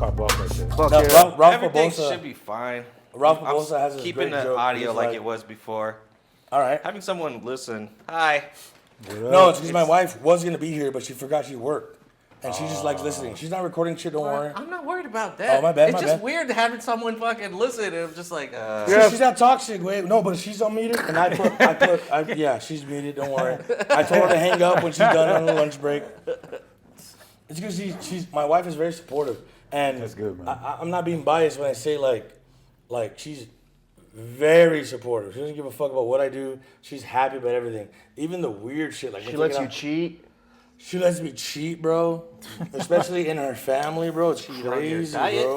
caught Buff right there. Fuck No, yeah. Ralph Everything Barbosa- should be fine. Ralph I'm Barbosa has this keeping great the joke. audio He's like it was before. All right. Having someone listen. Hi. No, it's because my wife was going to be here, but she forgot she worked. And she just likes listening. She's not recording shit, don't worry. I'm not worried about that. Oh, my bad, It's my just bad. weird having someone fucking listen and I'm just like, She's not toxic. Wait, no, but she's unmuted, and yeah, she's muted. Don't worry. I told her to hang up when she's done on the lunch break. It's because she's my wife is very supportive, and That's good, man. I'm not being biased when I say like she's very supportive. She doesn't give a fuck about what I do. She's happy about everything, even the weird shit. Like She lets you cheat. She lets me cheat, bro. Especially in her family, bro. It's crazy, bro.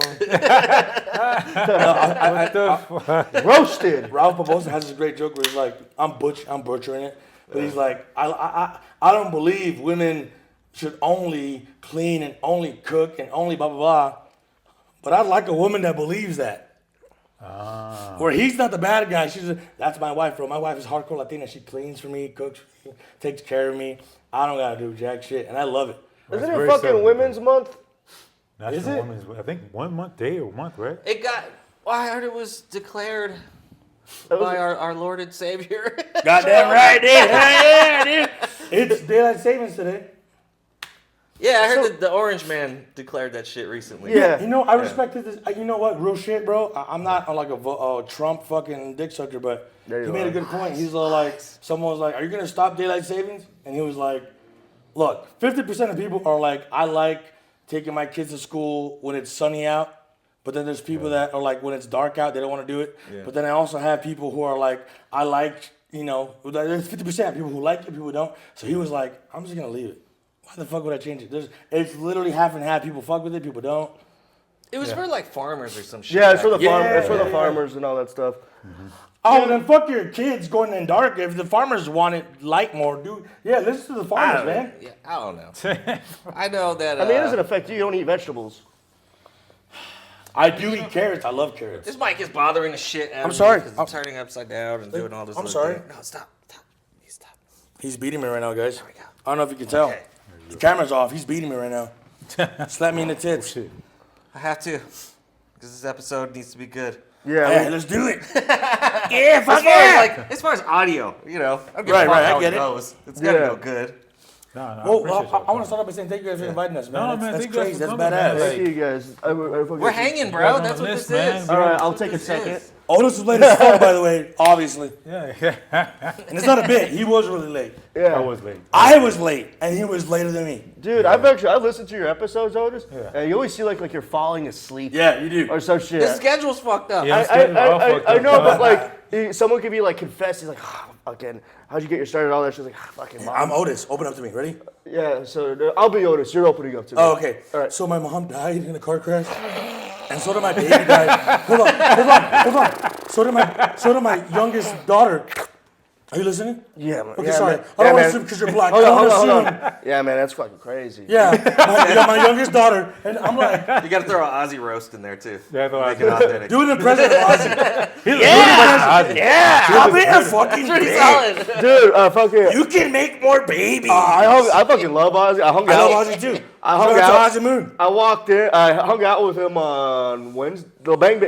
Roasted. Ralph Barbosa has this great joke where he's like, I'm butchering it, but he's like, I don't believe women should only clean and only cook and only blah blah blah, but I'd like a woman that believes that. Where he's not the bad guy. That's my wife, bro. My wife is hardcore Latina. She cleans for me, cooks for me, takes care of me. I don't gotta do jack shit, and I love it. Isn't it fucking Women's Month? Is it? I think 1 month, day or month, right? it got, well, I heard it was declared by our Lord and Savior. Goddamn right, dude. Yeah, dude. It's daylight savings today. Yeah, I heard that the Orange Man declared that shit recently. Yeah. You know, I respected this. You know what? Real shit, bro. I'm not like a Trump fucking dick sucker, but he made a good point. He's like, someone was like, "Are you gonna stop daylight savings?" And he was like, "Look, 50% of people are like, I like taking my kids to school when it's sunny out, but then there's people that are like, when it's dark out, they don't want to do it. Yeah. But then I also have people who are like, I like, you know, there's 50% of people who like it, people who don't. So he was like, I'm just gonna leave it. Why the fuck would I change it? It's literally half and half. People fuck with it, people don't. It was for like farmers or some shit. Yeah, it's for the it's for the farmers and all that stuff. Mm-hmm. Oh, then fuck your kids going in dark. If the farmers want it light more, dude. Yeah, listen to the farmers, man. Yeah, I don't know. I know that. I mean, it doesn't affect you. You don't eat vegetables. I do eat carrots. I love carrots. This mic is bothering the shit out of I'm sorry. me because I'm turning upside down and doing all this. I'm sorry. No, stop. You stop. He's beating me right now, guys. There we go. I don't know if you can tell. Okay. The camera's off. He's beating me right now. Slap me in the tits. I have to, because this episode needs to be good. Yeah. Hey, let's do it. Yeah, fuck As far as audio, you know, I don't give a Right, fuck right, I how get it it. goes. It's gotta Yeah. go good. No, Well, I want to start off by saying thank you guys for inviting us, man. No, man, That's thank you guys crazy. for That's coming, man. badass. Thank you guys. We're hanging, You bro. guys on That's the what list, this man. is. All right, That's I'll what take a this second. is. Otis was late as fuck, by the way, obviously. Yeah. And it's not a bit. He was really late. Yeah. I was late. I was late, and he was later than me. Dude, I've listened to your episodes, Otis, and you always seem like you're falling asleep. Yeah, you do. Or some shit. The schedule's fucked up. Yeah. I know, but like, someone could be like confessed. He's like, fucking, how'd you get your start and all that? She's like, fucking mom. I'm Otis. Open up to me. Ready? Yeah, so I'll be Otis. You're opening up to me. Oh, okay. All right. So my mom died in a car crash, and so did my baby died. Hold on. So did my youngest daughter. Are you listening? Yeah, man. Okay, yeah, sorry. Man. I don't Yeah, want to man. assume because you're black. Hold I on, don't hold want on, to hold on. Yeah, man, that's fucking crazy. Yeah, my youngest daughter, and I'm like, You gotta throw an Aussie roast in there too. Yeah, Make it authentic. do an impression of Ozzy. Yeah, I'll be a fucking bitch. Solid. dude, fucking. You can make more babies. I fucking love Ozzy. I hung I out. love Ozzy too. I hung Shout out. out to Ozzy Moon. I walked in. I hung out with him on Wednesday.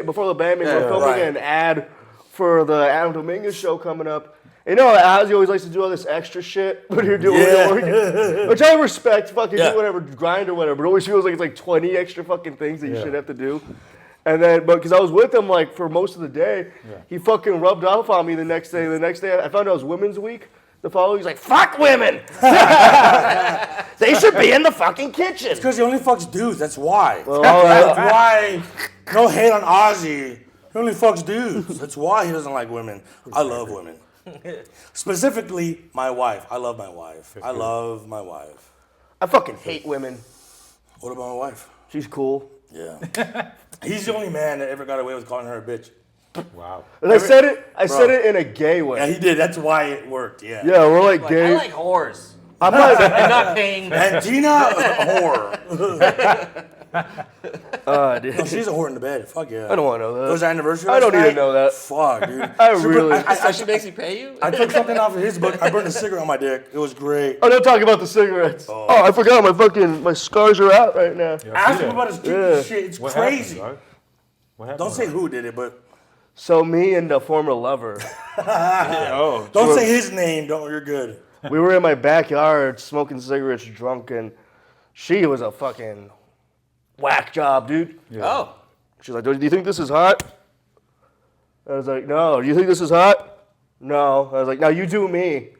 Before the Bang Bang, we're filming right. an ad for the Adam Dominguez show coming up. You know, Ozzy always likes to do all this extra shit when you're doing it, which I respect. Fucking do whatever, grind or whatever. But it always feels like it's like 20 extra fucking things that you should have to do. And then, but because I was with him like for most of the day, he fucking rubbed off on me the next day. The next day, I found out it was Women's Week. The following, he's like, "Fuck women! They should be in the fucking kitchen." Because he only fucks dudes. That's why. Well, all right. That's why. No hate on Ozzy. He only fucks dudes. That's why he doesn't like women. I love women. Specifically, my wife. I love my wife. I love my wife. I fucking hate women. What about my wife? She's cool. Yeah. He's the only man that ever got away with calling her a bitch. Wow. And I said it in a gay way. Yeah, he did. That's why it worked. Yeah. Yeah, we're like I gay. like whores. I'm not. I'm not paying them. And Tina, whore. Dude. No, she's a whore in the bed. Fuck yeah. I don't want to know that. It was our anniversary. I don't last need to night? know that. Fuck, dude. So she makes you pay you? I took something off of his book. I burned a cigarette on my dick. It was great. Oh, don't talk about the cigarettes. Oh, I forgot my scars are out right now. Yeah, Ask see him that. about his stupid shit. It's What crazy. happened, dog? What happened? Don't say who did it, but So me and a former lover, Oh, don't say his name. Don't. You're good. we were in my backyard smoking cigarettes, drunk, and she was a fucking whack job, dude. yeah. Oh. She's like, do you think this is hot? I was like, no. Do you think this is hot? No. I was like, now you do me.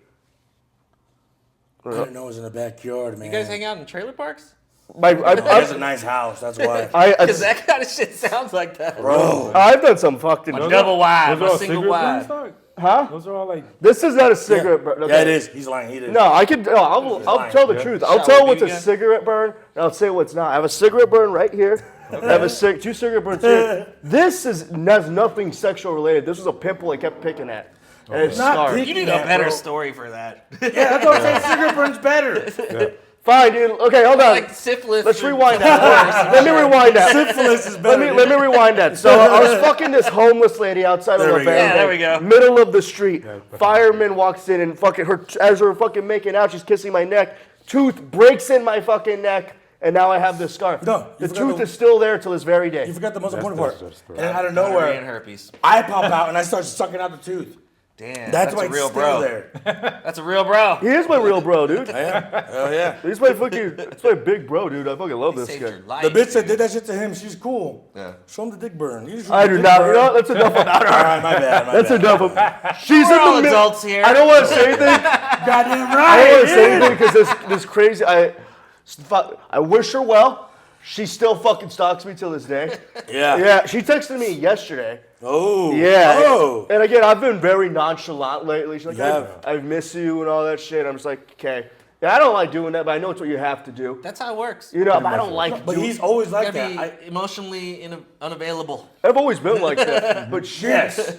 I didn't know it was in the backyard, man. You guys hang out in trailer parks? That's a nice house. That's why. Because that kind of shit sounds like that. Bro. I've done some fucking. A double wide, Those are all a single cigarette wide. burns, dog? Huh? Those are all like. This is not a cigarette burn. Yeah, it is. He's lying. He did. No, I could. No, I'll tell the Yeah. truth. I'll Shall tell we what's do a again? cigarette burn, and I'll say what's not. I have a cigarette burn right here. I have two cigarette burns here. This has nothing sexual related. This was a pimple I kept picking at. And it's Not scarred. picky. You need a Yeah, better bro. story for that. Yeah, that's what I'm saying. Cigarette burns better. Yeah. Fine, dude. Okay, hold on. Like syphilis. Let's or- rewind that. Let me rewind that. Syphilis is Let better. me rewind that. So I was fucking this homeless lady outside There of we the go. Yeah, there we go. middle of the street. Yeah, Fireman walks in and fucking her as we're fucking making out, she's kissing my neck. Tooth breaks in my fucking neck, and now I have this scar. No, the you forgot tooth the- is still there till this very You day. forgot the most That's- important part. that's the And then out of Gonorrhea and nowhere, herpes. I pop out and I start sucking out the tooth. Damn. That's why a it's real still bro. there. That's a real bro. He is my real bro, dude. Yeah. Hell yeah. He's my fucking, it's my big bro, dude. I fucking love He this saved guy. your life. The bitch that did that shit to him, she's cool. Yeah. Show him the dick burn. You just I show do him the not. dick You know what? burn. That's enough about All her. right, my bad. My That's bad. enough of. She's We're in all the middle. adults here. I don't want to say anything. Goddamn I right. don't want to say anything because this crazy. I wish her well. She still fucking stalks me till this day. Yeah. Yeah, she texted me yesterday. Oh. Yeah. Oh. And again, I've been very nonchalant lately. She's like, Yeah. I miss you and all that shit. I'm just like, okay. Yeah, I don't like doing that, but I know it's what you have to do. That's how it works. You know, but I don't like But doing. he's always You like gotta that. be emotionally unavailable. I've always been like that. But shit. Yes.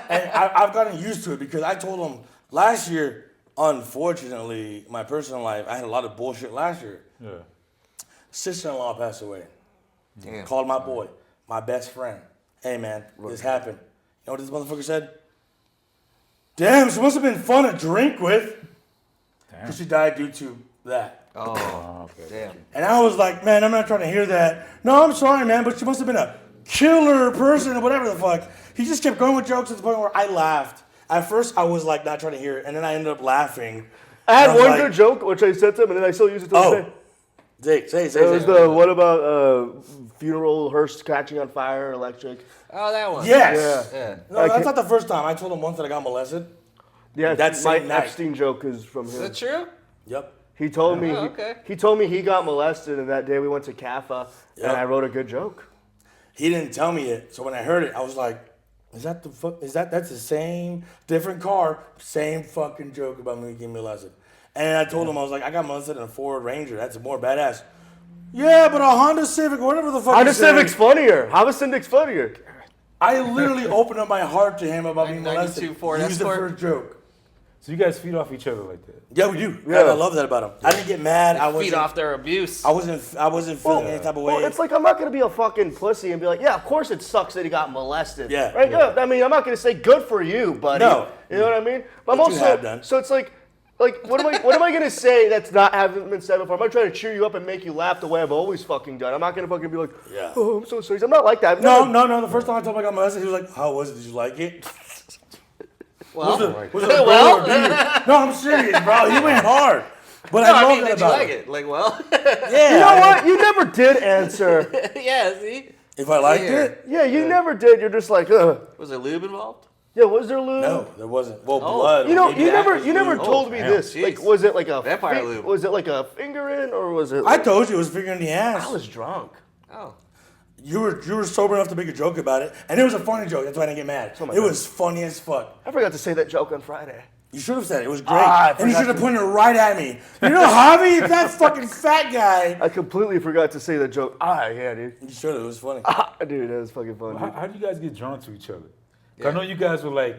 And I've gotten used to it because I told him last year, unfortunately, my personal life, I had a lot of bullshit last year. Yeah. Sister-in-law passed away. Damn. Called my boy, my best friend. Hey, man, this happened. You know what this motherfucker said? Damn, she must have been fun to drink with. Because she died due to that. Oh, Oh, okay. damn. And I was like, man, I'm not trying to hear that. No, I'm sorry, man, but she must have been a killer person or whatever the fuck. He just kept going with jokes to the point where I laughed. At first, I was like not trying to hear it, and then I ended up laughing. I had And I was one like, good joke, which I said to him, and then I still use it to this day. Say. It was the what about funeral hearse catching on fire, electric? Oh, that one. Yes. Yeah. Yeah. No, that's not the first time. I told him once that I got molested. Yeah, That my same night. Epstein joke is from Is him. that true? Yep. He told me. Oh, okay. He told me he got molested, and that day we went to CAFA, Yep. and I wrote a good joke. He didn't tell me it, so when I heard it, I was like, "Is that the fuck? That's the same, different car, same fucking joke about me getting molested." And I told him I was like, "I got molested in a Ford Ranger. That's more badass." Yeah, but a Honda Civic, whatever the fuck. Honda he said, Civic's funnier. Honda Civic's funnier. I literally opened up my heart to him about being 92 molested. Ford He was the Escort. first joke. So you guys feed off each other like that? Yeah, we do. Yeah. I love that about him. I didn't get mad. I Feed wasn't. off their abuse. I wasn't feeling any type of way. Well, it's like I'm not gonna be a fucking pussy and be like, yeah, of course it sucks that he got molested. Yeah. Right? Yeah. Yeah. I mean, I'm not gonna say good for you, buddy. No. You know what I mean? But I'm What you also have done. so it's like what am I gonna say that's not haven't been said before? I'm not trying to cheer you up and make you laugh the way I've always fucking done. I'm not gonna fucking be like, Yeah. oh, I'm so sorry. I'm not like that. No. The first time I told him I got molested, he was like, "How was it? Did you like it?" Well, Was it a well. bro or dude? No, I'm serious, bro. He went hard. But no, I love I mean, that did you about like him. it? Like, well, Yeah. You know what? You never did answer. yeah. See, If I liked Here. it? Yeah, you never did. You're just like, ugh. was there lube involved? Yeah, was there lube? No, there wasn't. Well, Oh. blood. You know, maybe you that never, was you never lube. told me damn. this. Jeez. Like, was it like a Vampire lube. Was it like a finger in, or was it? I told you it was finger in the ass. I was drunk. Oh, You were sober enough to make a joke about it, and it was a funny joke. That's why I didn't get mad. Oh my It God. was funny as fuck. I forgot to say that joke on Friday. You should have said it. It was great. I And you forgot should have to. pointed right at me. You know, Javi, that fucking fat guy. I completely forgot to say that joke. Yeah, dude. You should have. It was funny. Dude, that was fucking fun. How Dude. do you guys get drawn to each other? 'Cause I know you guys were like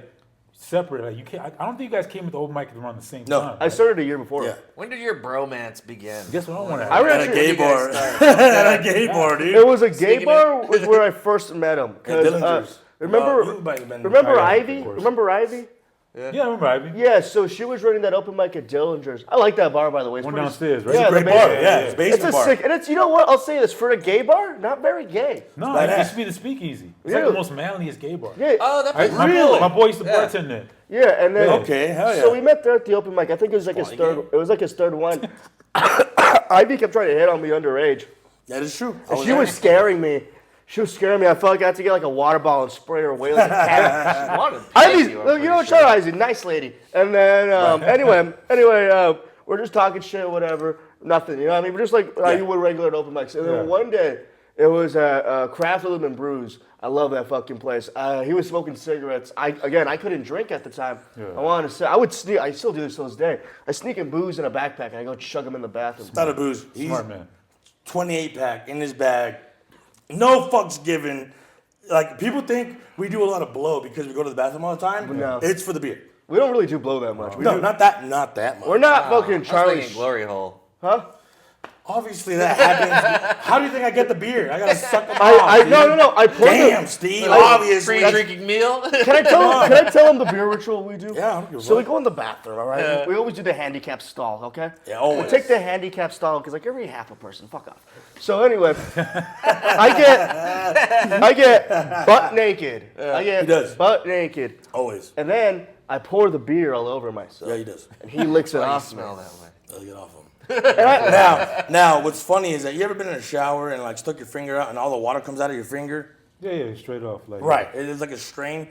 separate. Like you can't. I don't think you guys came with the open mic around the same No. time. I started a year before. Yeah. When did your bromance begin? Guess what I want to I ask. read At a gay you guys bar. start? At a gay bar, dude. It was a gay Speaking bar was where I first met him. 'Cause, Dillinger's. remember You might have been- remember Oh, yeah, Ivy? of course. Remember Ivy? Yeah, I remember Ivy. Yeah, so she was running that open mic at Dillinger's. I like that bar, by the way. It's One pretty- downstairs, right? Yeah, It's a great the bar. basement. Yeah, it's a It's basement a bar. sick, and it's, you know what? I'll say this, for a gay bar, not very gay. No, Badass. it used to be the Speakeasy. It's like Yeah. the most manliest gay bar. Yeah, Oh, that place is My cool. boy used to Yeah. bartend there. yeah, and then Okay, hell yeah. so we met there at the open mic. I think it was like his Quality third. It was like his third one. Ivy kept trying to hit on me underage. That is true. And she was scaring me. She was scaring me. I felt like I had to get like a water bottle and spray her away like a cat. She wanted to Ivy's, pay you I'm know, pretty shout out Ivy, nice lady. And then anyway, we're just talking shit, whatever, nothing. You know what I mean? We're just like you would regular at open mics. And then one day, it was Craft Rhythm and Brews. I love that fucking place. He was smoking cigarettes. I couldn't drink at the time. Yeah. I wanted to say I would sneak. I still do this to this day. I sneak in booze in a backpack and I go chug them in the bathroom. Not a booze. He's Smart man. 28 pack in his bag. No fucks given. Like, people think we do a lot of blow because we go to the bathroom all the time. No. It's for the beer. We don't really do blow that much. We No, do, not that much. we're not fucking I was Charlie. thinking glory hole. Huh? Obviously that happens. How do you think I get the beer? I gotta suck them off. No. I poured Damn, the, Steve. Obviously. Pre-drinking meal. Can I tell him the beer ritual we do? Yeah, I don't give a So we fuck. go in the bathroom, all right? Yeah. We always do the handicap stall, okay? Yeah, always. We take the handicap stall because like every half a person, fuck off. So anyway, I get butt naked. I get He does. butt naked, Always. and then I pour the beer all over myself. Yeah, he does. And he licks it Why you off me. smell that way? I'll get off him. And I- Now, what's funny is that you ever been in a shower and like stuck your finger out and all the water comes out of your finger? Yeah, straight off. Like Right. It is like a strain.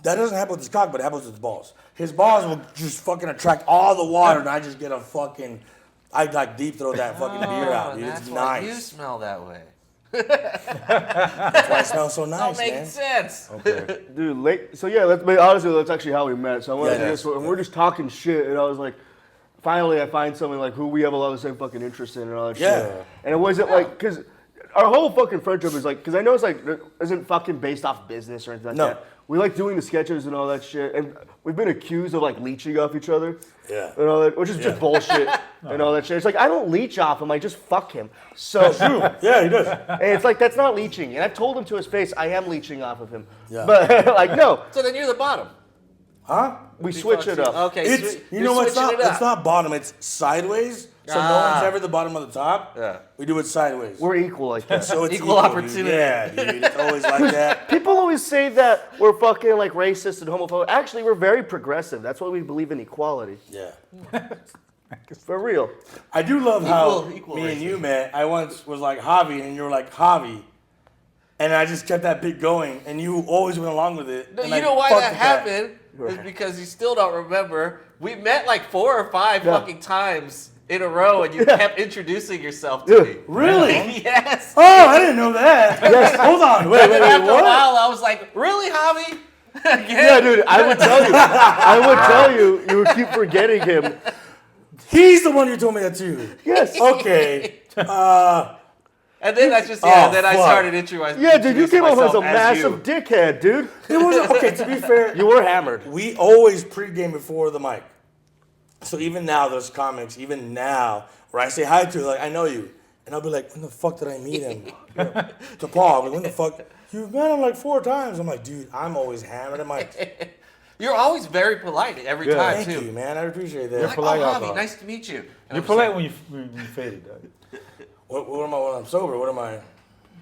That doesn't happen with his cock, but it happens with his balls. His balls will just fucking attract all the water, and I just get a fucking. I like deep throw that fucking beer out, dude. That's It's why you nice. smell that way. That's why it smells so It's all nice, making man. sense. Okay. Dude, so yeah, honestly, that's actually how we met. So I wanted Yeah, to it do is. this, and we're just talking shit, and I was like, finally, I find something like who we have a lot of the same fucking interest in and all that Yeah. shit. And it wasn't like, because our whole fucking friendship is like, because I know it's like, it isn't fucking based off business or anything like No. that. We like doing the sketches and all that shit, and we've been accused of like leeching off each other. Yeah. And all that, which is just bullshit and all that shit. It's like, I don't leech off him, I just fuck him. So, Yeah, he does. and it's like, that's not leeching. And I've told him to his face, I am leeching off of him. Yeah. But like, no, So then you're the bottom. Huh? we switch it up. Okay, It's so you you're know what? It's switching not. it It's up. not bottom. It's sideways. So no Ah. one's ever the bottom of the top. Yeah. We do it sideways. We're equal like that. So it's Equal opportunity. Dude. Yeah, dude. It's always like that. People always say that we're fucking like racist and homophobic. Actually, we're very progressive. That's why we believe in equality. Yeah. For real. I do love how Equal me and racism. you met. I once was like Javi, and you were like Javi, and I just kept that bit going, and you always went along with it. No, and you I know why fucked that with happened? Is because you still don't remember. We met like 4 or 5 Yeah. fucking times in a row, and you kept introducing yourself to me. Really? Yes. Oh, I didn't know that. Hold on. Wait, And then after a what? while, I was like, "Really, Javi?" Again? Yeah, dude, I would tell you. You would keep forgetting him. He's the one who told me that too. Yes. Okay. And then I just Oh, then I fuck. started introducing. Yeah, dude, you came off as a myself massive you. dickhead, dude. It was okay. To be fair, You were hammered. we always pregame before the mic. So even now, there's comics, even now, where I say hi to, like, I know you. And I'll be like, when the fuck did I meet him? To Paul, I'm like, when the fuck? You've met him like 4 times. I'm like, dude, I'm always hammered at mic. You're always very polite every Yeah. time Thank too. you, man. I appreciate You're that. like, polite "Oh, alcohol. Javi, nice to meet you." And You're I'm polite just when you faded, dog. What am I when I'm sober? What am I?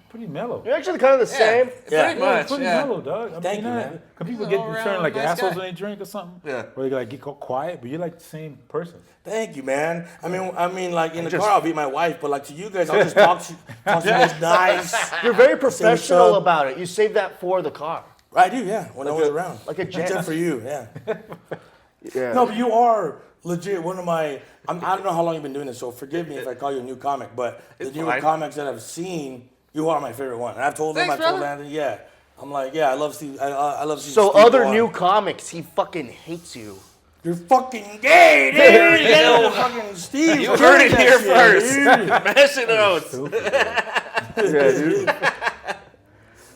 Pretty mellow. You're actually kind of the like, same. Yeah, Yeah. pretty Yeah, much. pretty Yeah. mellow, dog. I mean, Thank you, man. Cause people He's get all turn around like nice assholes guy. when they drink or something. Yeah. Or they like get quiet, but you're like the same person. Thank you, man. I mean, like in the Just- car, I'll beat my wife, but like to you guys, I'll just talk to you guys nice. You're very professional up. about it. You save that for the car. I do, yeah. When no one's around, like a Just gent. for you, yeah. Yeah. No, but you are legit one of my. I don't know how long you've been doing this, so forgive me if I call you a new comic. But the It's newer fine. comics that I've seen, you are my favorite one. And I've told them, Thanks, I told brother. Anthony, yeah. I'm like, yeah, I love Steve. I love Steve. So Steve other Ball. new comics, he fucking hates you. You're fucking gay, dude. You know, fucking Steve. You heard it that here shit, first. dude. Mash Oats. Yeah, dude.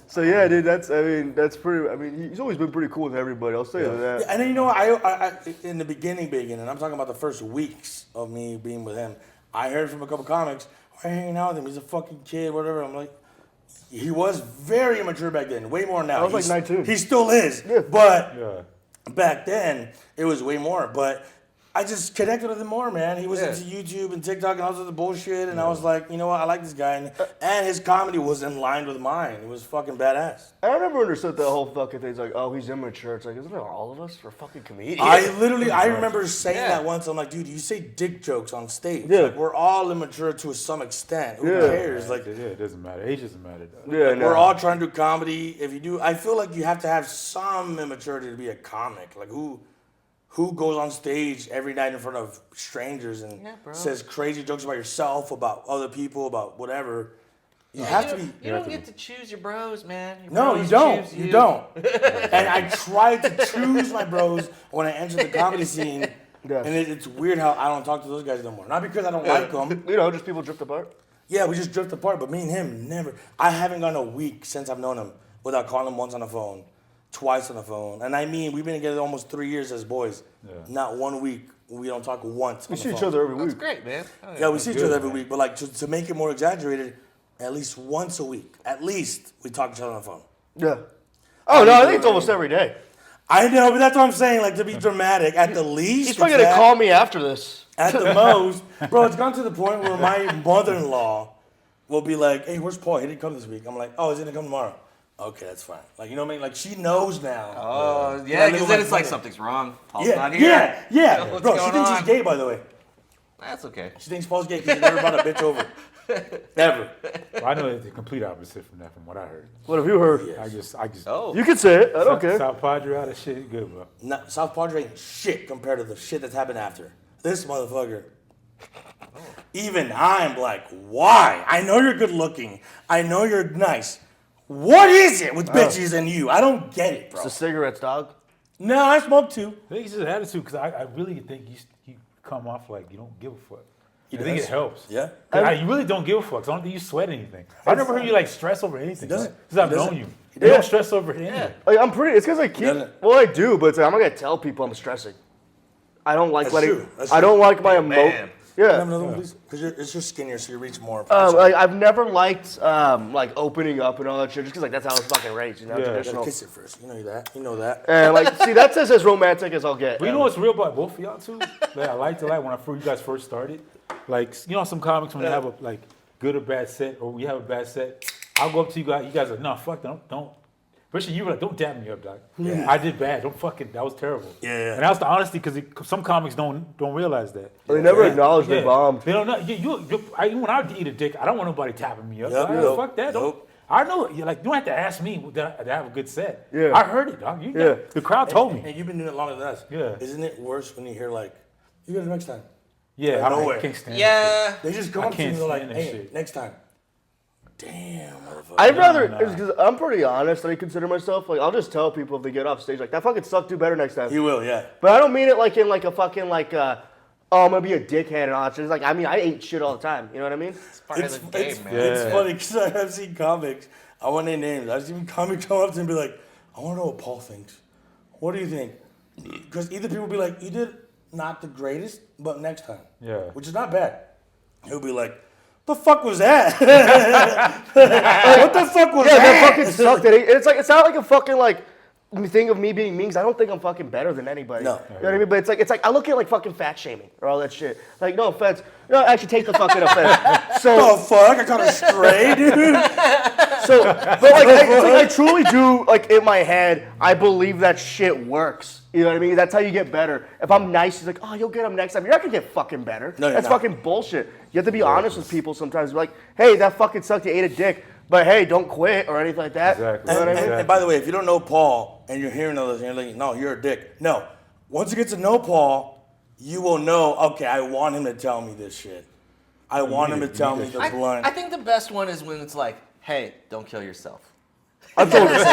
So yeah, dude, that's pretty. I mean, he's always been pretty cool with everybody. I'll say that. And then you know, I in the beginning, and I'm talking about the first weeks of me being with him. I heard from a couple comics, "We're hanging out with him. He's a fucking kid, whatever." I'm like, he was very immature back then, way more now. I was like 19. He still is, but back then it was way more. But I just connected with him more, man. He was into YouTube and TikTok and all this other bullshit, and I was like, you know what, I like this guy, and his comedy was in line with mine. It was fucking badass. I never understood that whole fucking thing. It's like, oh, he's immature. It's like, isn't it all of us for fucking comedians? I remember saying that once. I'm like, dude, you say dick jokes on stage. Yeah. Like, we're all immature to some extent. Who cares? Like, it doesn't matter. Age doesn't matter. Though. Yeah, no. we're all trying to do comedy. If you do, I feel like you have to have some immaturity to be a comic. Like, who goes on stage every night in front of strangers and says crazy jokes about yourself, about other people, about whatever? You have to be. You don't get to choose your bros, man. Your No, bros you don't. choose You don't. And I tried to choose my bros when I entered the comedy scene. Yes. And it's weird how I don't talk to those guys no more. Not because I don't like them. You know, just people drift apart. Yeah, we just drift apart. But me and him never. I haven't gone a week since I've known him without calling him once on the phone, twice on the phone. And I mean, we've been together almost 3 years as boys. Yeah. Not 1 week we don't talk once. We see each other every week. That's great, man. Oh, yeah, we see each other every week. But like to make it more exaggerated, at least once a week, at least we talk to each other on the phone. Yeah. Oh no, I think it's almost every day. I know, but that's what I'm saying. Like, to be dramatic, at the least. He's probably gonna call me after this. At the most, bro, it's gone to the point where my mother-in-law will be like, "Hey, where's Paul? He didn't come this week." I'm like, "Oh, he's gonna come tomorrow." Okay, that's fine. Like, you know what I mean? Like, she knows now. Oh, yeah, because then it's like something's wrong. Paul's not here. Yeah. What's Bro, she going thinks on? he's gay, by the way. That's okay. She thinks Paul's gay because he never brought a bitch over. Never. Well, I know it's the complete opposite from that, from what I heard. What have you heard? I just. Oh. You can say it. I don't care. South Padre, all that shit, good, bro. No, South Padre ain't shit compared to the shit that's happened after. This motherfucker. Even I'm like, why? I know you're good looking. I know you're nice. What is it with bitches and you? I don't get it, bro. It's the cigarettes, dog. No, I smoke too. I think it's just an attitude because I really think you come off like you don't give a fuck. I does? think it helps. Yeah. You really don't give a fuck. 'Cause I don't think you sweat anything. I never heard you like stress over anything. doesn't. Since I've He doesn't. known you. He You don't doesn't. stress over anything. Like, I'm pretty. It's because I keep. doesn't. Well, I do, but it's like, I'm not gonna tell people I'm stressing. I don't like That's letting. true. That's I true. don't like my emotion. Man. Can I have Yeah. another one, please? Because it's just skinnier, so you reach more. Like, I've never liked like opening up and all that shit, just because like that's how I was fucking raised, you know, Yeah. traditional. Kiss it first. You know that. You know that. And like, see, that's as romantic as I'll get. But you know what's real about both of y'all too? That I liked when you guys first started. Like, you know, some comics when they have a like good or bad set, or we have a bad set, I'll go up to you guys. You guys are like, no, fuck, don't. Especially you were like, don't dab me up, dog. Yeah. I did bad. Don't fucking. That was terrible. Yeah. And that was the honesty because some comics don't realize that. They never acknowledge they bombed. They don't know. When I eat a dick, I don't want nobody tapping me up. Yep. Like, Nope. fuck that. Nope. I know. You like. You don't have to ask me to have a good set. Yeah. I heard it, dog. The crowd told me. And you've been doing it longer than us. Yeah. Isn't it worse when you hear like, you got it next time? Yeah. Like, no way. I can't stand Yeah. They just come I up to you can't and they're like, stand that hey, shit. next time. Damn, motherfucker. I'd rather, nah. because I'm pretty honest, I consider myself, like, I'll just tell people if they get off stage, like, that fucking sucked, do better next time. You will, yeah. But I don't mean it like in like a fucking like, oh, I'm gonna be a dickhead and all that shit. It's like, I mean, I ate shit all the time, you know what I mean? It's part of the game, man. It's Yeah. funny because I've seen comics. I want to name names. I've seen comics come up to me and be like, I want to know what Paul thinks. What do you think? Because either people be like, you did not the greatest, but next time. Yeah. Which is not bad. He'll be like, the fuck was that? What the fuck was Yeah, that? that fucking sucked. It's like, it's not like a fucking like thing of me being mean, 'cause I don't think I'm fucking better than anybody. No. You know what I mean? But it's like I look at like fucking fat shaming or all that shit. Like, no offense. No, actually take the fucking offense. So The fuck? I got a stray, dude. So, but like, it's like I truly do, like in my head, I believe that shit works. You know what I mean? That's how you get better. If I'm nice, he's like, oh, you'll get him next time. You're not gonna get fucking better. No, you're That's not. fucking bullshit. You have to be honest with people sometimes. Be like, hey, that fucking sucked. You ate a dick, but hey, don't quit or anything like that. Exactly. You know what I mean? And by the way, if you don't know Paul and you're hearing all this and you're like, no, you're a dick. No. Once you get to know Paul, you will know, okay, I want him to tell me this shit. I want him to tell me the blunt. I think the best one is when it's like, hey, don't kill yourself. I've told this.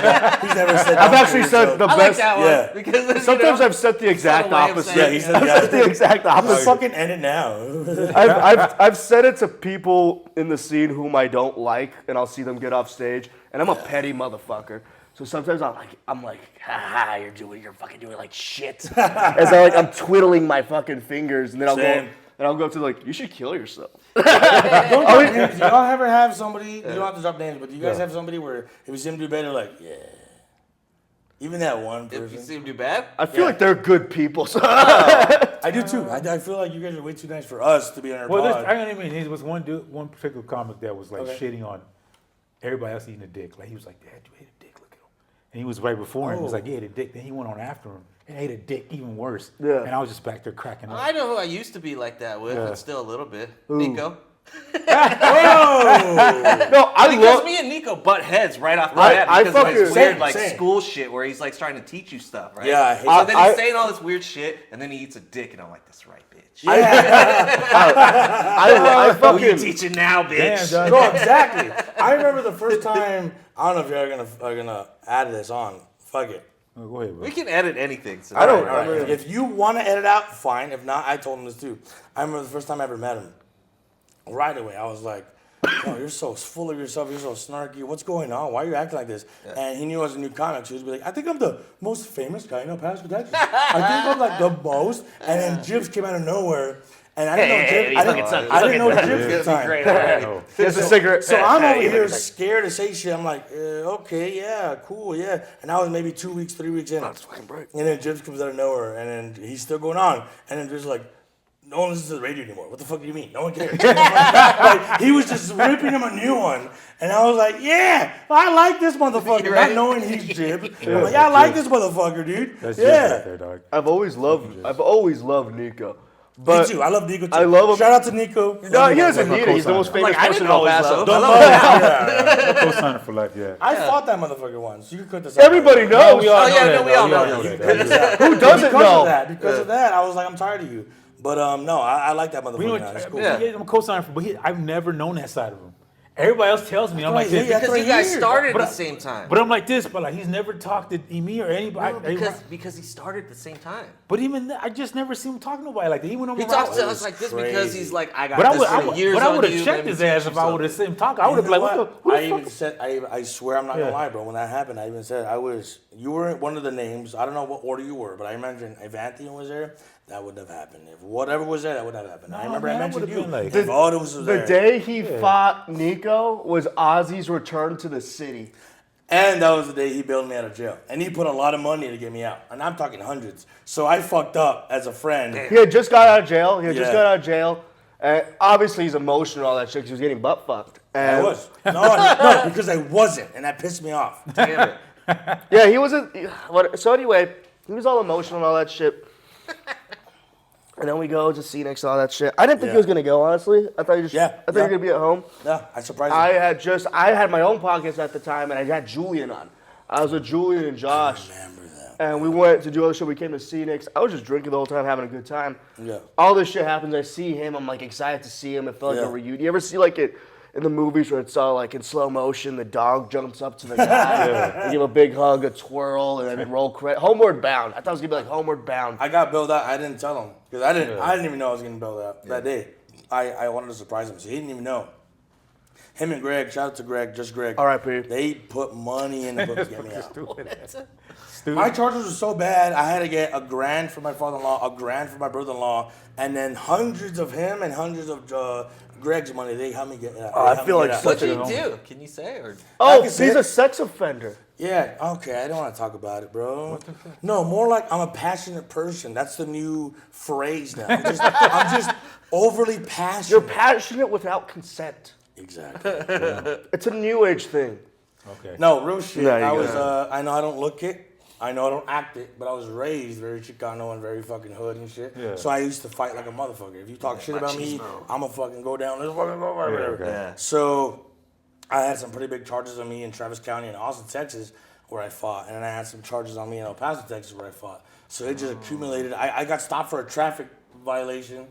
He's never said. I've actually said the I like best. that one yeah. because Sometimes I've said the exact way of opposite. saying Yeah, he it. said I've said the exact Let's opposite. fucking end it now. I've said it to people in the scene whom I don't like, and I'll see them get off stage, and I'm a petty motherfucker. So sometimes I'm like, ha, you're fucking doing like shit. As I'm twiddling my fucking fingers, and then I'll go up to like, you should kill yourself. Don't drop names. Do y'all ever have somebody? You don't have to drop names, but do you guys have somebody where if you see them do better, like even that one person? If you see him do bad, I feel like they're good people. So I do too. I feel like you guys are way too nice for us to be on our pod. I don't mean there was one particular comic that was like shitting on everybody else eating a dick. Like he was like, Dad, you ate a dick. Look at him. And he was right before him. He was like, he ate a dick. Then he went on after him and ate a dick even worse. Yeah. And I was just back there cracking up. I know who I used to be like that with, but still a little bit. Nico. no, Because me and Nico butt heads right off the bat because of his weird school shit where he's like trying to teach you stuff, right? Yeah, I hate so then he's saying all this weird shit, and then he eats a dick, and I'm like, that's right, bitch. I Who you fucking teaching now, bitch? Damn, No, exactly. I remember the first time. I don't know if you're gonna add this on. Fuck it. Oh, go ahead, bro. We can edit anything. So I don't. All right. If you want to edit out, fine. If not, I told him this too. I remember the first time I ever met him. Right away, I was like, "Oh, you're so full of yourself. You're so snarky. What's going on? Why are you acting like this?" And he knew I was a new comic, so he was like, "I think I'm the most famous guy in El Paso, Texas. I think I'm like the most." And then Jibs came out of nowhere. And I didn't know Jibs. I didn't know Jibs at the time. It's a cigarette. So I'm over here scared to say shit. I'm like, okay, yeah, cool, yeah. And I was maybe 2 weeks, 3 weeks in. And then Jibs comes out of nowhere, and then he's still going on. And then just like, no one listens to the radio anymore. What the fuck do you mean? No one cares. Like, he was just ripping him a new one. And I was like, yeah, I like this motherfucker. Not knowing he's Jib. I'm like, I like this motherfucker, dude. That's just right there, dog. I've always loved Nico. But Me too. I love Nico too. I love him. Shout out to Nico. No, he doesn't need it. He's the most famous I person didn't in El always Paso. love him. Don't love him. Co-signer for life, yeah. I fought that motherfucker once. You can cut this out. Everybody knows. We all Oh, yeah, know no, that, we all dog. know that. Who doesn't know? Because of that, I was like, I'm tired of you. But no, I like that motherfucker. We don't, now. It's cool. I'm a co-signer for, but I've never known that side of him. Everybody else tells me I'm like this. Yeah, Because you guys Weird. started at the same time. But I'm like this, but like he's never talked to me or anybody. Because he started at the same time. But even I just never see him talk to nobody like that. He went on He talks to us like this because he's like, I got But this for years I on would you. have checked let me his teach ass you if I would have something. seen him talk. I would have been like, what the I fuck? even said, I swear I'm not gonna lie, bro. When that happened, I even said you were one of the names. I don't know what order you were, but I mentioned if Anthony was there, that would have happened. If whatever was there, that would have happened. I remember man, I I mentioned would've you. been like- If Otto was The there. day he fought Nico was Ozzy's return to the city. And that was the day he bailed me out of jail. And he put a lot of money to get me out. And I'm talking hundreds. So I fucked up as a friend. He had just got out of jail. Yeah. And obviously he's emotional and all that shit because he was getting butt fucked. I And was. No, because I wasn't. And that pissed me off. Damn it. yeah, he wasn't. So anyway, he was all emotional and all that shit. And then we go to Phoenix and all that shit. I didn't think he was gonna go, honestly. I thought you were gonna be at home. Yeah, I surprised you. I had my own podcast at the time, and I had Julian on. I was with Julian and Josh. I remember that. And we went to do other shit. We came to Phoenix. I was just drinking the whole time, having a good time. Yeah. All this shit happens. I see him. I'm like excited to see him. It felt like a reunion. You ever see like it in the movies where it's all like in slow motion? The dog jumps up to the guy, they give a big hug, a twirl, and then roll credit. Homeward Bound. I thought it was gonna be like Homeward Bound. I got bailed out. I didn't tell him. Because I didn't even know I was getting bailed out that day. I wanted to surprise him. So he didn't even know. Him and Greg, shout out to Greg, just Greg. R.I.P. They put money in the book to get me out. Stupid. My charges were so bad, I had to get $1,000 for my father-in-law, $1,000 for my brother-in-law, and then hundreds of him and hundreds of Greg's money. They helped me get out. I feel like What'd such you a... do? Can you say? Or Oh, can say he's it. a sex offender. Yeah, okay, I don't want to talk about it, bro. No, more like I'm a passionate person. That's the new phrase now. I'm just overly passionate. You're passionate without consent. Exactly. It's a new age thing. Okay. No, real shit. Yeah, you I got was. I know I don't look it. I know I don't act it, but I was raised very Chicano and very fucking hood and shit. Yeah. So I used to fight like a motherfucker. If you talk shit about me, I'ma fucking go down. Let's fucking go Yeah, whatever. okay. Yeah. So I had some pretty big charges on me in Travis County and Austin, Texas, where I fought, and then I had some charges on me in El Paso, Texas, where I fought. So it just accumulated. I got stopped for a traffic violation,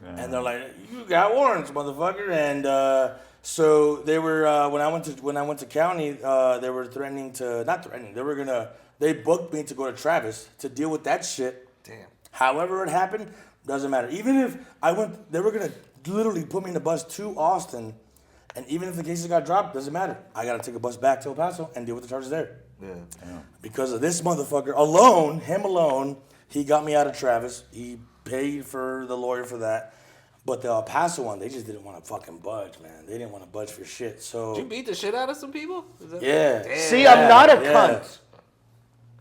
and they're like, "You got warrants, motherfucker," and So they were when I went to county, they were they booked me to go to Travis to deal with that shit. Damn. However it happened, doesn't matter. Even if I went, they were gonna literally put me in the bus to Austin, and even if the cases got dropped, doesn't matter. I gotta take a bus back to El Paso and deal with the charges there. Yeah. Because of this motherfucker alone, him alone, he got me out of Travis. He paid for the lawyer for that. But the El Paso one, they just didn't want to fucking budge, man. They didn't want to budge for shit. So Did you beat the shit out of some people? yeah. Damn. See, I'm not a cunt.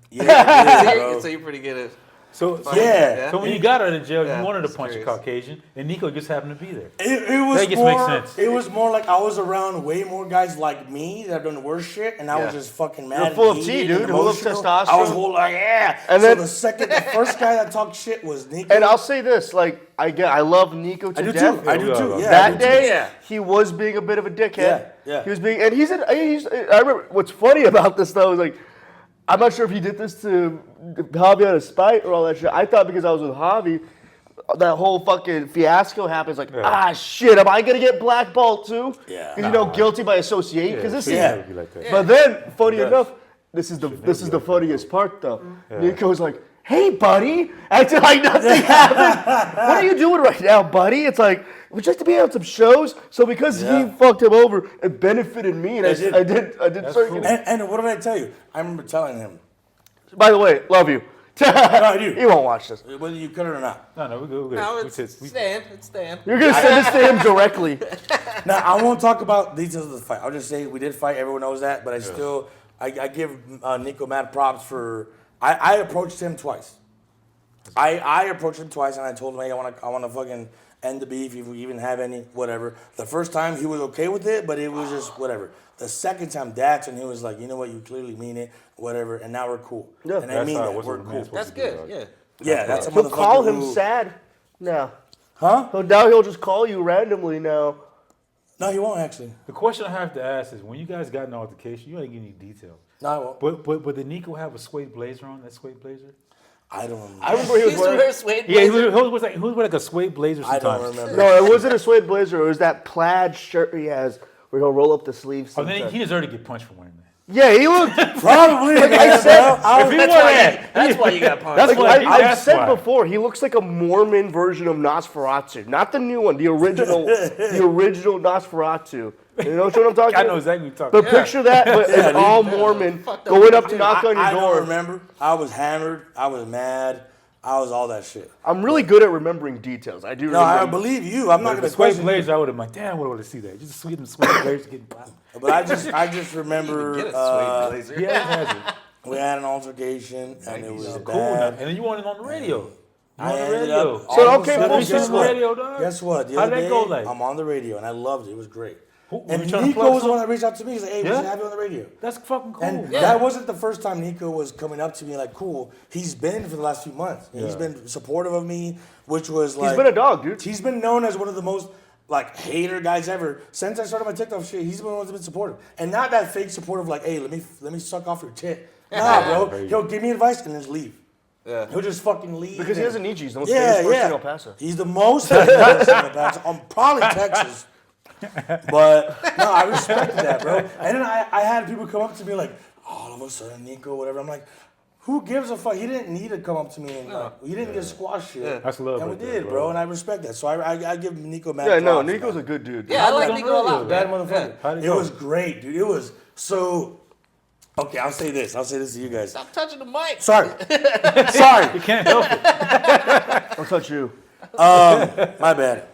Yeah, it is, bro. So you're pretty good at. So Yeah. So when you got out of jail, Yeah, you wanted to just punch a curious. Caucasian, and Nico just happened to be there. It was That just more, makes sense. It was more like I was around way more guys like me that have done the worst shit, and I was Yeah. just fucking mad. You're full of and tea, heated and dude, full of emotional. testosterone. I was whole like, yeah. And So then- the first guy that talked shit was Nico. And I'll say this, like, I love Nico to I do death. too. I do Yeah, too. yeah. Yeah, I That do too. day, Yeah. he was being a bit of a dickhead. Yeah, yeah. He was being, and I remember what's funny about this though is like, I'm not sure if he did this to Javi out of spite or all that shit. I thought because I was with Javi, that whole fucking fiasco happens. Like, shit, am I gonna get blackballed too? Yeah. Because guilty by association. Because this should is. never be like that. But then, funny does. enough, this is the be like funniest part though. Nico's like, "Hey, buddy," acting like nothing happened. What are you doing right now, buddy? It's like, would you like to be on some shows? So because he fucked him over, it benefited me, and I did start cool. getting. And what did I tell you? I remember telling him, By the way, love you. I do. He won't watch this. whether you cut it or not. No, we're good. No, We it's said- we- Stan. It's Stan. You're gonna send this to him directly. Now, I won't talk about details of the fight. I'll just say we did fight. Everyone knows that. But I give Nico mad props for. I approached him twice. I approached him twice and I told him, hey, I want to fucking end the beef if we even have any, whatever. The first time he was okay with it, but it was just whatever. The second time, that's when he was like, you know what, you clearly mean it, whatever, and now we're cool. Yeah. And I That's mean how that, it was we're with cool. men. That's good. Yeah. Yeah, that's a He'll motherfucker call him who- sad now. Huh? So now he'll just call you randomly now. No, he won't actually. The question I have to ask is, when you guys got in an altercation, you ain't give any detail. No, I won't. But did Nico have a suede blazer on? That suede blazer? I don't remember. I remember he was Used to wearing. wear suede Yeah, he blazer. was like a suede blazer I sometimes. don't remember. No, it wasn't a suede blazer. It was that plaid shirt he has where he'll roll up the sleeves. Oh, then sometimes. he deserved to get punched for wearing that. Yeah, he looked. Probably. Like I man, said, bro. If he That's wore why, that, that's why you got punched. That's why. I've That's said why. before, he looks like a Mormon version of Nosferatu. Not the new one, the original, the original Nosferatu. You know what I'm talking I about? know exactly what you're talking But about. picture that, but it's all Mormon, Fucked up going up to dude. knock on your I don't door. remember. I was hammered. I was mad. I was all that shit. I'm really good at remembering details. I do No, I remember. believe you. I'm not The gonna suede question you. blazer, I would have been like, damn, what would I see that? Just sweet and suede blazer getting popped. But I just remember Get a suede blazer. He always has it. we had an altercation and it was Cool now. bad. And then you wanted it on the radio. You I on the ended radio. up So, almost okay, on full the circle. guess what? Radio, dog. Guess what? The How'd other that day, go, like? I'm on the radio and I loved it. It was great. Were And you trying to Nico plug was the one something? that reached out to me. He's like, hey, we Yeah? should have you on the radio. That's fucking cool. And Yeah. that wasn't the first time Nico was coming up to me like, cool. He's been for the last few months. And He's Yeah. been supportive of me, which was like... He's been a dog, dude. He's been known as one of the most like hater guys ever. Since I started my TikTok shit, he's been the one that's been supportive. And not that fake supportive like, hey, let me suck off your tit. Nah, bro. He'll give me advice and then just leave. Yeah. He'll just fucking leave. Because he and- doesn't need you. He's the most yeah, famous person yeah. in El Paso. He's the most famous person in El Paso. I'm probably Texas. But no, I respected that, bro. And then I had people come up to me like, all of a sudden, Nico, whatever. I'm like, who gives a fuck? He didn't need to come up to me and like, he didn't get squash shit. Yeah. That's love And we right there, did, bro. bro. And I respect that. So I give Nico mad Yeah, no, props, Nico's a man. good dude. Yeah, I like on Nico a lot. radio, Bad man. motherfucker. How'd it It go? was great, dude. It was so. Okay, I'll say this. I'll say this to you guys. Stop touching the mic. Sorry. Sorry. You can't help it. I'll touch you. My bad.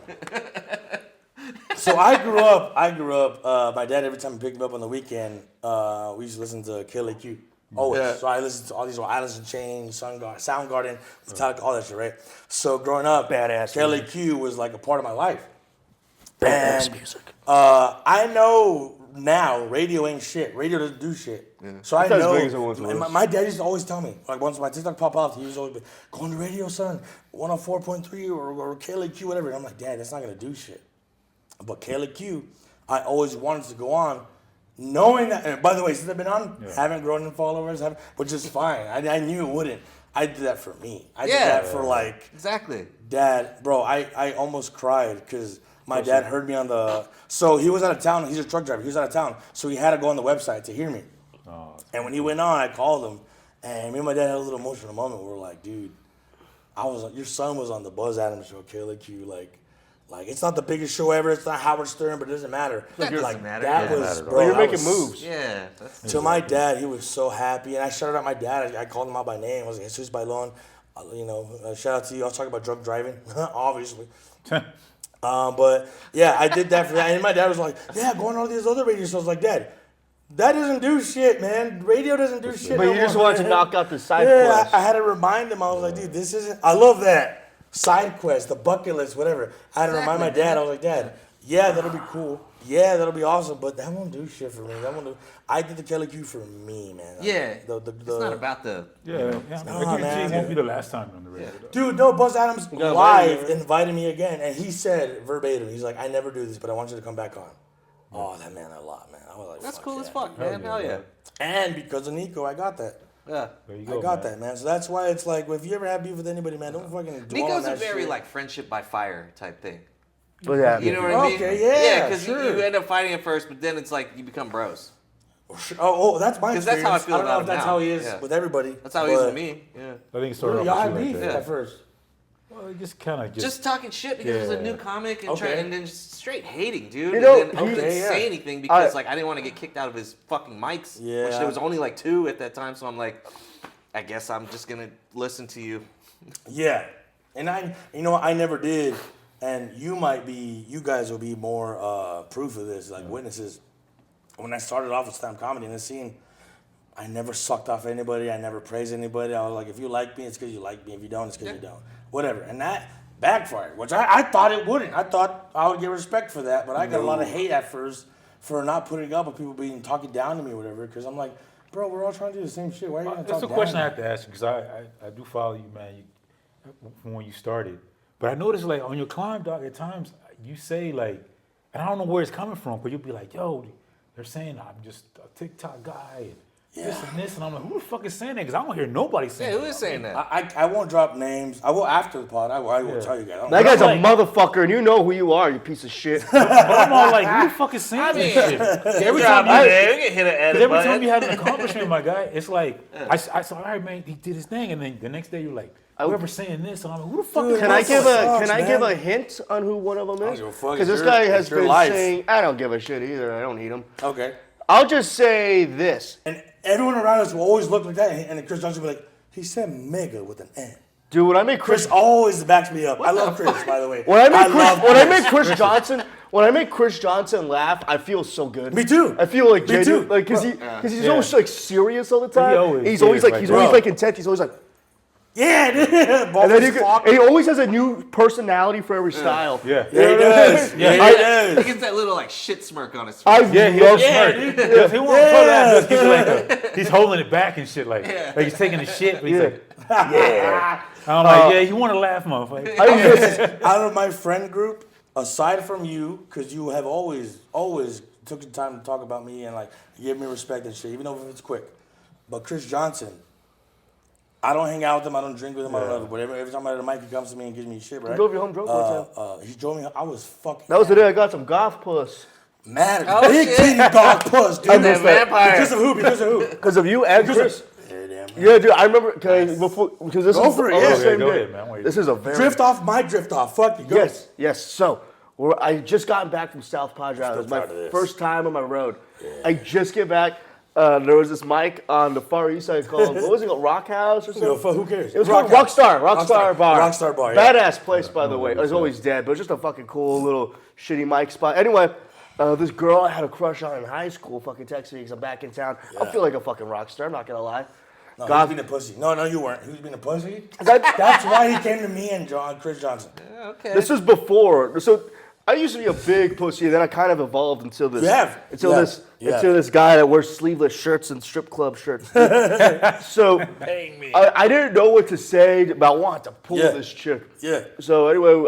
So I grew up. My dad, every time he picked me up on the weekend, we used to listen to KLAQ. Always. Yeah. So I listened to all these Alice in Chains, Soundgarden, Metallica, all that shit, right? So growing up, Badass KLAQ was like a part of my life. Badass And, music. I know now radio ain't shit. Radio doesn't do shit. So I It's not as know. big as it once was. My dad used to always tell me, like once my TikTok pop off, he was always like, go on the radio, son, 104.3 or KLAQ, whatever. And I'm like, Dad, that's not gonna do shit. But KLAQ, I always wanted to go on, knowing that. And by the way, since I've been on, haven't grown in followers, which is fine. I knew it wouldn't. I did that for me. I did Yeah. that for like. Exactly. Dad, bro, I almost cried because My dad heard me on the. So he was out of town. He's a truck driver. He was out of town, so he had to go on the website to hear me. Oh, And when he went on, I called him, and me and my dad had a little emotional moment. We were like, dude, I was like, your son was on the Buzz Adams show, KLQ, like it's not the biggest show ever. It's not Howard Stern, but it doesn't matter. That doesn't matter. That Yeah. was, Bro, bro. you're I making was- moves. Yeah. To my dad, he was so happy, and I shouted out my dad. I called him out by name. I was like, Jesus Bailon, shout out to you. I was talking about drunk driving, obviously. But yeah, I did that for that. And my dad was like, yeah, going on all these other radio shows. Like, Dad, that doesn't do shit, man. Radio doesn't do shit. But no you just more, wanted to man. knock out the side Yeah, quest. I had to remind him. I was like, dude, this isn't. I love that side quest, the bucket list, whatever. I had to remind my dad. I was like, Dad, yeah, that'll be cool. Yeah, that'll be awesome. But that won't do shit for me. I did the Kelly Q for me, man. Yeah. The It's not about the. yeah. Nah, man. It won't be the last time on the radio. though. Dude, no, Buzz Adams gotta live wait, man. invited me again, and he said verbatim, he's like, I never do this, but I want you to come back on. Oh, that meant a lot, man. I was like, That's fuck cool yeah. as fuck, Hell man. yeah, Hell yeah. bro. And because of Nico, I got that. Yeah. There you go. I got man. that, man. So that's why it's like, if you ever have beef with anybody, man, don't fucking dwell on Nico's a that very shit. like friendship by fire type thing. But yeah, You know what I mean? Okay, yeah, because sure. you end up fighting at first, but then it's like you become bros. Oh, that's my 'Cause that's how I experience. feel I don't know about if him that's now. how he is Yeah. with everybody. That's how he is but- with me. Yeah. I think it started Really, off y'all with had you beef like that. at first. Well, it just kind of Just talking shit because it was a new Yeah. comic and, Okay. and then just straight hating, dude. You know, and then I couldn't Okay, yeah. say anything because I- like I didn't want to get kicked out of his fucking mics. Which Yeah. there was only like 2 at that time, so I'm like, I guess I'm just gonna listen to you. Yeah, and I never did, and you guys will be more proof of this, like witnesses. When I started off with stand-up comedy in this scene, I never sucked off anybody. I never praised anybody. I was like, if you like me, it's because you like me. If you don't, it's because you don't. Whatever. And that backfired, which I thought it wouldn't. I thought I would get respect for that, but I got a lot of hate at first for not putting up with people being talking down to me or whatever, because I'm like, bro, we're all trying to do the same shit. Why are you going to talk That's a down question I to have to ask you because I do follow you, man, from when you started. But I noticed, like, on your climb, dog, at times you say, like, and I don't know where it's coming from, but you'll be like, yo, they're saying I'm just a TikTok guy and this and this. And I'm like, who the fuck is saying that? Because I don't hear nobody saying Yeah, that. who is saying that? I won't drop names. I will after the pod. I will Yeah. tell you guys. I don't that know. guy's a like- motherfucker, and you know who you are, you piece of shit. But I'm all like, who the fuck is saying this shit? 'Cause every time you get hit an edit every time you have an accomplishment, my guy, it's like, I said, all right, man, he did his thing. And then the next day you're like, whoever's saying this. And I'm like, who the fuck Dude, is Can I this? give Sucks, can I man. give a hint on who one of them is? give a fuck. Because It's this your- guy has it's your been life. saying, I don't give a shit either. I don't need him. Okay. I'll just say this. And everyone around us will always look like that. And then Chris Johnson will be like, he said mega with an N. Dude, when I make Chris always backs me up. I love Chris, by the way. When I make love when I make Chris Johnson laugh, I feel so good. Me too. I feel like Me genuine, too. like because he's Yeah. always like serious all the time. always he's always is, like like, he's bro. always like intent. He's always like, Yeah, dude. and then and he always has a new personality for every style. Yeah. Yeah, he does. Yeah, he He does. gets that little like shit smirk on his face. I Yeah, he love does Yeah, smirk. dude. Yeah, he won't throw that. Yeah. He's like, he's holding it back and shit. Like he's taking the shit. But he's Yeah. like, yeah. I'm like, yeah, you want to laugh, motherfucker. I miss, Out of my friend group, aside from you, because you have always took the time to talk about me and like give me respect and shit, even though it's quick. But Chris Johnson, I don't hang out with him. I don't drink with him. I don't know. But every time I'm at the mic, he comes to me and gives me shit, right? drove you home drunk one time. He drove me. I was fucking. that was the day I got some golf puss mad. Oh, Big shit. titty dog puss, dude. I missed that. vampire. Because of who? Because of who? because of you and Chris. Yeah, damn. Yeah, dude, I remember because this Go is for it, on yeah. the Okay, same go day. ahead, man. Wait. This is a very Drift off my drift off. Fuck you. Go. Yes. So I just gotten back from South Padre. It was my proud of this. first time on my road. I just get back. There was this mic on the Far East Side called, what was it called, Rock House or something? Who cares? It was called Rockstar Bar. Rockstar Bar, yeah. Badass place, by the way. It was always dead, but it was just a fucking cool little shitty mic spot. Anyway, this girl I had a crush on in high school fucking texted me because I'm back in town. I feel like a fucking rock star, I'm not gonna lie. No, he God- was being a pussy. No, you weren't. He was being a pussy. That- That's why he came to me and Chris Johnson. Okay. This was before. So I used to be a big pussy, and then I kind of evolved until this. You have. Until Yeah. this. Yeah. Until this guy that wears sleeveless shirts and strip club shirts. So I didn't know what to say about wanting to pull Yeah. this chick. Yeah. So anyway,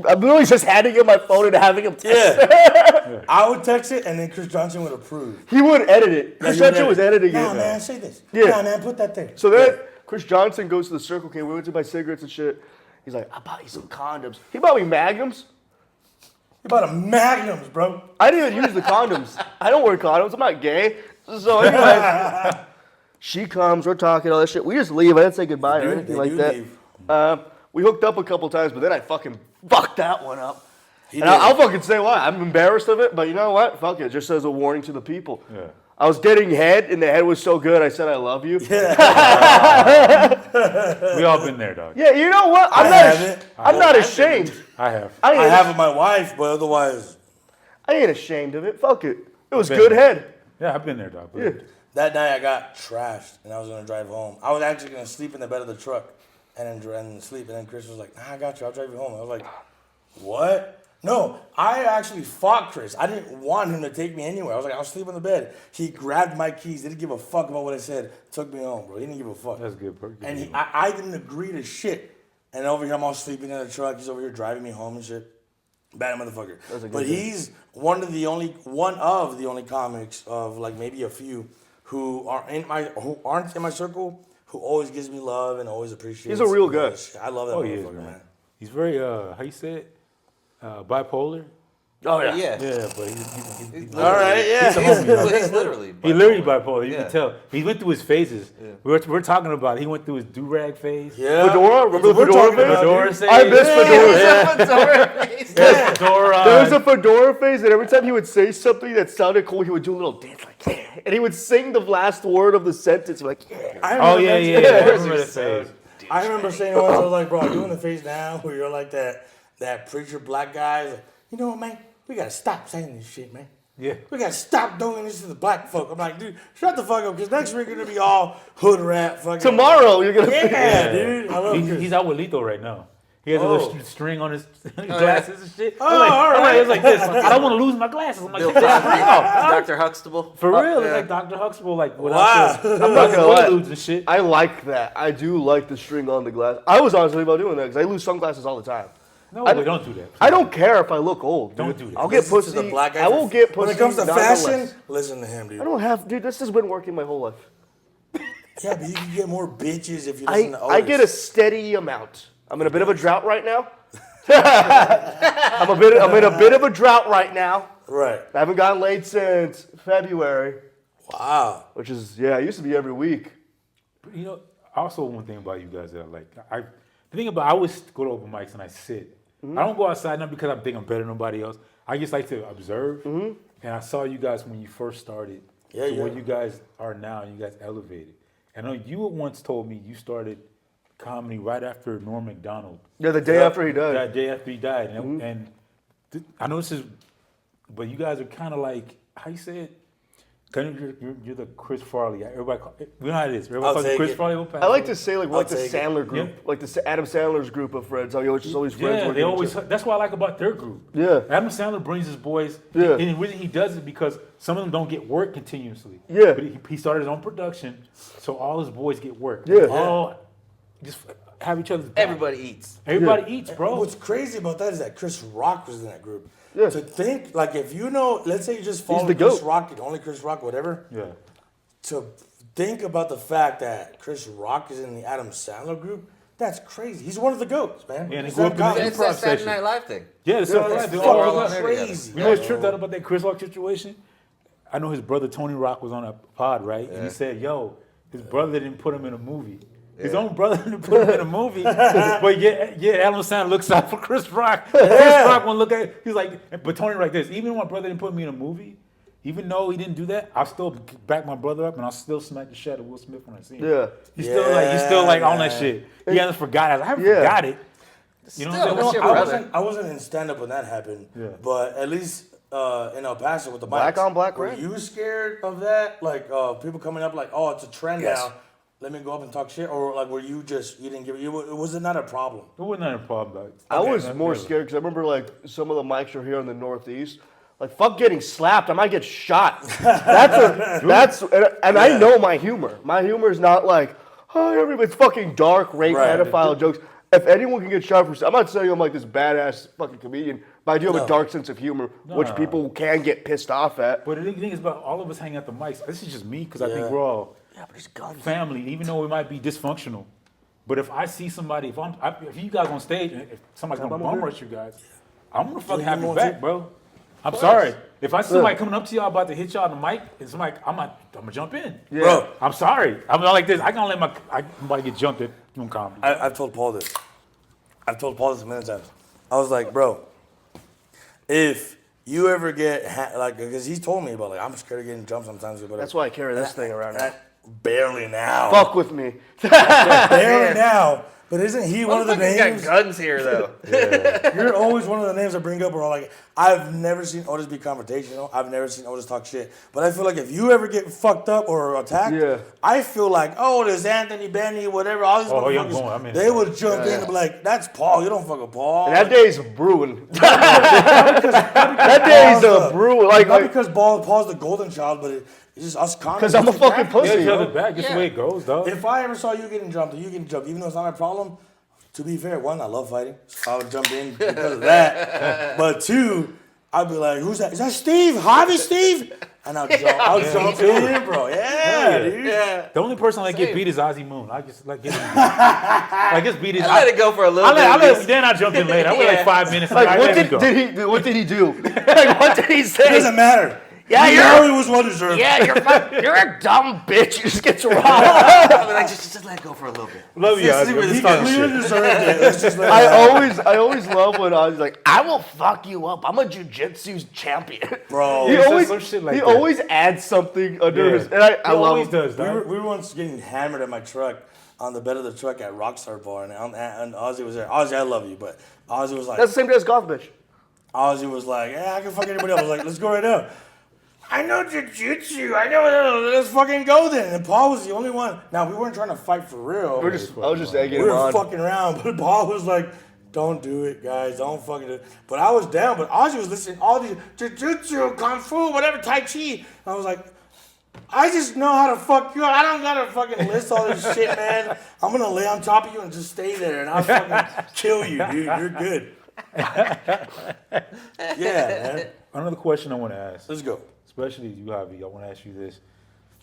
I'm literally just handing him my phone and having him text. Yeah. I would text it and then Chris Johnson would approve. He would edit it. Chris he would Johnson was edit editing Nah, it. man, say this. Yeah. Nah, man, put that there. So then Chris Johnson goes to the Circle K. We went to buy cigarettes and shit. He's like, I bought you some condoms. He bought me Magnums. He bought a Magnums, bro. I didn't even use the condoms. I don't wear condoms. I'm not gay. So anyway, she comes. We're talking all this shit. We just leave. I didn't say goodbye or anything like that. We hooked up a couple times, but then I fucking fucked that one up. And I'll fucking say why. I'm embarrassed of it, but you know what? Fuck it. Just as a warning to the people. Yeah. I was getting head, and the head was so good, I said I love you. Yeah. We all been there, dog. Yeah, you know what? I'm not ashamed. I have. I have with my wife, but otherwise... I ain't ashamed of it. Fuck it. It was good head. Yeah, I've been there, dog. Yeah. That night I got trashed, and I was going to drive home. I was actually going to sleep in the bed of the truck and then sleep, and then Chris was like, nah, I got you. I'll drive you home. I was like, what? No, I actually fought Chris. I didn't want him to take me anywhere. I was like, I'll sleep in the bed. He grabbed my keys. Didn't give a fuck about what I said. Took me home, bro. He didn't give a fuck. That's good, bro. And I didn't agree to shit. And over here, I'm all sleeping in the truck. He's over here driving me home and shit. Bad motherfucker. But he's one of the only comics of like maybe a few who aren't in my circle who always gives me love and always appreciates. He's a real guy. I love that motherfucker, man. He's very how you say it? Bipolar. Oh yeah. Yeah, but he's all right. Yeah, he's literally bipolar. He literally bipolar. You can tell. He went through his phases. Yeah. We're talking about. He went through his do-rag phase. Yeah. Fedora. Remember the fedora phase? Fedora phase. I miss fedora. Yeah. Fedora. There was a fedora phase, and every time he would say something that sounded cool, he would do a little dance like yeah, and he would sing the last word of the sentence like yeah. I remember that phase. I remember saying once, I was like, bro, are you in the phase now where you're like that preacher black guy? Like, you know what, man? We gotta stop saying this shit, man. Yeah. We gotta stop doing this to the black folk. I'm like, dude, shut the fuck up, because next week we're gonna be all hood rap fucking. Tomorrow you're gonna yeah, dude. I love he's out with Lito right now. He has a little string on his glasses and shit. Oh, all right. It's like this. I don't want to lose my glasses. I'm like, Dr. Huxtable. For real, it's like Dr. Huxtable, like wow. I'm not gonna lie. And shit. I like that. I do like the string on the glass. I was honestly about doing that because I lose sunglasses all the time. No, we don't do that. I don't care if I look old. Don't do that. I'll get pussy. The black I will get pussy. When it comes to fashion, nonetheless. listen to him, dude. I don't have, dude. This has been working my whole life. Yeah, but you can get more bitches if you listen to Otis. I get a steady amount. I'm in a bit of a drought right now. I'm in a bit of a drought right now. Right. I haven't gotten laid since February. Wow. Which is it used to be every week. But, you know, also one thing about you guys that I always go to open mics and I sit. I don't go outside not because I think I'm better than nobody else. I just like to observe. And I saw you guys when you first started. Yeah, where you guys are now. You guys elevated. And I know you once told me you started comedy right after Norm Macdonald. Yeah, the day after he died. That day after he died. And I know this is, but you guys are kind of like, how you say it? You're the Chris Farley. Everybody, we know how it is. Everybody calls you Chris Farley. I like to say we're like the Sandler group, yeah. like the Adam Sandler's group of friends. How you're just always friends. Yeah, they always. That's what I like about their group. Yeah, Adam Sandler brings his boys. Yeah, and the reason he does it because some of them don't get work continuously. Yeah, but he started his own production, so all his boys get work. Yeah, all just have each other's back. Everybody eats. Everybody eats, bro. What's crazy about that is that Chris Rock was in that group. Yeah. To think, like, if you know, let's say you just follow Chris Rock, only Chris Rock, whatever. Yeah. To think about the fact that Chris Rock is in the Adam Sandler group, that's crazy. He's one of the GOATs, man. Yeah, and he grew up in the It's that Saturday Night Live thing. Yeah, the Saturday Night Live. all Crazy. You know what's tripped out about that Chris Rock situation? I know his brother Tony Rock was on a pod, right? Yeah. And he said, yo, his brother didn't put him in a movie. His own brother didn't put him in a movie. But Adam Sandler looks out for Chris Rock. Chris Rock won't look at it. He's like, but Tony like this, even when my brother didn't put me in a movie, even though he didn't do that, I'll still back my brother up and I'll still smack the shit out of Will Smith when I see him. Yeah. He's still like on that shit. He hasn't forgot it. I haven't forgot it. You know what I'm saying? I wasn't in stand-up when that happened. Yeah. But at least in El Paso with the black mics, on black, were you scared of that? Like people coming up like, oh, it's a trend now. Let me go up and talk shit, or like, were you didn't give it? Was it not a problem? It wasn't a problem. I was more scared because I remember like some of the mics are here in the Northeast. Like fuck getting slapped, I might get shot. And I know my humor. My humor is not like, oh, everybody's fucking dark, rape, pedophile jokes. If anyone can get shot for, I'm not saying I'm like this badass fucking comedian, but I do have a dark sense of humor, which people can get pissed off at. But the thing is about all of us hanging out the mics. This is just me because I think we're all family, even though we might be dysfunctional. But if I see somebody, if you guys on stage and if somebody's gonna bum rush you guys, I'm gonna fucking you have you want back, to? bro. I'm sorry. If I see somebody coming up to y'all about to hit y'all on the mic, and somebody, I'm gonna jump in. Yeah. Bro, I'm sorry. I'm not like this. I can't let I'm about to get jumped at doing comedy. I've told Paul this. I've told Paul this a million times. I was like, bro, if you ever get because he's told me about I'm scared of getting jumped sometimes. But That's why I carry this thing around now. Barely now. Fuck with me. Barely now. But isn't he one of the Motherfucker's names? got guns here, though. You're always one of the names I bring up where I'm like, I've never seen Otis be confrontational. I've never seen Otis talk shit. But I feel like if you ever get fucked up or attacked, I feel like, this Anthony, Benny, whatever, all these motherfuckers, they would jump in and be like, that's Paul. You don't fuck with Paul. And that day's brewing. that day's a brewing. Not because Paul's the golden child, but it's just us comics. Because I'm a fucking pussy. Yeah, each other back. That's the way it goes, dog. If I ever saw you getting jumped or you getting jumped, even though it's not my problem, to be fair, one, I love fighting. So I would jump in because of that. But two, I'd be like, who's that? Is that Steve? Javi Steve? And I'll jump in, bro. Yeah, dude. Yeah. The only person I get beat is Ozzy Moon. I just like get him. I just beat his. I let it go for a little bit. Then I jumped in later. I wait like 5 minutes. Like, I what let him go. what did he do? Like, what did he It say? doesn't matter. Yeah, You know he was well deserved. Yeah, you're a dumb bitch. You just get robbed. I mean, like, just let it go for a little bit. Love you, See where Ozzy. this He goes. clearly deserved it. Let's just let it I always love when Ozzy's like, I will fuck you up. I'm a jujitsu champion. Bro. He says always some shit like he that. always adds something under his. And I He love always him. does, We dog. were once getting hammered at my truck on the bed of the truck at Rockstar Bar, and Ozzy was there. Ozzy, I love you, but Ozzy was like, That's the same day as golf, bitch. Ozzy was like, yeah, I can fuck anybody else. I was like, let's go right now. I know jiu-jitsu. I know. Let's fucking go then. And Paul was the only one. Now, we weren't trying to fight for real. I was just egging We him were on. fucking around, but Paul was like, don't do it, guys. Don't fucking do it. But I was down, but Ozzy was listening all these jiu-jitsu, kung fu, whatever, tai chi. I was like, I just know how to fuck you up. I don't gotta fucking list all this shit, man. I'm gonna lay on top of you and just stay there, and I'll fucking kill you, dude. You're good. Yeah, man. Another question I want to ask, Let's go. especially you, Javi. I want to ask you this: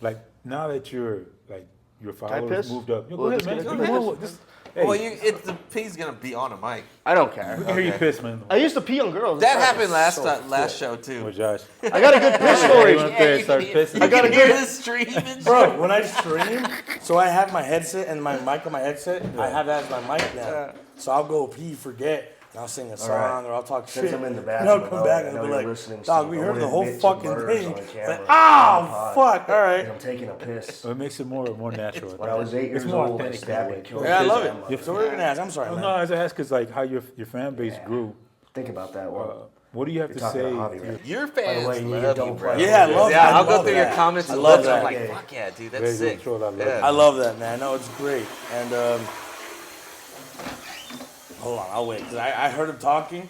like now that your piss? followers moved up, go Well, ahead, this man. guy's Go gonna ahead. Hey, Well, the P's gonna be on a mic. I don't care. we can hear you piss, man. I used to pee on girls. That It's happened fine. last show too. With Josh. I got a good piss story. He went up there and you started can, pissing. you I got can a hear good- the stream and Bro, when I stream, so I have my headset and my mic on my headset. I have that as my mic now. So I'll go pee, forget, and I'll sing a song or I'll talk shit. I'm in the and bathroom, I'll come back and I I'll know be you're like, listening, dog, Steve. we I heard the wouldn't whole admit your fucking murders thing. on the camera. Like, oh, fuck, all right. I'm taking a piss. So it makes it more natural. When I was 8 It's years more old, I authentic stabbed that and way. killed Yeah, I a love kid. it. So we're gonna ask. I'm sorry, No, man. no, I just ask because like how your fan base grew. Think about that one. What do you have to talking say? to Javi, right? your fans way, you love don't you, bro. play. Yeah, I love Yeah, that. I'll go love through that. your comments I and love look. that. I'm like, Yeah. fuck yeah, dude, Very that's good sick. control, I love Yeah. it. I love that, man. No, it's great. And hold on, I'll wait. Cause I heard him talking.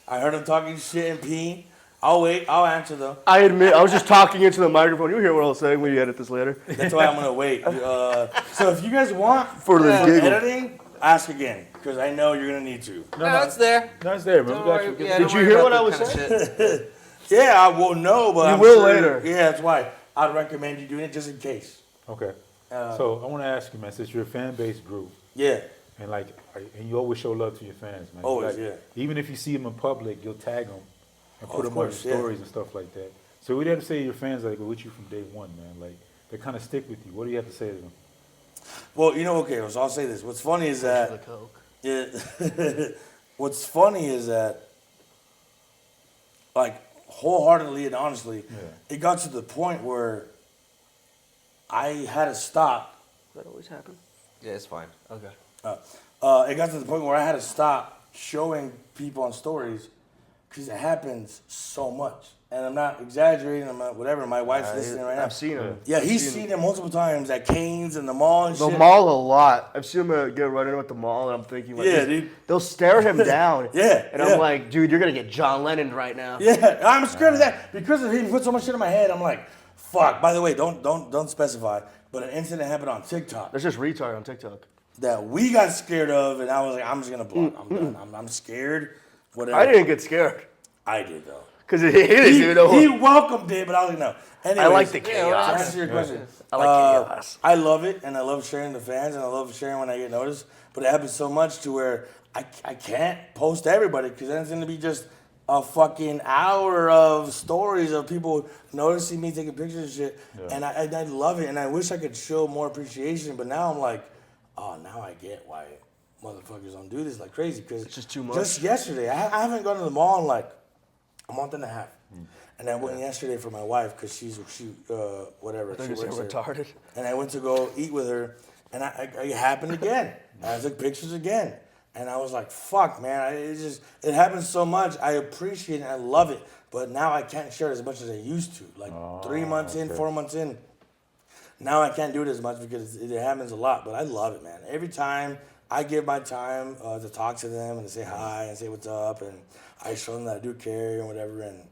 I heard him talking shit and peeing. I'll wait. I'll answer though. I admit, I was just talking into the microphone. You'll hear what I was saying when you edit this later. That's why I'm gonna wait. So if you guys want For the giggle. editing, ask again. Because I know you're gonna need to. No, it's there. No, it's there, man. Don't We got worry. you. Yeah, Did don't you worry hear about what I that was kind of shit. Yeah, I will know, but You I'm will sure- later. Yeah, that's why I'd recommend you doing it just in case. Okay. So I want to ask you, man, since your fan base grew, Yeah. and like, and you always show love to your fans, man. Always, Like, yeah. Even if you see them in public, you'll tag them and put Of them course, on yeah. your stories and stuff like that. So what do you have to say to your fans like with you from day one, man? Like they kind of stick with you. What do you have to say to them? Well, okay, so I'll say this. What's funny is that what's funny is that like wholeheartedly and honestly, it got to the point where I had to stop. Does that always happen? Yeah, it's fine. Okay. It got to the point where I had to stop showing people on stories because it happens so much. And I'm not exaggerating. I'm not whatever. My wife's listening right now. I've seen him. Yeah, he's seen it multiple times at Cane's and the mall and The shit. mall a lot. I've seen him get running at the mall, and I'm thinking, like, Yeah, dude. they'll stare him down. Yeah, And yeah. I'm like, dude, you're gonna get John Lennon right now. Yeah, I'm scared of that because of him. He put so much shit in my head. I'm like, fuck. By the way, don't specify. But an incident happened on TikTok That's just retard on TikTok. that we got scared of, and I was like, I'm just gonna block. I'm done. I'm scared. Whatever. I didn't get scared I did though. because he didn't even know. He welcomed it, but I was like, no. Anyways, I like the To chaos. answer your question, I like chaos. I love it, and I love sharing the fans, and I love sharing when I get noticed. But it happens so much to where I can't post to everybody because then it's gonna be just a fucking hour of stories of people noticing me taking pictures and shit, and I love it, and I wish I could show more appreciation, but now I'm like, oh, now I get why motherfuckers don't do this like crazy, because It's just too much. Just yesterday, I haven't gone to the mall in like a month and a half. And I went yesterday for my wife because she whatever. She works there. retarded. And I went to go eat with her, and it happened again. I took pictures again, and I was like, "Fuck, man!" It happens so much. I appreciate it, and I love it, but now I can't share it as much as I used to. Like 3 months in, 4 months in, now I can't do it as much because it happens a lot. But I love it, man. Every time I give my time to talk to them and to say hi and say what's up, and I show them that I do care and whatever, and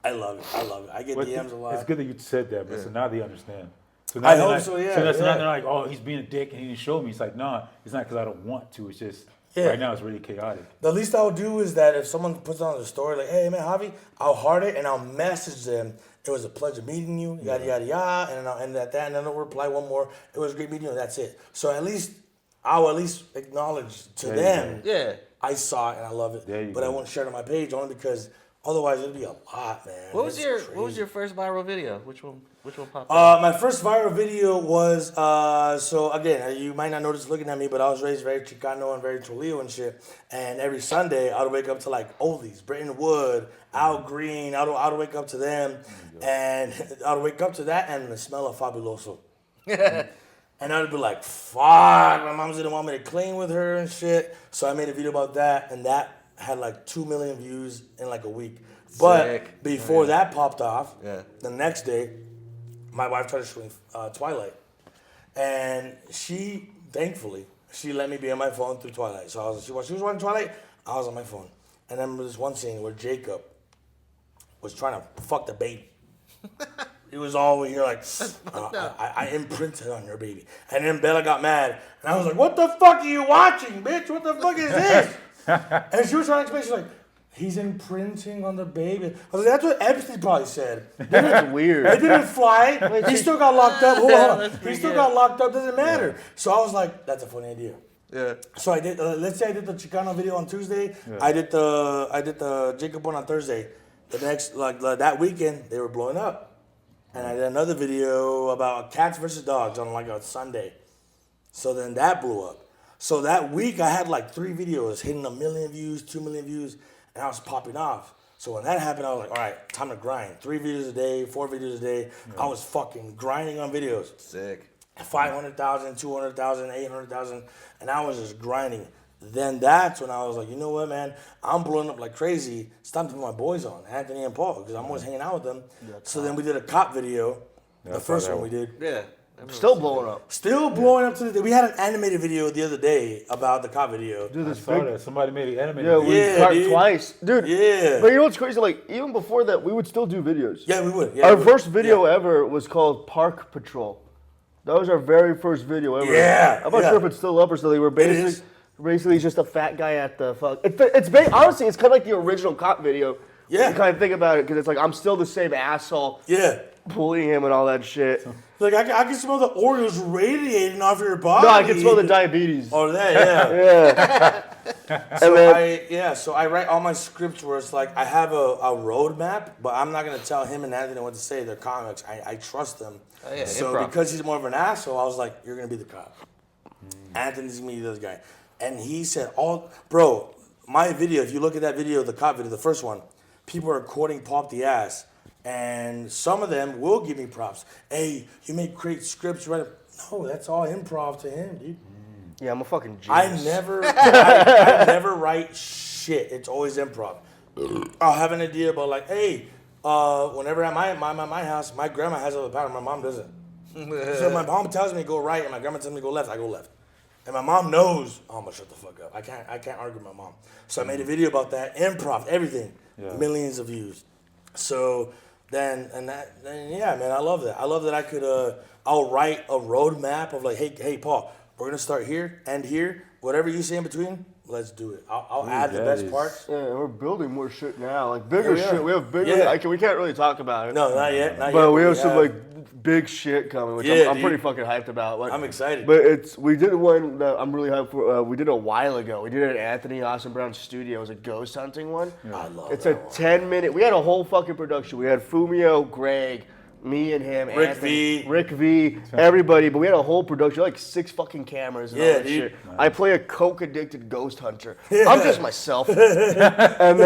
I love it. I love it. I get DMs a lot. It's good that you said that, but so now they understand. So I they're hope like, so, yeah, So now yeah. they're like, oh, he's being a dick and he didn't show me. It's like, nah, it's not because I don't want to. It's just Yeah. right now it's really chaotic. The least I'll do is that if someone puts on the story like, hey, man, Javi, I'll heart it and I'll message them. It was a pleasure meeting you, yada, yada, yada. And I'll end at that, and then I'll reply one more. It was great meeting you, and that's it. So I'll at least acknowledge to There you them. Yeah. I saw it and I love it. There you But I go. won't share it on my page only because otherwise it'll be a lot, man. What was It's your crazy. first viral video? Which one popped up? My first viral video was, so again, you might not notice looking at me, but I was raised very Chicano and very Trujillo and shit. And every Sunday, I would wake up to like oldies, Britton Wood, Al Green. I would wake up to them, and I would wake up to that and the smell of Fabuloso. And I would be like, fuck, my mom didn't want me to clean with her and shit. So I made a video about that, and that had like 2 million views in like a week. But Sick. before that popped off, Yeah. the next day, my wife tried to show me Twilight. And she, thankfully, she let me be on my phone through Twilight. So she was watching Twilight, I was on my phone. And I remember this one scene where Jacob was trying to fuck the baby. He was all over here like, I imprinted on your baby. And then Bella got mad. And I was like, what the fuck are you watching, bitch? What the fuck is this? And she was trying to explain, she's like, he's imprinting on the baby. I was like, that's what Epstein probably said. That's weird. It didn't fly. He still got locked up. Hold on. That's He pretty still good. got locked up. Doesn't matter. So I was like, that's a funny idea. Yeah. So I did. Let's say I did the Chicano video on Tuesday. I did the Jacob one on Thursday. The next that weekend they were blowing up, and I did another video about cats versus dogs on like a Sunday. So then that blew up. So that week I had like 3 videos hitting 1 million views, 2 million views, and I was popping off. So when that happened, I was like, all right, time to grind. 3 videos a day, 4 videos a day. I was fucking grinding on videos. Sick. 500,000, 200,000, 800,000, and I was just grinding. Then that's when I was like, you know what, man? I'm blowing up like crazy. It's time to put my boys on, Anthony and Paul, because I'm always hanging out with them. So then we did a cop video, the first one we did. Yeah. Still blowing up. Still blowing up to the day. We had an animated video the other day about the cop video. Dude, I this saw big. that. Somebody made an animated Yeah, video. we Yeah, cut dude. twice. Dude. Yeah. But you know what's crazy? Like, even before that, we would still do videos. Yeah, we would. Yeah, Our we would. first video Yeah. ever was called Park Patrol. That was our very first video ever. Yeah, I'm not yeah. sure if it's still up or something. We're is. basically just a fat guy at the fuck. Honestly, it's kind of like the original cop video. Yeah. You kind of think about it because it's like I'm still the same asshole Yeah. bullying him and all that shit. Like, I can smell the Oreos radiating off your body. No, I can smell the diabetes. Oh, that, yeah. Yeah. So then- so I write all my scripts where it's like I have a roadmap, but I'm not gonna tell him and Anthony what to say. They're comics. I trust them. Oh, yeah, so improv. because he's more of an asshole, I was like, you're gonna be the cop. Anthony's gonna be the other guy. And he said, bro, my video, if you look at that video, the cop video, the first one, people are quoting Pop the Ass. And some of them will give me props. Hey, you make great scripts, right? No, that's all improv to him, dude. Yeah, I'm a fucking genius. I never write shit. It's always improv. I'll have an idea about like, hey, whenever at my house, my grandma has all the power, my mom doesn't. So my mom tells me to go right, and my grandma tells me to go left. I go left, and my mom knows. Oh, I'm gonna shut the fuck up. I can't argue with my mom. So I made a video about that improv, everything, millions of views. So then yeah, man, I love that. I love that I could. I'll write a roadmap of like, hey, Paul. We're gonna start here and here. Whatever you say in between, let's do it. I'll add the that best is- parts. Yeah, we're building more shit now. Like bigger Yeah, we are. shit. We have bigger. Yeah. We can't really talk about it. No, not yet. Not But yet. we have some like big shit coming, which Yeah, I'm pretty dude. fucking hyped about. Like, I'm excited. But we did one that I'm really hyped for. We did a while ago. We did it at Anthony Austin Brown's studio. It was a ghost hunting one. I love It's that a one. 10-minute. We had a whole fucking production. We had Fumio, Greg, me and him, Rick Anthony, V. Rick V, everybody. But we had a whole production, like 6 fucking cameras and all Yeah, that dude. shit. I play a coke-addicted ghost hunter. I'm just myself. And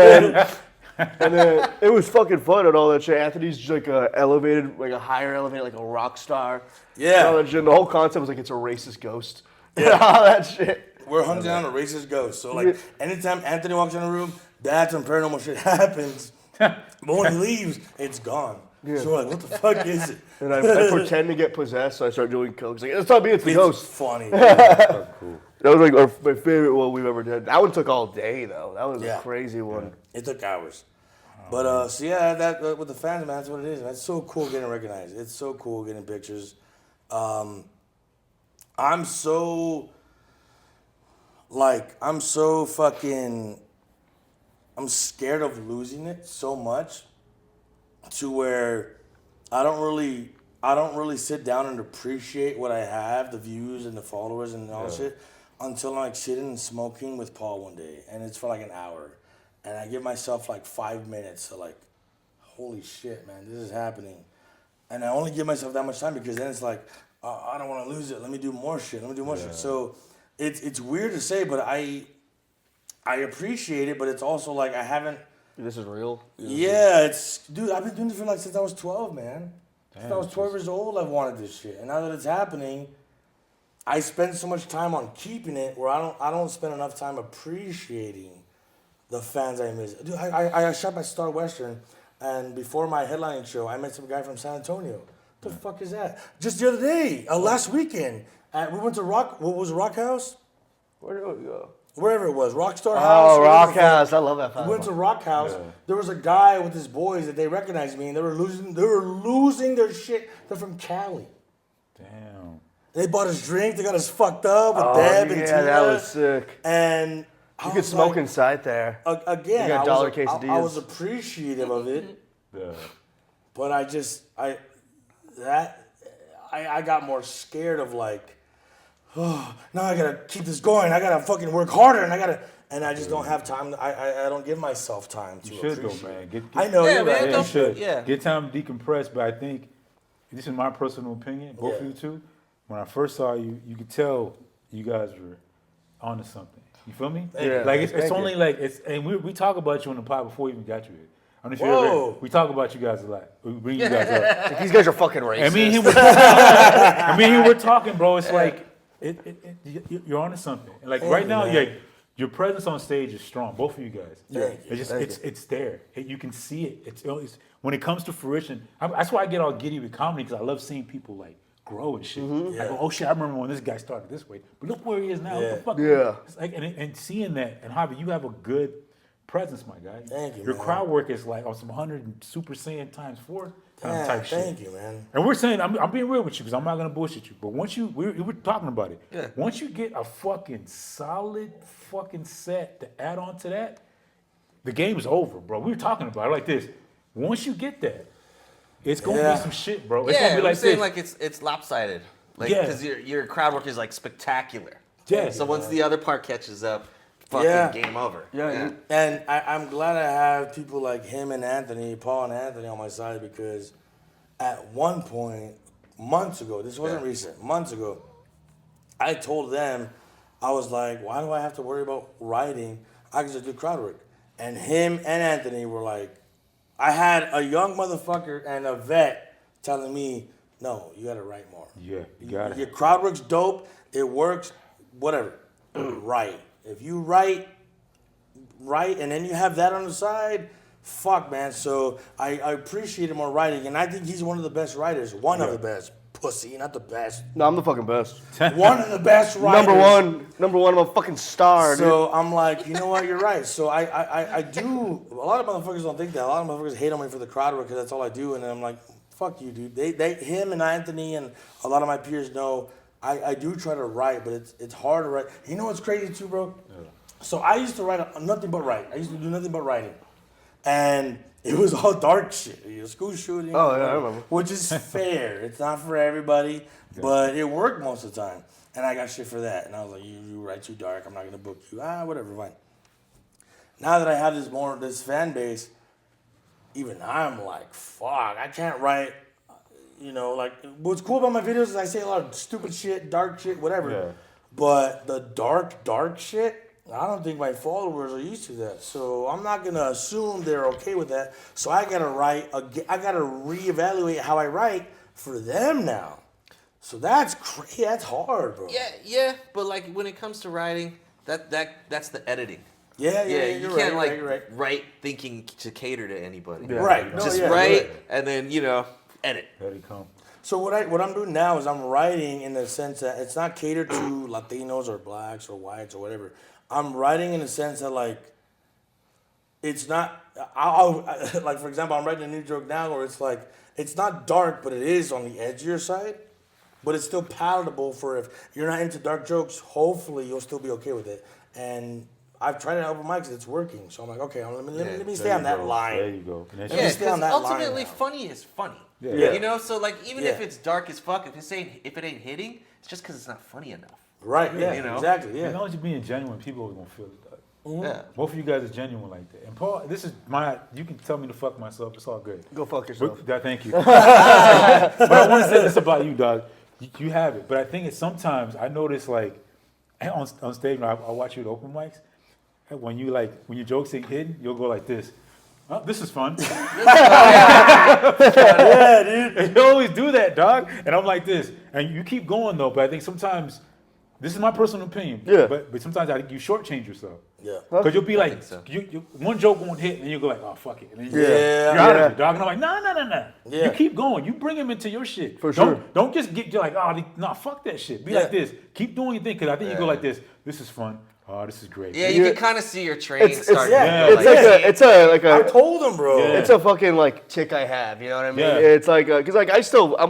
then it was fucking fun and all that shit. Anthony's just like a elevated, like a higher elevated, like a rock star. Yeah. And all that shit. And the whole concept was like it's a racist ghost. Yeah. all that shit. We're hunting down a racist ghost. So like anytime Anthony walks in a room, that's when paranormal shit happens. But when he leaves, it's gone. So we're like, what the fuck is it? And I pretend to get possessed, so I start doing coke. It's like, it's not me, it's the It's ghost. funny. Oh, cool. That was like my favorite one we've ever done. That one took all day though. That was a crazy one. It took hours. But so yeah, that with the fans, man, that's what it is. Man. It's so cool getting recognized. It's so cool getting pictures. I'm so fucking. I'm scared of losing it so much, to where I don't really sit down and appreciate what I have, the views and the followers and all that shit, until I'm like sitting and smoking with Paul one day, and it's for like an hour, and I give myself like 5 minutes to like, holy shit, man, this is happening, and I only give myself that much time because then it's like, I don't want to lose it. Let me do more shit. So it's weird to say, but I appreciate it, but it's also like I haven't. This is real. Yeah, dude. I've been doing this for like since I was 12, man. Since I was 12 years old, I've wanted this shit, and now that it's happening, I spend so much time on keeping it where I don't spend enough time appreciating the fans I miss. Dude, I shot by Star Western, and before my headlining show, I met some guy from San Antonio. What the fuck is that? Just the other day, last weekend, we went to Rock House? Where did we go? Wherever it was, Rockstar House. Oh, whatever Rock the fuck. House. I love that. We went to Rock House. Yeah. There was a guy with his boys that they recognized me, and they were losing their shit. They're from Cali. Damn. They bought us drink. They got us fucked up with Deb and Tina. Yeah, that was sick. And you could smoke inside there. Again, you got dollar quesadillas. I was appreciative of it. Yeah. But I got more scared of like, oh, now I gotta keep this going. I gotta fucking work harder, and I just don't have time. I don't give myself time to. You should appreciate. though, man. I know you're right. Yeah, you should. Yeah. Get time to decompress, but I think this is my personal opinion. Both of you two. When I first saw you, you could tell you guys were onto something. You feel me? Yeah. Like it's only like it's, and we talk about you on the pod before we even got you here. I don't know if you ever. We talk about you guys a lot. We bring you guys up. Like, these guys are fucking racist. And me and him were talking, bro. It's like you're onto something. And like right now, your presence on stage is strong. Both of you guys. It's there. You can see it. It's when it comes to fruition. That's why I get all giddy with comedy, because I love seeing people like grow and shit. I go, oh shit, I remember when this guy started this way, but look where he is now. What the fuck? Yeah. It's like, and seeing that, and Javi, you have a good presence, my guy. Thank you, Your man. crowd work is like on some 100 and Super Saiyan times 4 type shit. Thank you, man. And we're saying, I'm being real with you because I'm not gonna bullshit you. But once we're talking about it. Yeah. Once you get a fucking solid fucking set to add on to that, the game is over, bro. We were talking about it like this. Once you get that, it's gonna be some shit, bro. It's gonna be like saying this. like it's lopsided. Like because your crowd work is like spectacular. Yeah. So once the other part catches up, fucking game over. Yeah. And I'm glad I have people like him and Anthony, Paul and Anthony on my side, because at one point, months ago, this wasn't recent, months ago, I told them, I was like, why do I have to worry about writing? I can just do crowd work. And him and Anthony were like, I had a young motherfucker and a vet telling me, no, you gotta write more. Yeah, you got it. Your crowd work's dope, it works, whatever. Write. If you write, and then you have that on the side, fuck, man. So I appreciate more writing, and I think he's one of the best writers. One of the best. Pussy, not the best. No, I'm the fucking best. One of the best writers. Number one, I'm a fucking star, So I'm like, you know what, you're right. So I do, a lot of motherfuckers don't think that. A lot of motherfuckers hate on me for the crowd work because that's all I do. And then I'm like, fuck you, dude. Him and Anthony and a lot of my peers know I do try to write, but it's hard to write. You know what's crazy too, bro? Yeah. So I used to write nothing but write. I used to do nothing but writing. And it was all dark shit. School shooting. Oh, yeah, I remember. Which is fair. It's not for everybody, but it worked most of the time. And I got shit for that. And I was like, you write too dark. I'm not going to book you. Whatever, fine. Now that I have this fan base, even I'm like, fuck, I can't write, like, what's cool about my videos is I say a lot of stupid shit, dark shit, whatever. Yeah. But the dark shit, I don't think my followers are used to that. So I'm not going to assume they're okay with that. So I got to reevaluate how I write for them now. So that's crazy. That's hard, bro. Yeah. But like when it comes to writing, that's the editing. Yeah. You can't write thinking to cater to anybody. Yeah. Right. Just write and then edit. Let it come. So what I'm doing now is I'm writing in the sense that it's not catered to Latinos or blacks or whites or whatever. I'm writing in the sense that like it's not. I'll like for example, I'm writing a new joke now where it's like it's not dark, but it is on the edgier side. But it's still palatable for if you're not into dark jokes. Hopefully, you'll still be okay with it. And I've tried it at open mics; it's working. So I'm like, okay, let me stay on that line. There you go. Let me stay on that ultimately, line funny is funny. Yeah. So like even if it's dark as fuck, if it ain't hitting, it's just because it's not funny enough. Right. Yeah. Exactly. Yeah. As long as you're being genuine, people are gonna feel it. Mm-hmm. Yeah. Both of you guys are genuine like that. And Paul, this is you can tell me to fuck myself. It's all good. Go fuck yourself. Thank you. But I want to say this about you, dog. You have it, but I think it's sometimes I notice like on stage when I watch you at open mics, when your jokes ain't hidden, you'll go like this. Oh, this is fun. Yeah, dude. And you always do that, dog. And I'm like this, and you keep going though. But I think sometimes this is my personal opinion. Yeah. But sometimes I think you shortchange yourself. Yeah. Because you'll be like, so. you one joke won't hit, and you'll go like, oh fuck it. And then Yeah. you're out of it, dog. And I'm like, no. Yeah. You keep going. You bring him into your shit. For sure. Don't just get like, fuck that shit. Be like this. Keep doing your thing. Because I think you go like this. This is fun. Oh, this is great. Yeah, you can kind of see your train starting. I told him, bro. Yeah. It's a fucking like tick I have. You know what I mean? Yeah. It's like because like I'm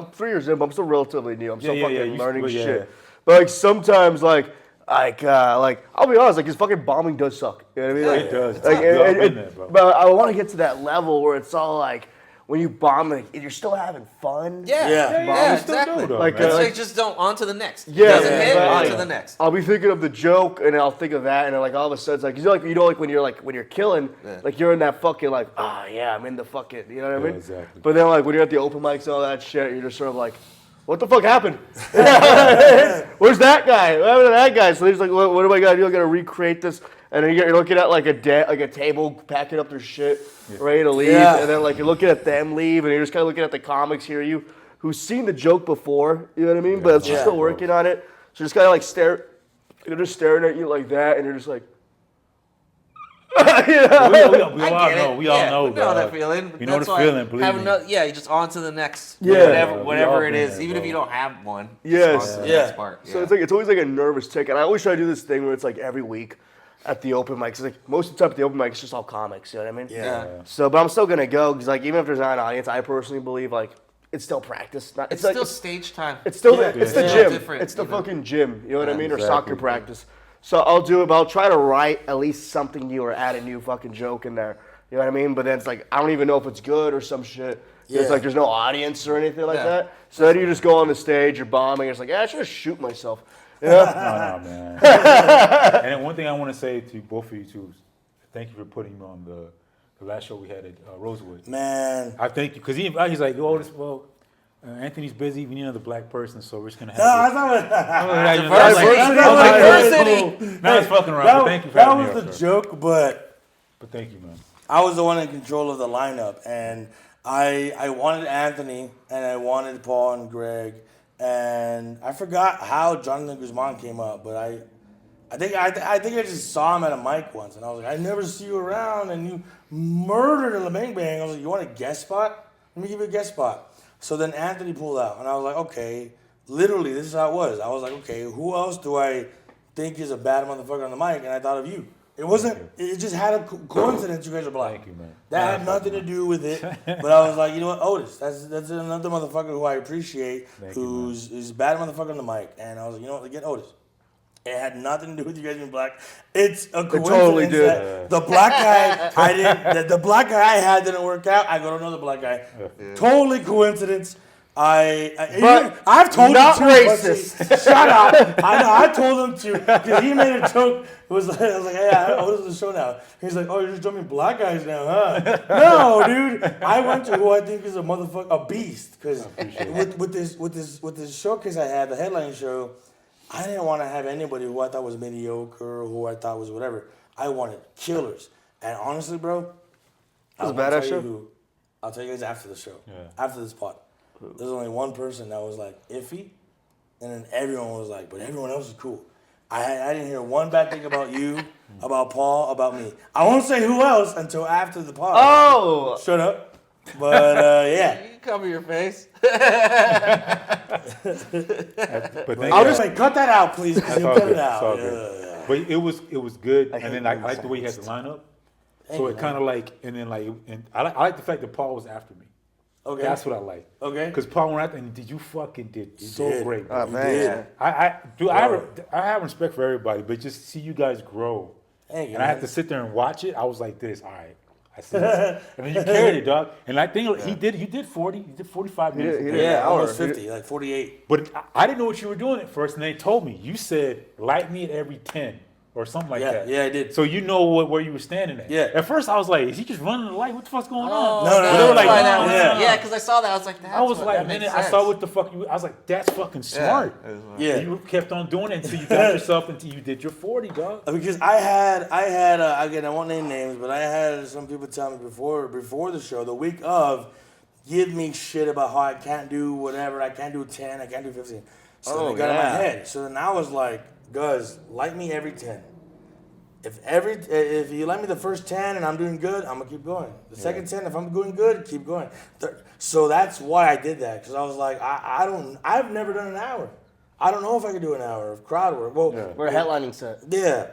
3 years in, but I'm still relatively new. I'm still fucking learning shit. But like sometimes like I'll be honest, like his fucking bombing does suck. You know what I mean? Like, It does. Like, but I want to get to that level where it's all like when you bomb, like, you're still having fun. Yeah, exactly. Though, like, just don't on to the next. Yeah, doesn't hit, on to the next. I'll be thinking of the joke, and I'll think of that, and then, like all of a sudden, it's like when you're killing, like you're in that fucking like, I'm in the fucking, you know what I mean? Exactly. But then like when you're at the open mics and all that shit, you're just sort of like, what the fuck happened? Where's that guy? What happened to that guy? So they're just like, what do I gotta do? I gotta recreate this. And then you're looking at like a table packing up their shit, ready to leave. Yeah. And then like you're looking at them leave, and you're just kind of looking at the comics here, who's seen the joke before, you know what I mean? But she's still working on it. So just kind of like they're just staring at you like that, and you're just like, We all know that feeling. You know the feeling, believe me. You just on to the next. Yeah. Whatever it is, even if you don't have one. Yes. Just on to the next part. So it's always like a nervous tick, and I always try to do this thing where it's like every week at the open mics. It's like most of the time at the open mic, it's just all comics. You know what I mean? Yeah. So, but I'm still gonna go because like even if there's not an audience, I personally believe like it's still practice. It's still stage time. It's still it's the gym. Different, it's the fucking gym. You know what I mean? Or Exactly. soccer practice. So I'll do it. But I'll try to write at least something new or add a new fucking joke in there. You know what I mean? But then it's like I don't even know if it's good or some shit. Yeah. It's like there's no audience or anything like that. So then you just go on the stage, you're bombing. It's like I should just shoot myself. Yeah. No, man. And then one thing I want to say to both of you too, is thank you for putting me on the last show we had at Rosewood. Man. I thank you because he's like, Anthony's busy. We need another black person, so we're just gonna have. Diversity. No, it's fucking around. But thank you for having me. That was the joke, but thank you, man. I was the one in control of the lineup, and I wanted Anthony, and I wanted Paul and Greg, and I forgot how Jonathan Guzman came up, but I think I just saw him at a mic once, and I was like, I never see you around, and you murdered a Bang Bang. I was like, you want a guest spot? Let me give you a guest spot. So then Anthony pulled out, and I was like, okay, literally, this is how it was. I was like, okay, who else do I think is a bad motherfucker on the mic? And I thought of you. It wasn't, it just had a coincidence you guys are black. Thank you, man. That had nothing to do with it. But I was like, you know what, Otis, that's another motherfucker who I appreciate, who's a bad motherfucker on the mic. And I was like, you know what, get Otis. It had nothing to do with you guys being black. It's a coincidence totally did. that the black guy the black guy I had didn't work out. I go to another black guy. Totally coincidence. I've told not him to. racist. Shut up. I know. I told him to because he made a joke. I was like, hey, I was on the show now. He's like, oh, you're just jumping black guys now, huh? No, dude. I went to who I think is a beast because with this showcase I had, the headline show. I didn't want to have anybody who I thought was mediocre or who I thought was whatever. I wanted killers. And honestly, bro, was a badass show. I'll tell you guys after the show. Yeah. After this pod. There's only one person that was like iffy, and then everyone was like, but everyone else is cool. I didn't hear one bad thing about you, about Paul, about me. I won't say who else until after the pod. Oh! Shut up. But yeah. You can cover your face. But I'll just say, cut that out, please. That's Cut all good. it out. That's all good. Yeah. But it was good, and hate then I being like the way he had the silenced. lineup. Thank So you, it kind of like, and then like, and I like the fact that Paul was after me. Okay. That's what I like. Okay. Because Paul went after, and you fucking did so did. great. Oh, bro. man. I have respect for everybody, but just see you guys grow. Thank you, And I have man. to sit there and watch it. I was like this, all right. I see this. And then you carried it, dog. And I think he did 40, he did 45 minutes. He did. Yeah, an hour. almost 50, like 48. But I didn't know what you were doing at first, and they told me. You said, light me at every 10 or something like that. Yeah, I did. So you know where you were standing at. Yeah. At first, I was like, is he just running the light? What the fuck's going on? No, But they were like, Find no, out. no, yeah. no. Yeah, because I saw that. I was like, I was like, that and then makes I sense. saw what the fuck you. I was like, that's fucking smart. Yeah. And you kept on doing it until you got yourself until you did your 40, dog. Because I had again, I won't name names, but I had some people tell me before the show, the week of, give me shit about how I can't do whatever, I can't do 10, I can't do 15. So Oh, they got in yeah. my head. So then I was like, guys, light me every 10. If you let me the first 10 and I'm doing good, I'm gonna keep going. The second 10, if I'm doing good, keep going. So that's why I did that, because I was like, I've never done an hour. I don't know if I could do an hour of crowd work. Well, We're a headlining set. yeah.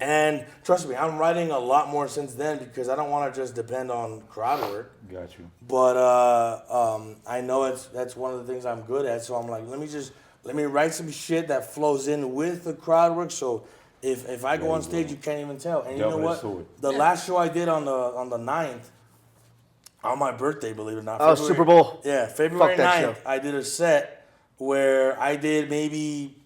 And trust me, I'm writing a lot more since then because I don't want to just depend on crowd work. Got you. But I know that's one of the things I'm good at. So I'm like, let me write some shit that flows in with the crowd work. So if I go on stage, you can't even tell. And you know Double-edged what? sword. The last show I did on the 9th, on my birthday, believe it or not. Oh, February- Super Bowl. Yeah, February that 9th, I did a set where I did maybe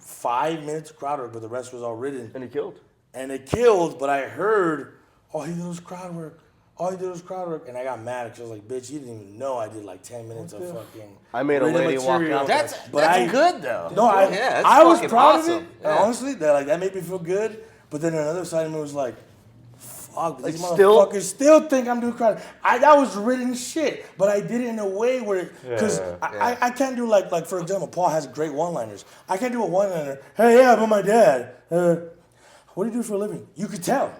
5 minutes of crowd work, but the rest was all written. And he killed. And it killed, but I heard, all he did was crowd work. All he did was crowd work. And I got mad because I was like, bitch, you didn't even know I did like 10 minutes of fucking. I made a written lady walk material. out. That's But good though. No, I that's was fucking proud awesome. of it. Yeah. Honestly, that made me feel good. But then another side of me was like, fuck, these Like, still- motherfuckers still think I'm doing crowd. That was written shit, but I did it in a way where, because I can't do like for example, Paul has great one-liners. I can't do a one-liner. Hey, yeah, but my dad. What do you do for a living? You could tell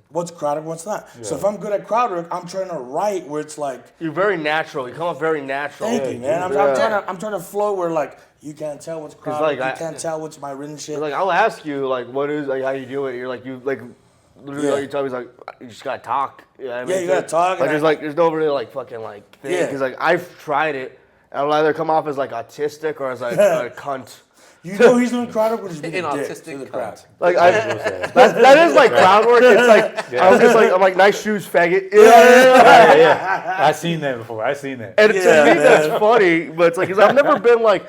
what's crowd work, what's not. So if I'm good at crowd work, I'm trying to write where it's like, You're very natural. You come off very natural. thank you, man. I'm trying to flow where like you can't tell what's crowd like, work, you can't tell what's my written shit. Like, I'll ask you, like, what is, like, how you do it? You're like, literally Yeah. all you tell me is like, you just gotta talk. You know what I mean? Yeah, you gotta talk, Like, and there's no really like fucking like thing. Yeah. Because like I've tried it, and I'll either come off as like autistic or as like a cunt. You know he's doing crowd work, which is being a dick Inautistic to the crowd. Like that is like crowd work. It's like I'm like nice shoes, faggot. Yeah. I seen that before. I seen that. And Yeah, to me man. that's funny, but it's like 'cause I've never been the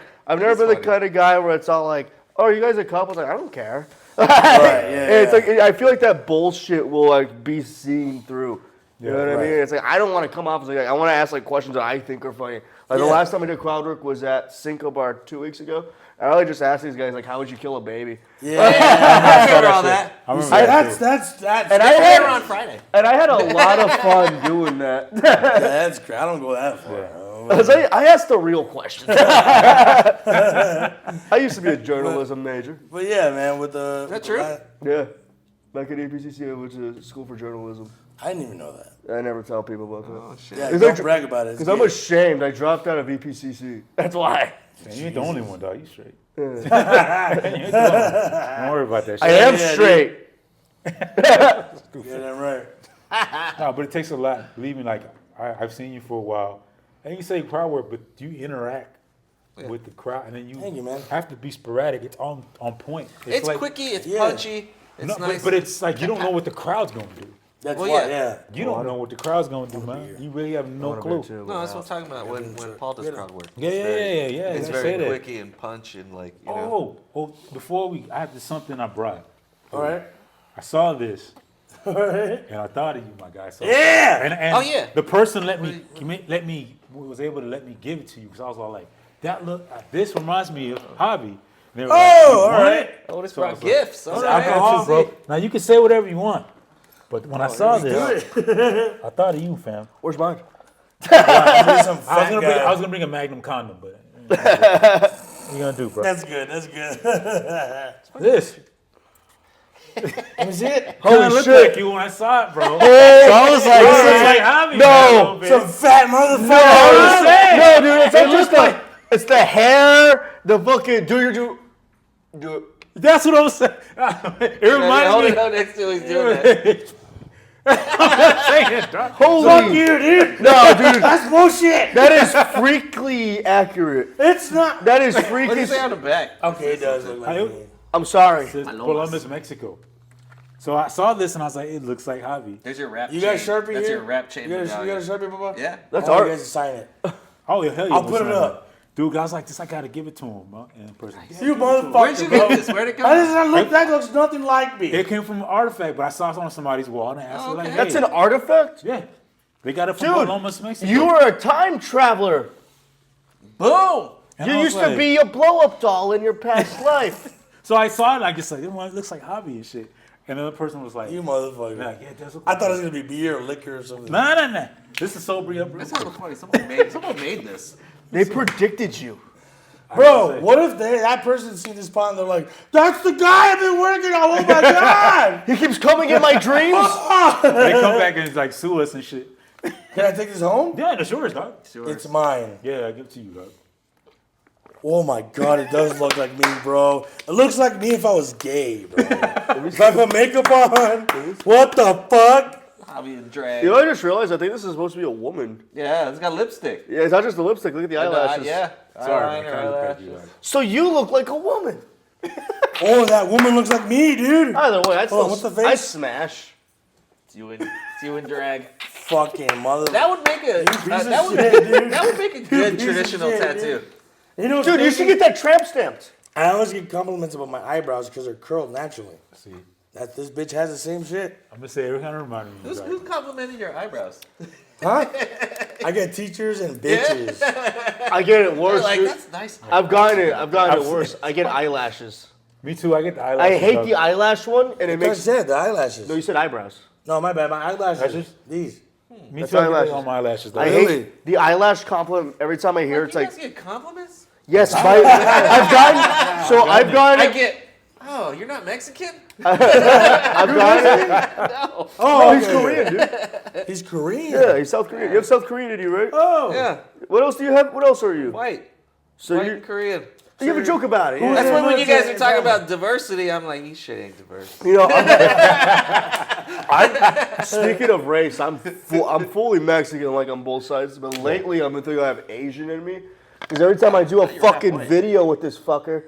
funny. kind of guy where it's all like, oh, are you guys a couple? It's like I don't care. Right, yeah, And it's like I feel like that bullshit will like be seen through. You know what I right. mean? It's like I don't want to come off as like I want to ask like questions that I think are funny. Like the Yeah. last time I did crowd work was at Cinco Bar 2 weeks ago. I really just asked these guys like, how would you kill a baby? Yeah, I remember all that. I remember that's that And I Later had on Friday. and I had a lot of fun doing that. that's crazy. I don't go that far. I asked the real questions. I used to be a journalism major. But yeah, man, with the that true? Yeah. Back at APCC, I went to school for journalism. I didn't even know that. I never tell people about that. Oh shit. Yeah, Is don't that- brag about it. Because I'm ashamed. I dropped out of EPCC. That's why. Man, you ain't the only one, dog. You straight. You ain't the only one. Don't worry about that shit. I am Yeah, straight. Yeah, that's right. No, but it takes a lot. Believe me, like I've seen you for a while, and you say crowd work, but do you interact with the crowd, and then you Thank you, man. have to be sporadic. It's on point. It's like, quickie. It's Yeah. punchy. It's no, nice. but it's like you don't know what the crowd's gonna do. That's Well, why, yeah. You don't know what the crowd's gonna do, man. You really have no clue. no, that's what I'm talking about when Paul does crowd work. Yeah. It's I very say that. quickie and punch and like, you know. Oh, before I have something I brought. All right. I saw this. All right. And I thought of you, my guy. So, Yeah. And Oh, yeah. the person was able to let me give it to you because I was all like, this reminds me of Javi. And they were like, Oh, "You all want right. it?" Oh, this So I brought was like, gifts. All I right. got you, bro. Now you can say whatever you want, but when I saw this, I thought of you, fam. Where's mine? I was gonna bring a Magnum condom, but what you gonna do, bro? That's good. That's good. This. Let me see it. Holy Holy looked shit. like you when I saw it, bro. So I was like, It this looks is like Javi, no. man, a little bit. Some fat motherfucker. No, dude, it's not just like it's the hair, the fucking do. That's what I was saying. It Hold reminds it me. out next to him. He's doing that. Holy Fuck you, dude. No, dude, That's bullshit. that is freakily accurate. It's not. That is What do you freaky. say on the back? Okay, it does look like I- me. I'm sorry. It says Columbus, Mexico. So I saw this and I was like, it looks like Javi. There's your rap You chain. got Sharpie That's here? your rap chain You got a medallion. Sharpie, Papa? Yeah. That's I want art. you guys to sign it. Oh, hell yeah. I'll we'll put it sign up. Dude, I was like, this, I gotta give it to him, man. In person. Yeah, You give it to him. Where'd you motherfucker, get bro. this? Where'd it come Why does from? that look? That looks nothing like me. It came from an artifact, but I saw it on somebody's wall and I asked her, like, okay. hey. That's an artifact? Yeah. They got it from Dude, Columbus, Mexico. you were a time traveler. Boom! And You I was used to like- be a blow-up doll in your past life. So I saw it, I just like, it looks like Javi and shit. And the other person was like, You motherfucker. yeah, it does look I like thought it was gonna be beer or liquor or something. Nah. This is sobering up. That's hella funny. Someone made this. They predicted you. Bro, what if that person seen this pot and they're like, that's the guy I've been working on. Oh my god! He keeps coming in my dreams. They come back and like sue us and shit. Can I take this home? Yeah, that's yours, dog. It's mine. Yeah, I give it to you, dog. Oh my god, it does look like me, bro. It looks like me if I was gay, bro. If I put makeup on, what the fuck? Javi and drag. You know, I just realized I think this is supposed to be a woman. Yeah, it's got lipstick. Yeah, it's not just the lipstick. Look at the eyelashes. Yeah. Sorry, Eyeliner, man, I kinda look at you, eyelashes. So you look like a woman. Oh, that woman looks like me, dude. Either way, Oh, what's the face? I smash. It's you and drag. Fucking mother. That would make a piece of that would shit, dude. that would make a good piece of traditional shit, tattoo. dude. You know, what's Dude, you should crazy? get that tramp stamped. I always get compliments about my eyebrows because they're curled naturally. See, That this bitch has the same shit. I'm gonna say it kind of reminded me. Who's complimenting your eyebrows? Huh? I get teachers and bitches. I get it They're worse. like, dude. that's nice. I've gotten it worse. I get eyelashes. Me too. I get the eyelashes. I hate dog. the eyelash one, and it I makes. said the eyelashes. No, you said eyebrows. No, my bad. My eyelashes. Lashes? These. Me That's too. I get eyelashes. on my eyelashes. Dog. I Really? hate the eyelash compliment. Every time I hear it, it's you like, guys get compliments? yes, I've gotten I it. get. Oh, you're not Mexican? I've gotten it. No. Oh, he's Korean, dude. He's Korean. Yeah, he's South Korean. You have South Korean in you, right? Oh. Yeah. What else do you have? What else are you? White. So White you and Korean. have a joke about it. Yeah. That's why when you guys are talking Exactly. about diversity, I'm like, you shit ain't diverse. You know, speaking of race, I'm fully Mexican, like on both sides. But lately, I'm thinking I have Asian in me. Because every time I do a fucking white. video with this fucker,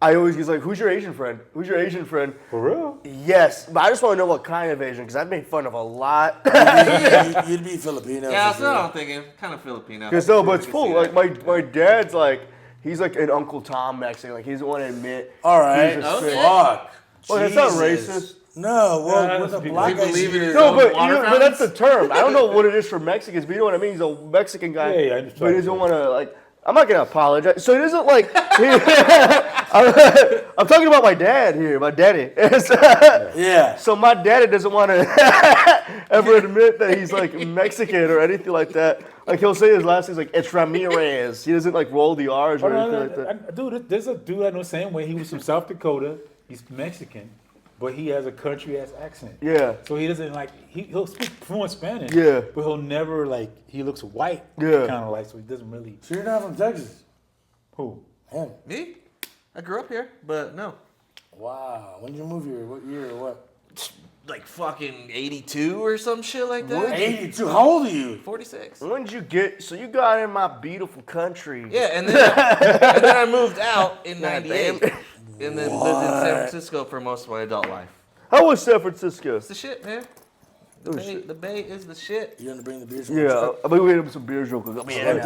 I always get like, "Who's your Asian friend? Who's your Asian friend?" For real? Yes, but I just want to know what kind of Asian, because I've made fun of a lot. You'd be Filipino. Yeah, for that's what sure. I'm thinking. Kind of Filipino. Because no, but it's I can cool. see Like that. my dad's like, he's like an Uncle Tom Mexican. Like he doesn't want to admit. All right. He's a Okay. sick- Fuck. Well, that's not Jesus. racist. No, well, Yeah, with that's the people- black People guys leave it here- as- No, but, water but that's the fountains? term. I don't know what it is for Mexicans, but you know what I mean. He's a Mexican guy, Yeah, I just but he tried doesn't to- want to like. I'm not gonna apologize. So it isn't like I'm talking about my dad here, my daddy. Yeah. So my daddy doesn't want to ever admit that he's like Mexican or anything like that. Like he'll say his last name's like it's Ramirez. He doesn't like roll the R's or anything like that. Dude, there's a dude I know the same way. He was from South Dakota. He's Mexican, but he has a country ass accent. Yeah. So he doesn't like he'll speak fluent Spanish. Yeah. But he'll never like he looks white. Yeah. Kind of like so he doesn't really. So you're not from Texas? Who? Him. Me? I grew up here, but no. Wow. When did you move here? What year or what? like fucking 82 or some shit like that. 82. How old are you? 46. When did you get? So you got in my beautiful country. Yeah, and then I moved out in '98, and then lived in San Francisco for most of my adult life. How was San Francisco? It's the shit, man. The Bay is the shit. You gonna bring the beers? Yeah, I mean, we had some beers real quick. Empty man,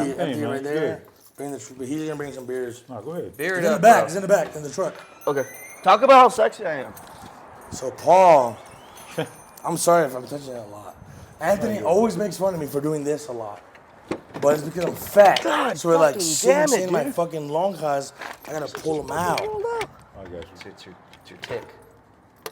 right it's there. Bring the. He's gonna bring some beers. No, go ahead. Beer It's it in the up, back. bro. It's in the back. In the truck. Okay. Talk about how sexy I am. So Paul, I'm sorry if I'm touching it a lot. Anthony always makes fun of me for doing this a lot, but it's because I'm fat. God So it like fucking sinks damn it, in my dude. fucking lonjas. I gotta pull them out. I got you. It's your tick.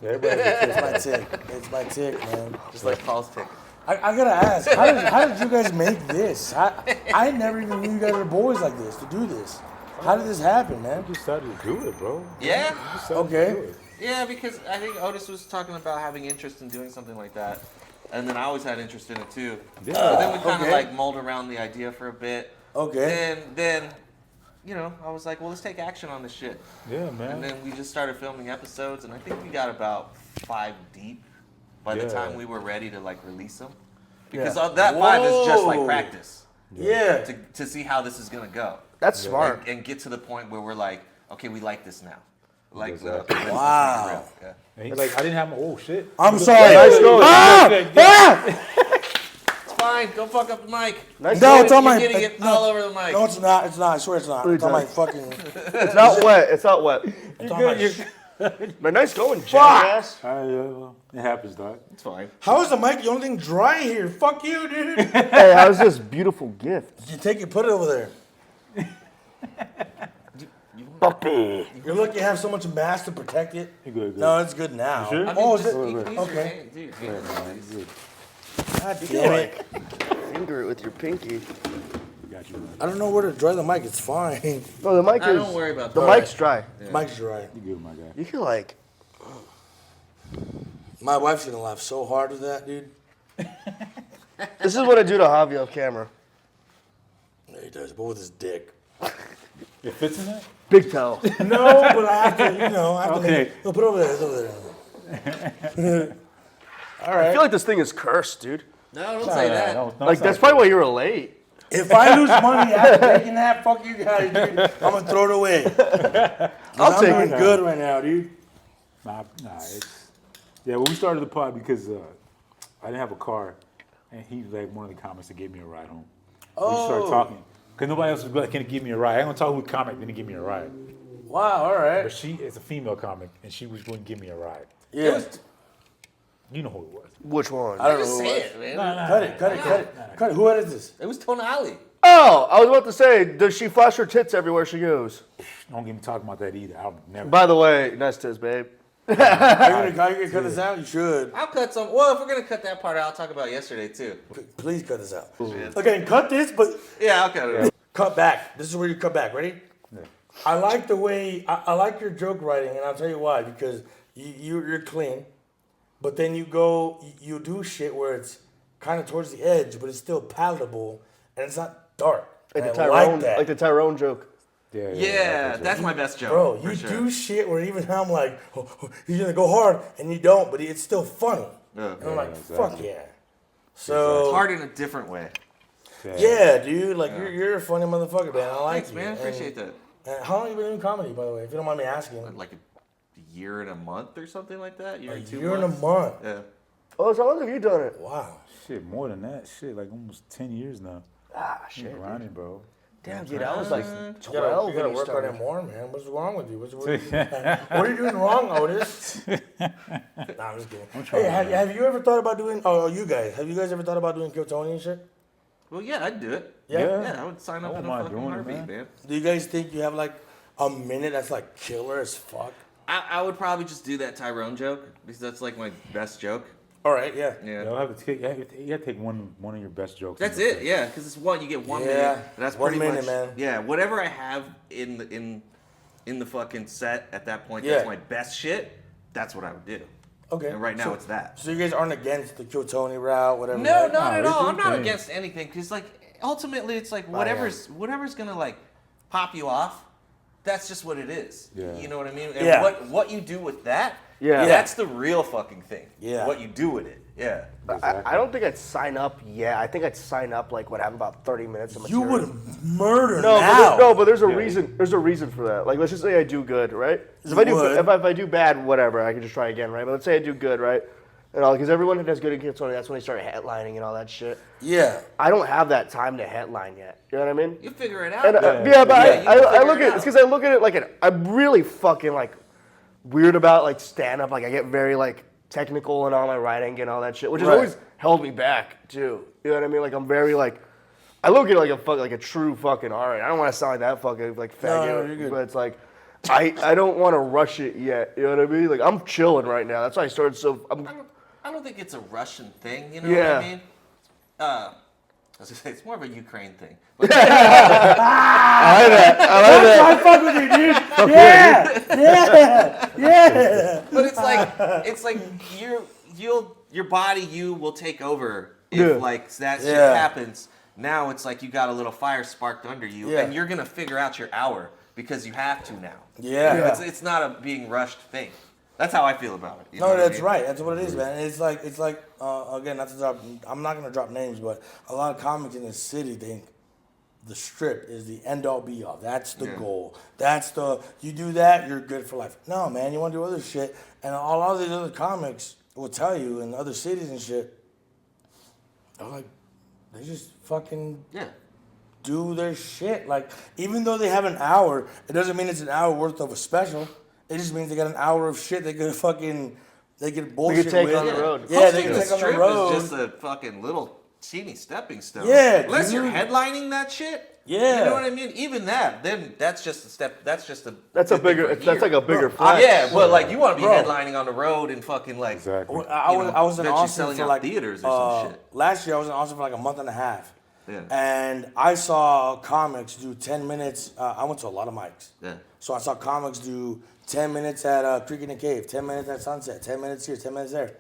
Yeah, everybody gets It's my tick. It's my tick, man. Just like Paul's tick. I gotta ask, how did you guys make this? I never even knew you guys were boys like this to do this. How did this happen, man? You decided to do it, bro. Yeah? You decided Okay. to do it. Yeah, because I think Otis was talking about having interest in doing something like that. And then I always had interest in it too. Yeah. So then we kind of Okay. like mulled around the idea for a bit. Okay. Then, you know, I was like, well, let's take action on this shit. Yeah, man. And then we just started filming episodes, and I think we got about 5 deep by the Yeah. time we were ready to like release them. Because Yeah. that 5 is just like Whoa. practice Yeah. to see how this is gonna go. That's smart. And get to the point where we're like, okay, we like this now. Like, Exactly. let's Wow. make it real. Yeah. And he's like, I didn't have my, oh shit. I'm sorry. Nice going. It's fine. Go fuck up the mic. Nice No, going. it's on my. You're getting it all over the mic. No, it's not. It's not. I swear it's not. It's on my fucking. It's not wet. It's not wet. It's on my. But nice going, jackass. Well, it happens, dog. It's fine. How is the mic the only thing dry here? Fuck you, dude. Hey, how's this beautiful gift? You take it, put it over there. Puppy. You're lucky you have so much mass to protect it. You good, good. No, it's good now. You sure? I mean, Oh, is just it? use your Okay. hand, dude. Good. God damn it. Finger it with your pinky. Got you, man. I don't know where to dry the mic. It's fine. No, the mic Nah, is. don't worry about the that. mic's dry. Mic's dry. You good, my guy. You can like. My wife's gonna laugh so hard with that, dude. This is what I do to Javi off camera. Yeah, he does, but with his dick. It fits in that? Big toe. No, but I have to, I have to Okay. make it. No, put it over there. It's over there. All I right. feel like this thing is cursed, dude. No, don't say that. No, Like that's probably why you were late. If I lose money after taking that, fuck you guys, dude. I'm gonna throw it away. I'll I'm take doing it. good right now, dude. Nah, it's... Yeah, well, we started the pod because I didn't have a car, and he was like one of the comics that gave me a ride home. We just started talking. Because nobody else was going to give me a ride. I ain't going to talk who comic didn't give me a ride. Wow, all right. But she is a female comic, and she was going to give me a ride. Yeah. You know who it was. Which one? I don't know Just who say it was. it, man. Cut it. Who is this? It was Tonali. Oh, I was about to say, does she flash her tits everywhere she goes? Don't get me talking about that either. I'll never. By the way, nice tits, babe. Are you gonna cut this out? You should. I'll cut some. Well, if we're gonna cut that part out, I'll talk about yesterday too. Please cut this out. Okay, cut this, but Yeah, I'll cut it out. cut back. This is where you cut back. Ready? Yeah. I like the way I like your joke writing, and I'll tell you why. Because you're clean, but then you do shit where it's kind of towards the edge, but it's still palatable, and it's not dark. Like the And I Tyrone, like that. like the Tyrone joke. Yeah, that's my best joke. Bro, for you sure. do shit where even I'm like, he's gonna go hard, and you don't, but it's still funny. Yeah. And I'm like, exactly. fuck yeah. So It's hard in a different way. yeah, dude, like you're a funny motherfucker, man. I like Thanks, you. man. And- Appreciate that. and how long have you been doing comedy, by the way? If you don't mind me asking. Like a year and a month or something like that. Year A and 2 year and a months. month. Yeah. Oh, so how long have you done it? Wow. Shit, more than that. Shit, like almost 10 years now. Ah, shit. Grinding, bro. Damn, dude, I was like You 12 gotta when you work on started. it more, man. What's wrong with you? What are you doing wrong, Otis? Nah, I'm just kidding. Hey, have you ever thought about doing? Oh, you guys, have you guys ever thought about doing Kill Tony and shit? Well, yeah, I'd do it. Yeah. Yeah, I would sign up I in wouldn't a mind fucking doing it, heartbeat, man. man. Do you guys think you have like a minute that's like killer as fuck? I would probably just do that Tyrone joke because that's like my best joke. All right, yeah. Yeah. You'll have to take, you gotta take one of your best jokes. That's and it, yeah, because it's one. You get 1 Yeah, minute. That's 1 pretty minute, much, man. Yeah, whatever I have in the fucking set at that point, Yeah. that's my best shit. That's what I would do. Okay. And right now so, it's that. So you guys aren't against the Kill Tony route, whatever? No, right? not at it's all. I'm not okay. against anything because like ultimately it's like yeah. whatever's gonna like pop you off. that's just what it is. Yeah. You know what I mean? And Yeah. what you do with that, Yeah. that's the real fucking thing. Yeah. What you do with it. Yeah. I don't think I'd sign up yet. I think I'd sign up like when I have about 30 minutes of You material. would murder No, now. but there's a reason. There's a reason for that. Like, let's just say I do good, right? 'Cause if I do bad, whatever, I can just try again, right? But let's say I do good, right? And all, because everyone who does good in Kids 20, that's when they start headlining and all that shit. Yeah. I don't have that time to headline yet. You know what I mean? You figure it out. And, Yeah. yeah, but Yeah, you I figure look it at out. it's because I look at it like I'm really fucking like weird about like stand up. Like I get very like technical in all my writing and all that shit, which has Right. always held me back too. You know what I mean? Like I'm very like I look at it like a true fucking artist. I don't want to sound like that fucking like faggot, No, you're good. but it's like I don't want to rush it yet. You know what I mean? Like I'm chilling right now. That's why I started so. I don't think it's a Russian thing, you know Yeah. what I mean? I was gonna say it's more of a Ukraine thing. But I fuck with you, dude. Yeah. But it's like your body will take over if Yeah. like that shit Yeah. happens. Now it's like you got a little fire sparked under you, Yeah. and you're gonna figure out your hour because you have to now. Yeah. It's not a being rushed thing. That's how I feel about it. You know No, what I that's mean? right. That's what it is, man. It's like again, not to drop. I'm not gonna drop names, but a lot of comics in this city think the strip is the end all be all. That's the Yeah. goal. You do that, you're good for life. No, man, you want to do other shit, and a lot of these other comics will tell you in other cities and shit. They're like, they just fucking Yeah. do their shit. Like, even though they have an hour, it doesn't mean it's an hour worth of a special. It just means they got an hour of shit they could bullshit take with. on the road. Yeah, they Hosting can the take on the strip road. is just a fucking little teeny stepping stone. Yeah, Unless you're dude. headlining that shit. Yeah. You know what I mean? Even that, then that's just a step. That's just a. That's a good thing bigger. for That's here. like a bigger Bro, flex. Yeah, but like you want to be Bro. headlining on the road and fucking like. Exactly. I was in eventually Austin selling for out like theaters or some shit. Last year I was in Austin for like a month and a half. Yeah. And I saw comics do 10 minutes. I went to a lot of mics. Yeah. So I saw comics do 10 minutes at Creek in the Cave, 10 minutes at Sunset, 10 minutes here, 10 minutes there.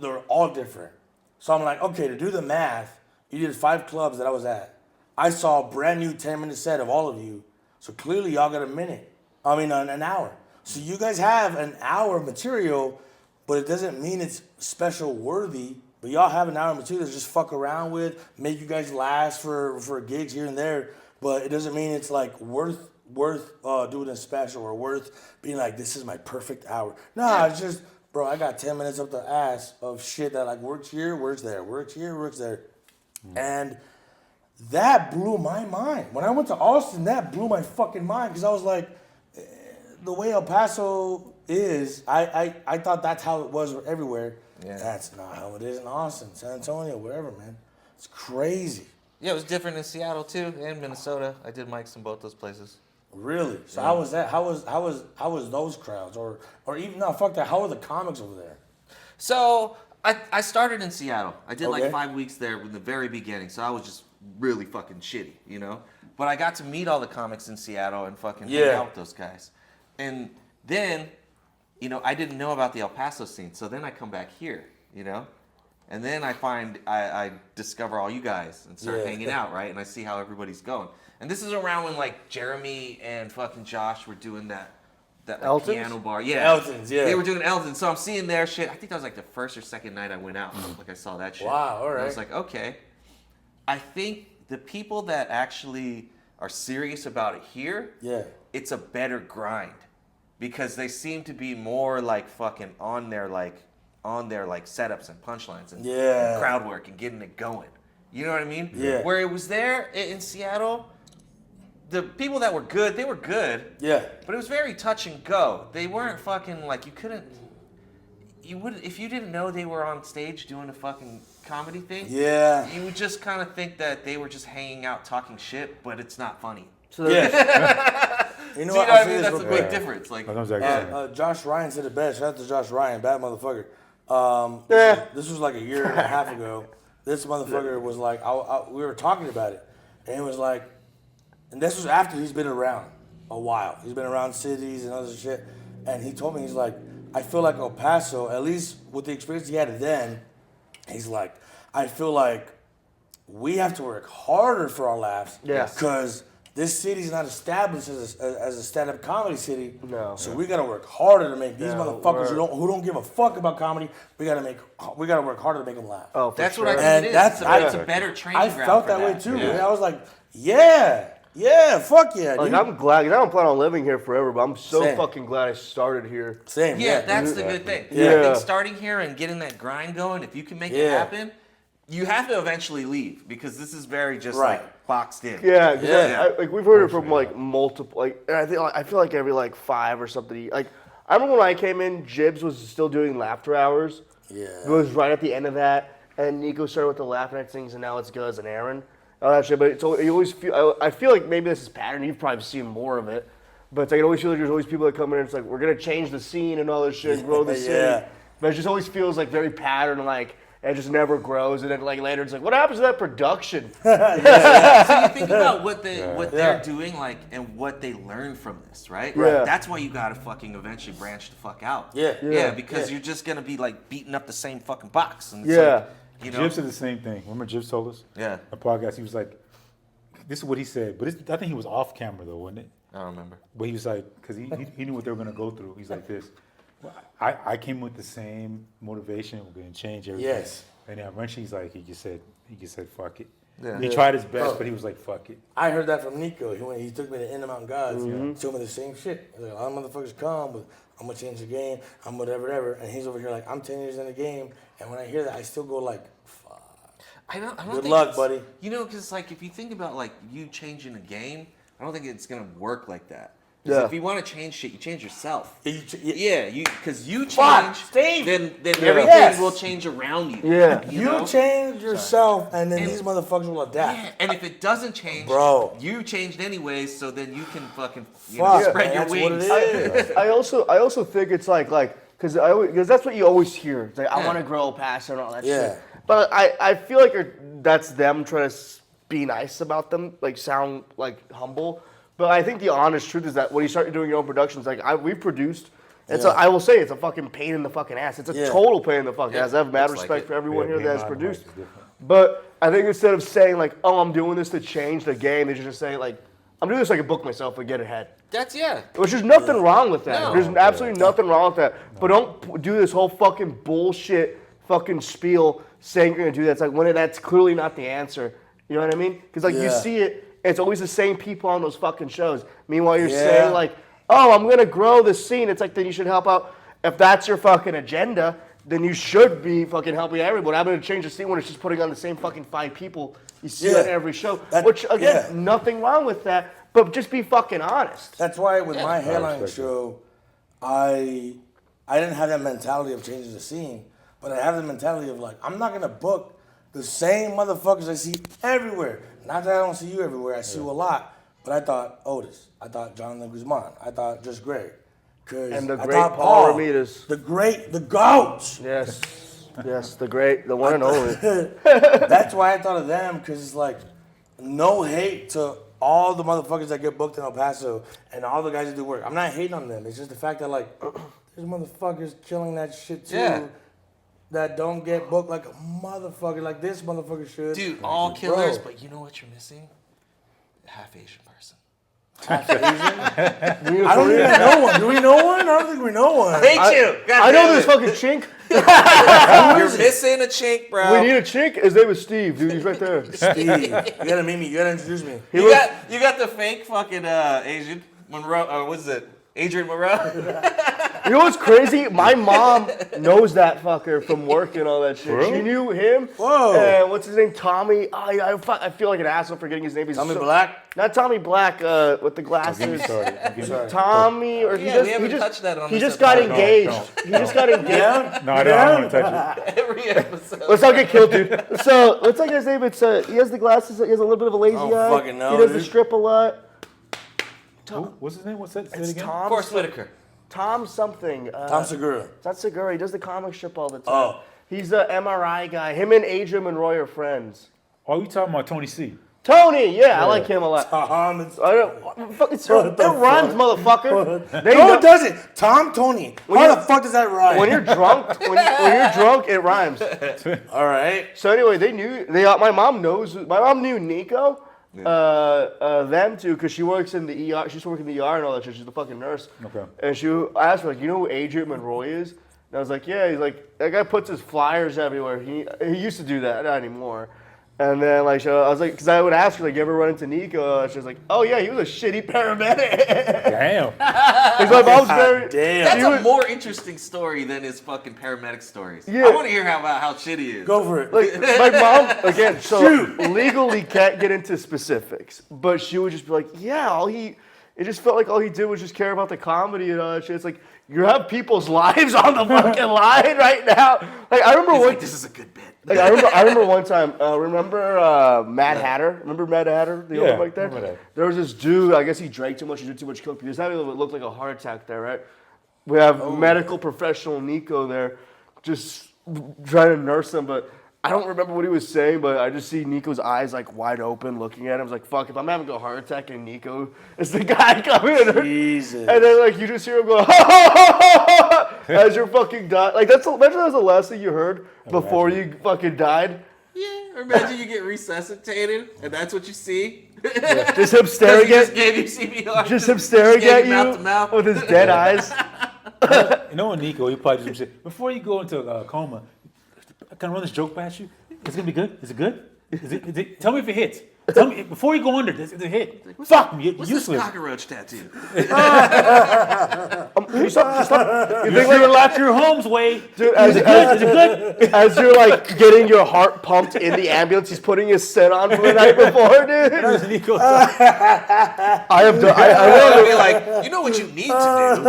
They're all different. So I'm like, okay, to do the math, you did 5 clubs that I was at. I saw a brand new 10-minute set of all of you. So clearly y'all got an hour. So you guys have an hour of material, but it doesn't mean it's special worthy. But y'all have an hour of material to just fuck around with, make you guys last for gigs here and there. But it doesn't mean it's like worth doing a special or worth being like, this is my perfect hour. Nah, it's just, bro, I got 10 minutes up the ass of shit that like works here, works there, works here, works there. And that blew my mind. When I went to Austin, that blew my fucking mind because I was like, the way El Paso is, I thought that's how it was everywhere. Yeah. That's not how it is in Austin, San Antonio, wherever, man. It's crazy. Yeah, it was different in Seattle too, and Minnesota. I did mics in both those places. Really? So how was that? How was those crowds? Or even no, fuck that. How are the comics over there? So I started in Seattle. I did Okay. like 5 weeks there in the very beginning. So I was just really fucking shitty, you know? But I got to meet all the comics in Seattle and fucking hang Yeah. out with those guys. And then, you know, I didn't know about the El Paso scene. So then I come back here, you know? And then I discover all you guys and start Yeah. hanging out, right? And I see how everybody's going. And this is around when like Jeremy and fucking Josh were doing that like, Eltons? piano bar. Yeah. Eltons, yeah. They were doing Eltons. So I'm seeing their shit. I think that was like the first or second night I went out. Like I saw that shit. Wow, all And I right. was like, okay. I think the people that actually are serious about it here, Yeah. it's a better grind. Because they seem to be more like fucking on their setups and punchlines and, Yeah. and crowd work and getting it going. You know what I mean? Yeah. Where it was there in Seattle, the people that were good, they were good. Yeah. But it was very touch and go. They weren't fucking like you would if you didn't know they were on stage doing a fucking comedy thing. Yeah. You would just kind of think that they were just hanging out talking shit, but it's not funny. So Yeah. You So you know what I'll I say mean? this That's a real big quick. difference. Like, That's what I'm saying. Josh Ryan said it best. Shout out to Josh Ryan, bad motherfucker. This was like a year and a half ago. This motherfucker was like, we were talking about it, and it was like, and this was after he's been around a while. He's been around cities and other shit, and he told me, he's like, I feel like El Paso, at least with the experience he had then, he's like, I feel like we have to work harder for our laughs. Yes. Because this city's not established as a stand-up comedy city. No. So we gotta work harder to make these Yeah, motherfuckers who don't give a fuck about comedy. We gotta work harder to make them laugh. Oh, for That's sure. what I think And it is. that's- It's a better training I ground felt for that way too. Yeah. Man. I was like, yeah, fuck yeah. Like, dude. I'm glad, because I don't plan on living here forever, but I'm so Same. fucking glad I started here. Same. Yeah, that's the good thing. Yeah. I think starting here and getting that grind going, if you can make it Yeah. happen, you have to eventually leave because this is very just Right. like boxed in. Yeah, 'cause Yeah. like we've heard it from like multiple, like, and I feel like every like 5 or something. Like, I remember when I came in, Jibs was still doing laughter hours. Yeah. It was right at the end of that, and Nico started with the laugh night things, and now it's Guz and Aaron. All that shit, but it's always, you always feel. I feel like maybe this is pattern. You've probably seen more of it, but it's like I always feel like there's always people that come in. And it's like we're gonna change the scene and all this shit, and grow the city. Yeah. But it just always feels like very pattern, like it just never grows. And then like later, it's like, what happens to that production? So you think about what they're doing, like, and what they learn from this, right? Yeah. That's why you gotta fucking eventually branch the fuck out. Yeah. Yeah, because you're just gonna be like beating up the same fucking box. And it's Yeah. like, you know. Jib said the same thing. Remember Jib told us? Yeah. A podcast. He was like, this is what he said, but I think he was off camera though, wasn't it? I don't remember. But he was like, because he knew what they were gonna go through. He's like this. Well, I came with the same motivation. We're gonna change everything. Yes. And then eventually he just said fuck it. Yeah. He tried his best, but he was like fuck it. I heard that from Nico. He took me to In the Mountain Gods. Told me the same shit. He's like, a lot of motherfuckers come with, I'm gonna change the game. I'm whatever. And he's over here like, I'm 10 years in the game. And when I hear that, I still go like, fuck. I don't Good think luck, it's- buddy. You know, because like if you think about like you changing a game, I don't think it's gonna work like that. 'Cause Yeah. if you want to change shit, you change yourself. Yeah, Yeah, because you Fuck, change, Steve! then Yeah. everything Yes. will change around you. Yeah. You know? change yourself, and then And- these motherfuckers will adapt. Yeah, and if it doesn't change, Bro. you changed anyways, so then you can fucking Fuck, spread man, your that's what wings. it is. I also think it's like because that's what you always hear. It's like I Yeah. want to grow past and all that Yeah. shit. But I feel like that's them trying to be nice about them, like sound like humble. But I think the honest truth is that when you start doing your own productions, like we've produced. Yeah. I will say it's a fucking pain in the fucking ass. It's a Yeah. total pain in the fucking Yeah, ass. I have mad looks like respect it. for everyone here being that has limelight produced. is different. But I think instead of saying like, oh, I'm doing this to change the game, they should just say like, I'm doing this so I can book myself and get ahead. That's yeah. Which there's nothing wrong with that. No. There's absolutely nothing wrong with that. But don't do this whole fucking bullshit fucking spiel saying you're gonna do that. It's like when that's clearly not the answer. You know what I mean? Because like you Yeah. see it, it's always the same people on those fucking shows. Meanwhile, you're Yeah. saying like, oh, I'm gonna grow the scene. It's like then you should help out. If that's your fucking agenda, then you should be fucking helping everyone. I'm gonna change the scene when it's just putting on the same fuking 5 people you see Yeah. on every show. That- Which again, yeah. nothing wrong with that. But just be fucking honest. That's why with my headline respect show, I didn't have that mentality of changing the scene, but I have the mentality of like, I'm not gonna book the same motherfuckers I see everywhere. Not that I don't see you everywhere, I see you a lot. But I thought Otis, I thought Jonathan Guzman, I thought Just Greg. And the I great thought Paul Ramirez. The GOAT. Yes. Yes, the great, the one and only. That's why I thought of them, because it's like, no hate to all the motherfuckers that get booked in El Paso and all the guys that do work. I'm not hating on them. It's just the fact that, like, there's motherfuckers killing that shit too Yeah. that don't get booked like a motherfucker, like this motherfucker should. Dude, all killers, Bro. but you know what you're missing? A half Asian person. Half Asian? I don't even know one. Do we know one? I don't think we know one. Hate you! God I know damn this it. fucking chink. You're missing a chink, bro. We need a chink. His name is Steve, dude. He's right there. Steve, you gotta meet me. You gotta introduce me. You got the fake fucking Asian Monroe. What is it? Adrian Monroe. You know what's crazy? My mom knows that fucker from work and all that shit. Really? She knew him. Whoa. And what's his name? Tommy. I feel like an asshole for getting his name. He's Tommy so- Black? Not Tommy Black with the Get me glasses. started. Get me started. Tommy, or Yeah, we haven't touched that on he this just got episode. engaged. Don't. He just got engaged. Yeah? No, I don't want to touch it. Every episode. Let's not get killed, dude. So, what's that guy's name? It's he has the glasses. He has a little bit of a lazy don't eye. fucking know, He does the dude. strip a lot. Who? What's his name? What's that? Say it It's again. Tom. Forrest Whitaker. Tom something. Tom Segura. It's not Segura. He does the comic strip all the time. Oh. He's a MRI guy. Him and Adrian Monroe are friends. Oh, you talking about Tony C? Tony, yeah, I like him a lot. Tom. It's, I don't. Fucking What the it rhymes, motherfucker. They no, know- it doesn't. Tom Tony. How the fuck does that rhyme? When you're drunk, when you're drunk, it rhymes. All right. So anyway, they knew. My mom knows. My mom knew Nico, them two, because she works in the ER. She's working in the ER and all that shit. She's the fucking nurse. Okay. And she asked me, like, you know who Adrian Monroy is? And I was like, yeah. He's like, that guy puts his flyers everywhere. He used to do that, not anymore. And then, like, I was like, because I would ask her, like, you ever run into Nico? She was like, oh, yeah, he was a shitty paramedic. Damn. Because my mom's very... Damn. That's a more interesting story than his fucking paramedic stories. Yeah. I want to hear about how shitty he is. Go for it. Like, my mom, again, so legally can't get into specifics, but she would just be like, yeah, it just felt like all he did was just care about the comedy and all that shit. It's like, you have people's lives on the fucking line right now. Like, I remember He's like, this is a good bit. Like, I remember one time. Remember Mad Hatter? Remember Mad Hatter? The old like that. There was this dude. I guess he drank too much. He did too much coke. He was having what looked like a heart attack there, right? We have medical professional Nico there, just trying to nurse him. But I don't remember what he was saying. But I just see Nico's eyes like wide open, looking at him. I was like, "Fuck! If I'm having a heart attack and Nico is the guy coming in," Jesus. and then like you just hear him go as you're fucking dying. Like imagine that was the last thing you heard before you fucking died. Yeah, or imagine you get resuscitated and that's what you see. Just him staring He just at gave you CPR. just him staring gave at you mouth to mouth. you with his dead eyes. You know what, Nico? He probably just said, before you go into a coma, can I run this joke past you? It's gonna be good. Is it good? Is it? Tell me if it hits. Tell me before you go under. Is it a hit? Fuck me. What's Useless. this cockroach tattoo? You stop. You You're think like your home's way. dude, Is it good? Is it good? as you're like getting your heart pumped in the ambulance, he's putting his set on from the night before, dude. That's Nico. I have done. I would be like, you know what you need to do?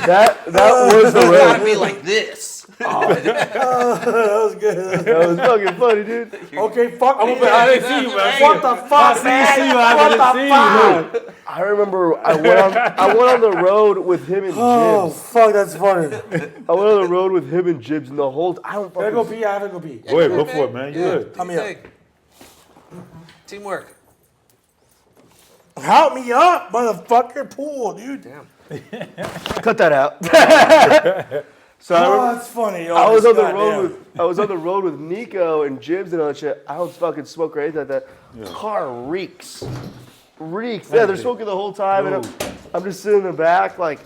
That was the You gotta road. be like this. That was good. That was fucking funny, dude. Okay, fuck. I'm gonna I didn't see you, man. What the fuck, man? What the fuck? I remember I went on the road with him and Oh, Jibs. fuck, that's funny. I went on the road with him and Jibs, and the whole I don't Can I go fucking. pee? I have to go pee. Go ahead, go for it, man. You good. Help me up. Teamwork. Help me up, motherfucker. Pool, dude. Damn. Cut that out. So I Oh, remember, that's funny. Yo, I was on the goddamn. road with Nico and Jibs and all that shit. I don't fucking smoke or anything like that. Car reeks. Yeah, they're smoking the whole time, and I'm just sitting in the back, like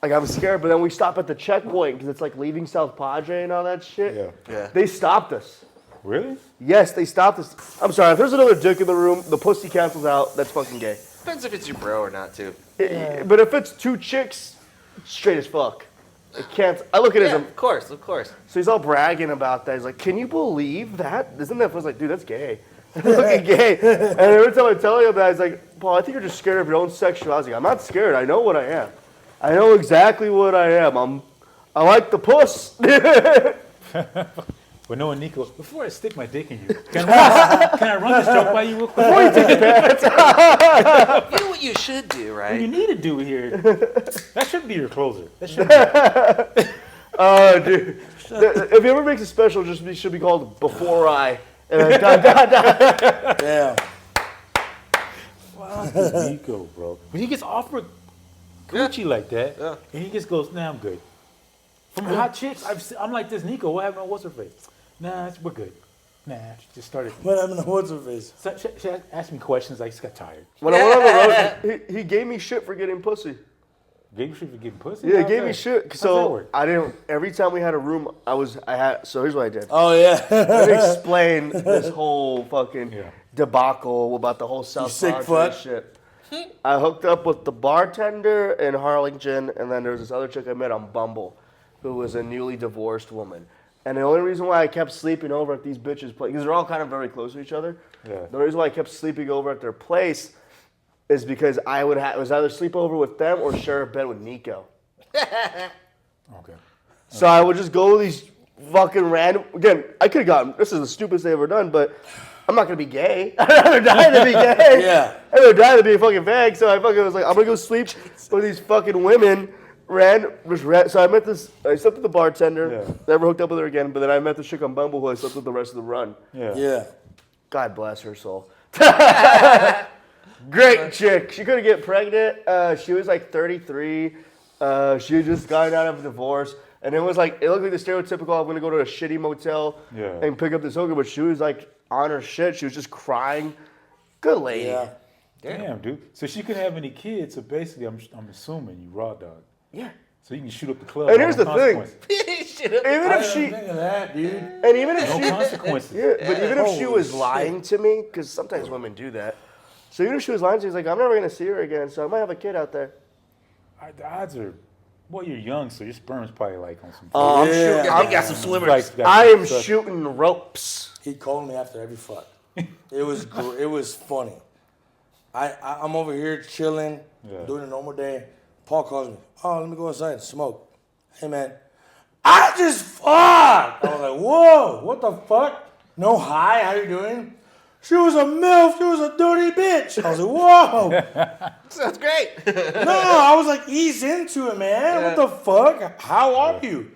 I'm scared. But then we stop at the checkpoint because it's like leaving South Padre and all that shit. Yeah. They stopped us. Really? Yes, they stopped us. I'm sorry, if there's another dick in the room, the pussy cancels out. That's fucking gay. Depends if it's your bro or not, too. But if it's two chicks, straight as fuck. It can't. I look at it as Yeah, a. of course, of course. So he's all bragging about that. He's like, "Can you believe that? Isn't that?" I was like, "Dude, that's gay. Fucking gay." And every time I tell him that, he's like, "Paul, I think you're just scared of your own sexuality." I'm not scared. I know what I am. I know exactly what I am. I like the puss. But no, Nico, before I stick my dick in you, can I run this joke by you real quick? Before you take your pants off. You know what you should do, What you right? need to do here, that should be your closer. That should be. Oh, dude. If he ever makes a special, it should be called Before I. And then Yeah. Wow, Nico, bro. When he gets offered coochie like that, and he just goes, "Nah, I'm good." From hot chicks, I'm like this, Nico. What happened? What's her face? Nah, we're good. Nah, she just started. What happened to what's her face? So she asked me questions. I just got tired. when I went on the road, he gave me shit for getting pussy. Gave you shit for getting pussy? Yeah, he How's gave me that? shit. How's that So work? I didn't. Every time we had a room, so here's what I did. Oh, yeah. Let me explain this whole fucking Yeah. debacle about the whole South sick Padre fuck. shit. I hooked up with the bartender in Harlingen, and then there was this other chick I met on Bumble, who was a newly divorced woman. And the only reason why I kept sleeping over at these bitches' place, because they're all kind of very close to each other. Yeah. The reason why I kept sleeping over at their place is because I would it was either sleep over with them or share a bed with Nico. Okay. So I would just go to these fucking random. Again, I could have gotten. This is the stupidest thing I've ever done, but I'm not gonna be gay. I'd rather die than be gay. Yeah. I'd rather die than be a fucking fag. So I fucking was like, I'm gonna go sleep with these fucking women. So I met this. I slept with the bartender. Yeah. Never hooked up with her again. But then I met this chick on Bumble who I slept with the rest of the run. Yeah. Yeah. God bless her soul. Great chick. She couldn't get pregnant. She was like 33. She had just gotten out of a divorce. And it was like, it looked like the stereotypical, I'm going to go to a shitty motel Yeah. and pick up this hooker. But she was like on her shit. She was just crying Good lady. Yeah. Damn, dude. So she couldn't have any kids. So basically, I'm assuming you raw dog. Yeah. So you can shoot up the club. And no here's the thing. consequences. Even I if didn't she, think of that, dude. and even if No she, consequences. yeah, but even if she Holy was shit. lying to me, because sometimes women do that. So even if she was lying to me, she's like, I'm never gonna see her again. So I might have a kid out there. The odds are, well, you're young, so your sperm's probably like on some. I'm Yeah. shooting. I think got some swimmers. I am shooting ropes. He called me after every fuck. It was funny. I'm over here chilling, doing a normal day. Paul calls me. Oh, let me go outside and smoke. Hey man, I just fucked. I was like, whoa, what the fuck? No hi, how you doing? She was a MILF, she was a dirty bitch. I was like, whoa. Sounds great. No, I was like, ease into it, man. What the fuck? How are you?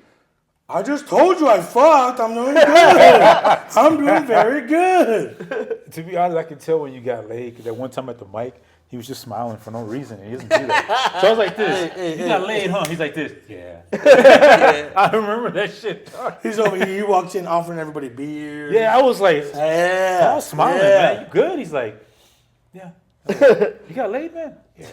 I just told you I fucked. I'm doing good. I'm doing very good. To be honest, I could tell when you got laid because that one time at the mic, he was just smiling for no reason. And he doesn't do that. So I was like this. You got laid, huh? He's like this. Yeah. I remember that shit. He's over here. He walks in offering everybody beer. Yeah, I was like, Yeah. I was smiling, Yeah. man. You good? He's like, yeah. I was like, you got laid, man? Yeah.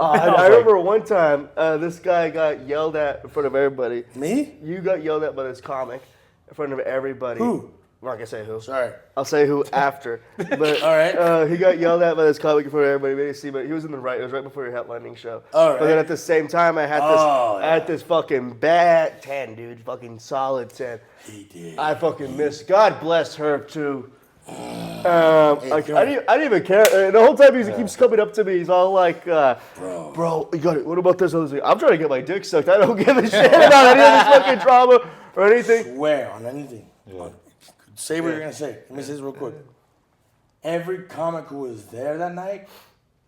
I remember one time this guy got yelled at in front of everybody. Me? You got yelled at by this comic in front of everybody. Who? I'm not gonna say who. Sorry. I'll say who after. But All right. he got yelled at by this comic in front of everybody. Made it seem, but he was in the right. It was right before your headlining show. All But then right. at the same time, I had this, I had this fucking bad 10, dude. Fucking solid 10. He did. I fucking missed. God bless her too. I didn't even care. The whole time he keeps coming up to me. He's all like, "Bro, you got it. What about this other thing?" I'm trying to get my dick sucked. I don't give a shit about any of this fucking drama or anything. Swear on anything. Say what you're going to say. Let me say this real quick. Every comic who was there that night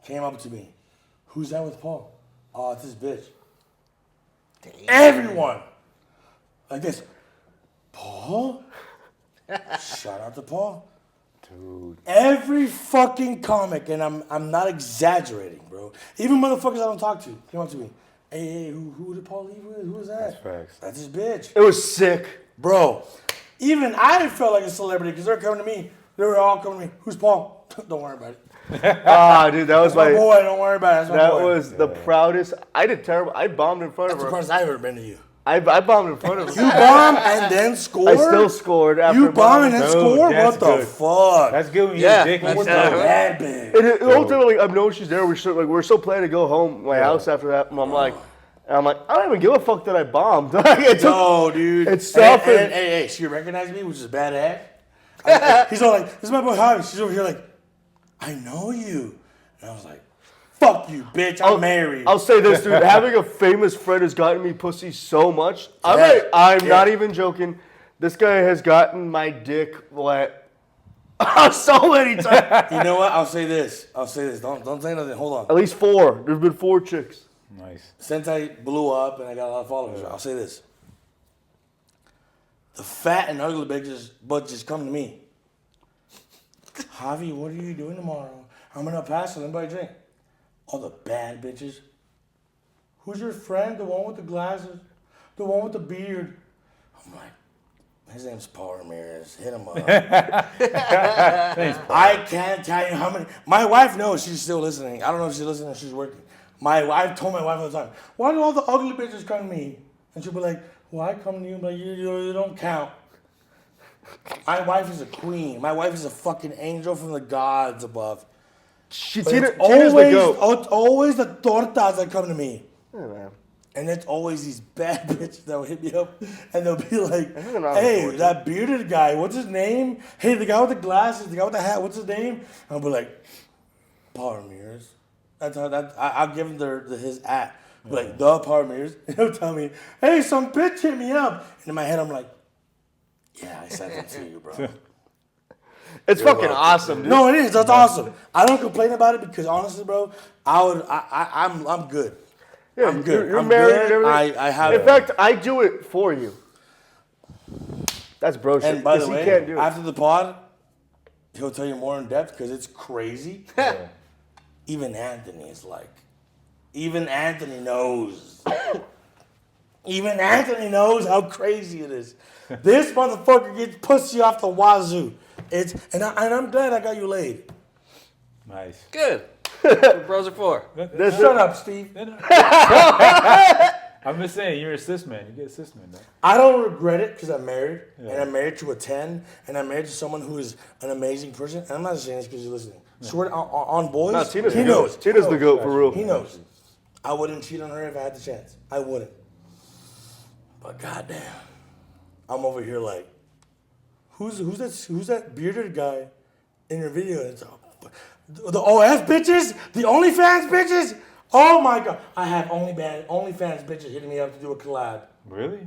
came up to me. Who's that with Paul? Oh, it's this bitch. Everyone. Like this. Paul? Shout out to Paul. Dude. Every fucking comic, and I'm not exaggerating, bro. Even motherfuckers I don't talk to came up to me. Hey, who did Paul leave with? Who was that? That's facts. That's his bitch. It was sick. Bro, even I felt like a celebrity because they're coming to me. They were all coming to me. Who's Paul? Don't worry about it. Dude, that was That's my boy. Don't worry about it. That's my That boy. was the proudest. I did terrible. I bombed in front That's the of her. first I've ever been to you. I bombed in front of her. You bomb and then score? I still scored after You bomb and then Dude, score? that's What the good. fuck? That's good when Yeah, you're a dick. that's What's What's that up? bad big? And the whole time, like, I know she's there. We're so planning to go home to my house after that. And I'm like, I don't even give a fuck that I bombed. No, dude. It's tough. Hey, she recognized me, which is bad act. He's all like, this is my boy Javi. She's over here like, I know you. And I was like, fuck you, bitch. I'm married. I'll say this, dude. Having a famous friend has gotten me pussy so much. I'm Yeah. not even joking. This guy has gotten my dick wet so many times. You know what? I'll say this. Don't say nothing. Hold on. At least 4. There's been 4 chicks. Nice. Since I blew up and I got a lot of followers, I'll say this. The fat and ugly bitches come to me. Javi, what are you doing tomorrow? I'm gonna Paso. Anybody drink? All the bad bitches. Who's your friend? The one with the glasses? The one with the beard? I'm like, his name's Paul Ramirez. Hit him up. I can't tell you how many. My wife knows she's still listening. I don't know if she's listening or she's working. I've told my wife all the time, why do all the ugly bitches come to me? And she'll be like, well, I come to you, but you don't count. My wife is a queen. My wife is a fucking angel from the gods above. But it's always the tortas that come to me. Yeah, man. And it's always these bad bitches that will hit me up and they'll be like, Nothing wrong with hey, tortas. that bearded guy, what's his name? Hey, the guy with the glasses, the guy with the hat, what's his name? And I'll be like, Paul Ramirez. I'll give him his at. Like, the Paul Ramirez. And he'll tell me, hey, some bitch hit me up. And in my head, I'm like, yeah, I sent it to you, bro. It's fucking awesome, dude. No, it is. That's awesome. I don't complain about it because honestly, bro, I'm good. Yeah, I'm good. You're I'm married good. and everything. I have. In fact, I do it for you. That's bro shit. And by the 'cause he way, can't do it. after the pod, he'll tell you more in depth because it's crazy. Even Anthony knows. Even Anthony knows how crazy it is. This motherfucker gets pussy off the wazoo. And I'm glad I got you laid. Nice. Good. That's what bros are for. Shut up, Steve. I'm just saying, you're a cis man. You get a cis man, though. I don't regret it because I'm married, Yeah. and I'm married to a 10, and I'm married to someone who is an amazing person. And I'm not saying this because you're listening. Swear on boys, No, Tina's he the knows. goat. Tina's the goat for real. He knows. I wouldn't cheat on her if I had the chance. I wouldn't. But goddamn, I'm over here like, who's that bearded guy in your video? It's the OF bitches, the OnlyFans bitches. Oh my god, I have OnlyFans bitches hitting me up to do a collab, Really?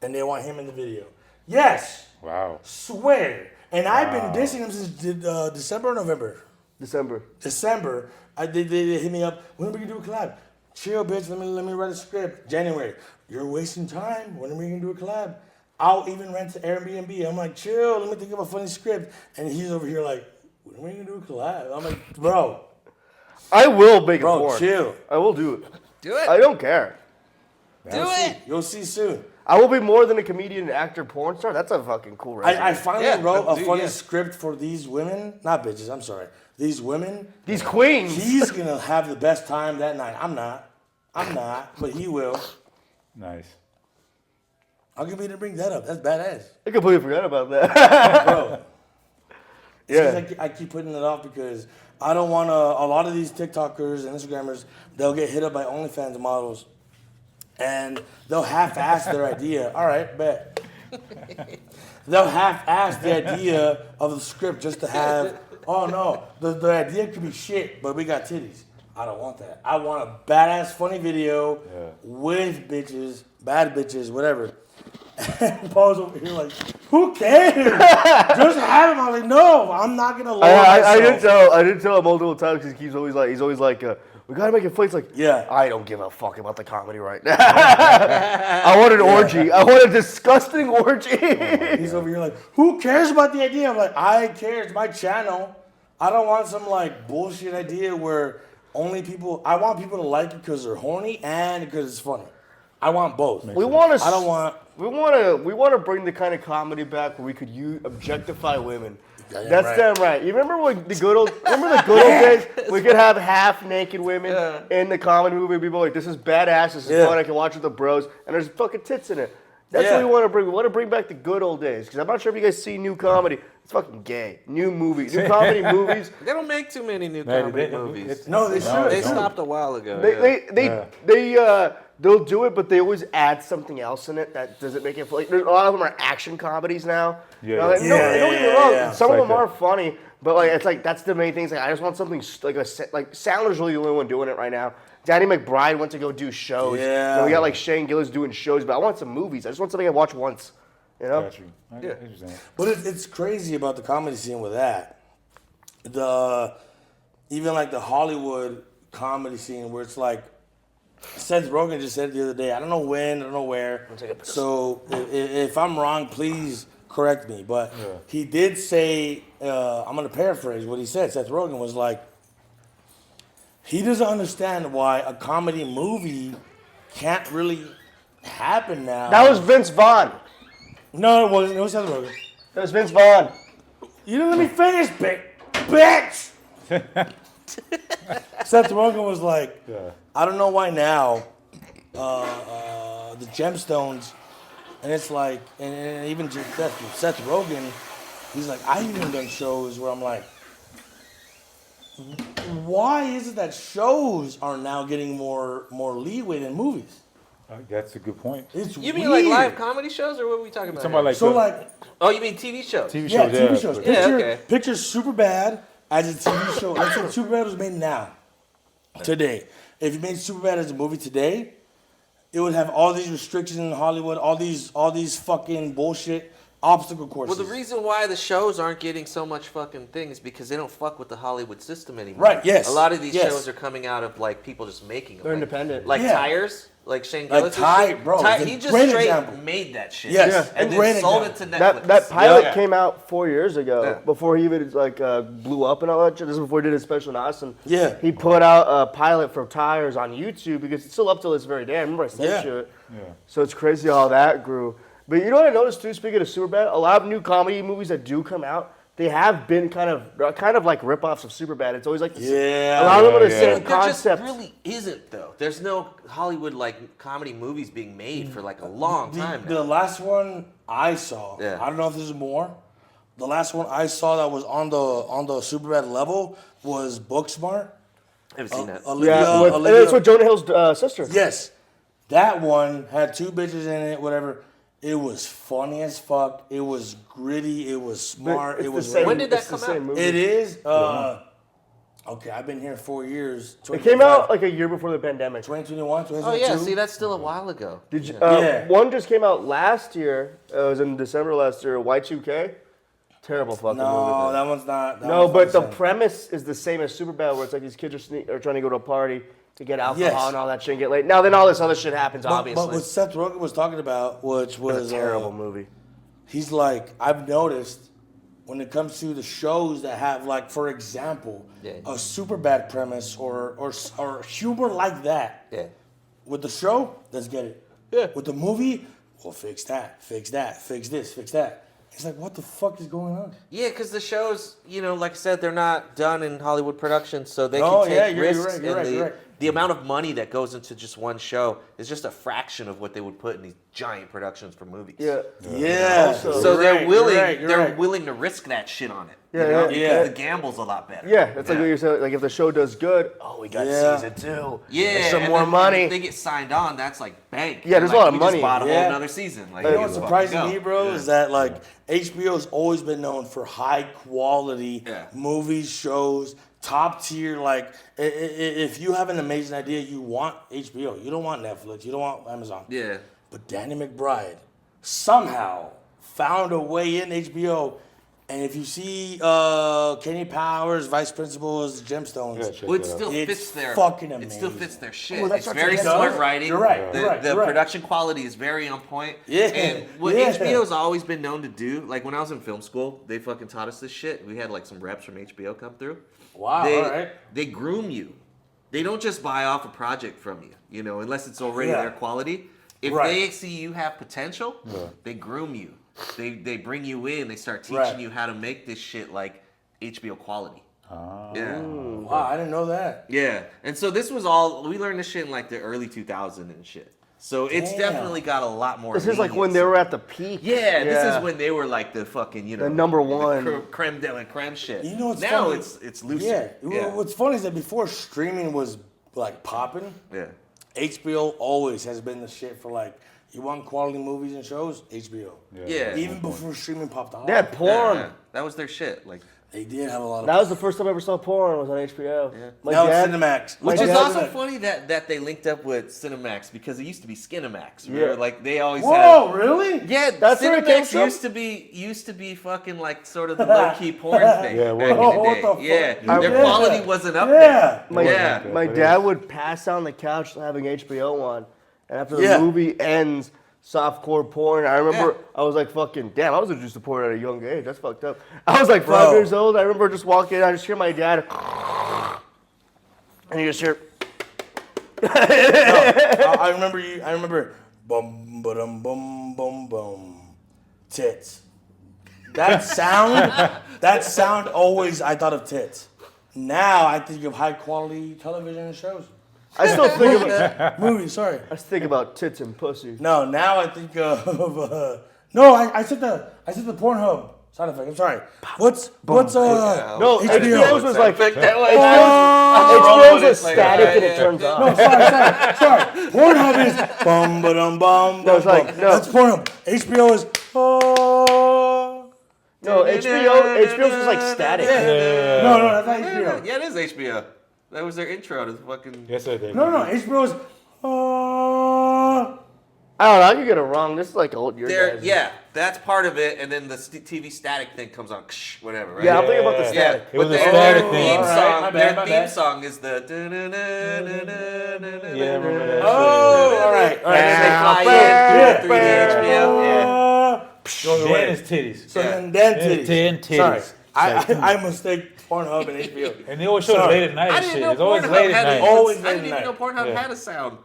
and they want him in the video. Yes, Wow. swear. And I've been dissing him since December or November. December. They hit me up. When are we gonna do a collab? Chill, bitch. Let me write a script. January. You're wasting time. When are we gonna do a collab? I'll even rent to Airbnb. I'm like, chill. Let me think of a funny script. And he's over here like, when are we gonna do a collab? I'm like, bro, I will make a porn. chill. I will do it. Do it. I don't care. Do it. You'll see soon. I will be more than a comedian, actor, porn star. That's a fucking cool resume. I finally wrote a dude, funny yeah. script for these women. Not bitches. I'm sorry. These women. These queens. He's gonna have the best time that night. I'm not, but he will. Nice. How come we didn't bring that up? That's badass. I completely forgot about that. Bro. Yeah. I keep putting it off because I don't want to. A lot of these TikTokers and Instagrammers, they'll get hit up by OnlyFans models, and they'll half-ass their idea. All right, bet. They'll half-ass the idea of the script just to have. Oh no, the idea could be shit, but we got titties. I don't want that. I want a badass, funny video with bitches, bad bitches, whatever. And Paul's over here like, who cares? Just have him. I'm like, no, I'm not gonna lower myself. I didn't tell him multiple times because he's always like, we gotta make it funny. It's like, Yeah. I don't give a fuck about the comedy right now. I want an orgy. I want a disgusting orgy. He's over here like, who cares about the idea? I'm like, I care. It's my channel. I don't want some like bullshit idea where only people. I want people to like it because they're horny and because it's funny. I want both. We want to. I don't want. We want to bring the kind of comedy back where we could objectify women. Yeah, That's right. damn right. You remember the good old days? We could have half naked women in the comedy movie. People like, this is badass. This is fun. I can watch with the bros, and there's fucking tits in it. That's what we want to bring. We want to bring back the good old days. Because I'm not sure if you guys see new comedy. It's fucking gay. New movies, new comedy movies. They don't make too many new comedy movies. No, they should. They stopped a while ago. They'll do it, but they always add something else in it that doesn't make it. Like, a lot of them are action comedies now. Yeah. Don't get me wrong. Yeah. Some of It's them like are funny, but like it's like that's the main thing. It's like I just want something like Sandler's really the only one doing it right now. Danny McBride went to go do shows. Yeah. You know, we got like Shane Gillis doing shows, but I want some movies. I just want something I watch once. You know? Got you. Yeah. Interesting. But it's crazy about the comedy scene with that. Even like the Hollywood comedy scene where it's like, Seth Rogen just said it the other day. I don't know when, I don't know where. So if I'm wrong, please correct me. But he did say, I'm going to paraphrase what he said. Seth Rogen was like, he doesn't understand why a comedy movie can't really happen now. That was Vince Vaughn. No, it wasn't. It was Seth Rogen. That was Vince Vaughn. You didn't let me finish, bitch. Seth Rogen was like, I don't know why now, the Gemstones, and it's like, and even Seth Rogen, he's like, I've even done shows where I'm like, why is it that shows are now getting more leeway than movies? That's a good point. It's You mean weird. like live comedy shows, or what are we talking about? Somebody like So the like, Oh, you mean TV shows? TV shows. yeah, TV shows. but- Picture Superbad as a TV show. Let's say Superbad was made now, today. If you made Superbad as a movie today, it would have all these restrictions in Hollywood, all these fucking bullshit obstacle courses. Well, the reason why the shows aren't getting so much fucking thing is because they don't fuck with the Hollywood system anymore. Right, yes, A lot of these yes. shows are coming out of like people just making them. They're like, independent. Like Yeah. Tires, like Shane Like Gillis. Ty- bro, it's a he just great straight example. made that shit. Yes, Yeah. And a great then sold example. it to Netflix. That pilot Yeah. came out 4 years ago, Yeah. before he even like blew up and all that shit. This is before he did his special in Austin. Yeah. He put out a pilot for Tires on YouTube because it's still up till this very day. I remember I sent Yeah. you it. Yeah. So it's crazy how that grew. But you know what I noticed too, speaking of Superbad, a lot of new comedy movies that do come out, they have been kind of like rip-offs of Superbad. It's always like the Yeah. a lot of them are the same But there concept. just really isn't though. There's no Hollywood like comedy movies being made for like a long time The now. last one I saw, Yeah. I don't know if this is more. The last one I saw that was on the Superbad level was Booksmart. I haven't seen that. It's with Jonah Hill's sister. Yes, that one had 2 bitches in it. Whatever. It was funny as fuck. It was gritty. It was smart. It's It the was. same- When did that it's the come same out? movie. It is. Okay, I've been here 4 years. It came out like a year before the pandemic. 2021, Oh 2022. yeah, see that's still a while ago. Did you? Yeah. One just came out last year. It was in December last year. Y2K. Terrible fucking No, movie. that one's not. That No, one's but not the same. premise is the same as Superbad, where it's like these kids are trying to go to a party to get alcohol Yes. and all that shit and get laid. Now then, all this other shit happens, obviously. But what Seth Rogen was talking about, which It's was a terrible movie. He's like, I've noticed when it comes to the shows that have, like, for example, Yeah. a super bad premise or humor like that. Yeah. With the show, let's get it. Yeah. With the movie, well, fix that, fix this, fix that. It's like, what the fuck is going on? Yeah, because the shows, like I said, they're not done in Hollywood productions, so they Oh, can yeah, take you're risks. right, you're and right, the, you're right. the amount of money that goes into just one show is just a fraction of what they would put in these giant productions for movies. Yeah. Yeah. Also- So You're they're right, you're willing. right, you're they're right. willing to risk that shit on it. Yeah, you know, yeah, because yeah. the gamble's a lot better. Yeah, that's like what you're saying. Like if the show does good, oh, we got Yeah. season 2. Yeah, There's some and more then money. If they get signed on, that's like bank. Yeah, there's a Like, lot of we money. Just bought a Yeah. whole another season. Like, You know here what's we surprising go. me, bro, is that like HBO's always been known for high quality Yeah. movies, shows, top tier. Like, if you have an amazing idea, you want HBO. You don't want Netflix. You don't want Amazon. Yeah. But Danny McBride somehow found a way in HBO. And if you see Kenny Powers, Vice Principal's Gemstones, Yeah, check Well, it that out. still It's fits their. fucking It still amazing. fits their shit. Oh, that's it's what very it smart does? writing. You're right, The, you're right, the you're right. production quality is very on point. Yeah, And what yeah. HBO's always been known to do, like when I was in film school, they fucking taught us this shit. We had like some reps from HBO come through. Wow, They, all right. they groom you. They don't just buy off a project from you, unless it's already Yeah. their quality. If Right. they see you have potential, they groom you. They bring you in. They start teaching Right. you how to make this shit like HBO quality. Yeah. Wow, I didn't know that. Yeah. And so this was all, we learned this shit in like the early 2000s and shit. So it's Damn. definitely got a lot more. This is like when they were at the peak. Yeah, this is when they were like the fucking, The number one. the creme de la creme shit. You know what's now funny? it's looser. Yeah. What's funny is that before streaming was like popping, Yeah. HBO always has been the shit for like, you want quality movies and shows? HBO. Yeah. Even before streaming popped off. They had porn. Yeah. That was their shit. Like, They did have a lot of. That was the first time I ever saw porn. Was on HBO. Yeah. My now dad, it's Cinemax. my which is dad- also funny that they linked up with Cinemax because it used to be Skinemax. Remember? Yeah. Like they always Whoa, had. really? Yeah, That's where it came Cinemax from? used to be fucking like sort of the low key porn thing Yeah, back well- in the What day. the fuck? Yeah, their Yeah. quality wasn't up Yeah. there. My, Yeah. my dad would pass out on the couch having HBO on, and after the Yeah. movie ends, softcore porn. I remember Yeah. I was like, "Fucking damn!" I was introduced to porn at a young age. That's fucked up. I was like Bro. 5 years old. I remember just walking in. I just hear my dad, and you just hear. I remember you. I remember. Bum ba-dum bum bum bum. Tits. That sound. That sound always. I thought of tits. Now I think of high quality television and shows. I still think about. Movies. Sorry. I just think about tits and pussy. No. Now I think of. No. I said the Pornhub sound effect. I'm sorry. What's No, HBO. HBO's was like That way. HBO's was Like, static and yeah. it turns No, off. sorry. Pornhub is bum ba dum bum. No, it's like- no. That's Pornhub. HBO is No, HBO's was like static. no, that's not HBO. Yeah, it is HBO. That was their intro to the fucking. Yes, I did. No, HBO is I don't know. I could get it wrong. This is like old year guys. Yeah, that's part of it, and then the TV static thing comes on, whatever, right? Yeah, I'm thinking about the Yeah. static. It was But a their static theme thing. Alright, song, my their bad, my theme bad. song is the. Yeah, I remember that. Oh, all right. And then they fly in through the HBO. Yeah. Dan is titties. So Yeah. then titties. Dan titties. Sorry, It's like- I mistake Pornhub and HBO. And they always show it Sorry. late at night I and didn't shit. know It's always Pornhub late had at a- night. Always I late didn't at even know night. Pornhub Yeah. had a sound.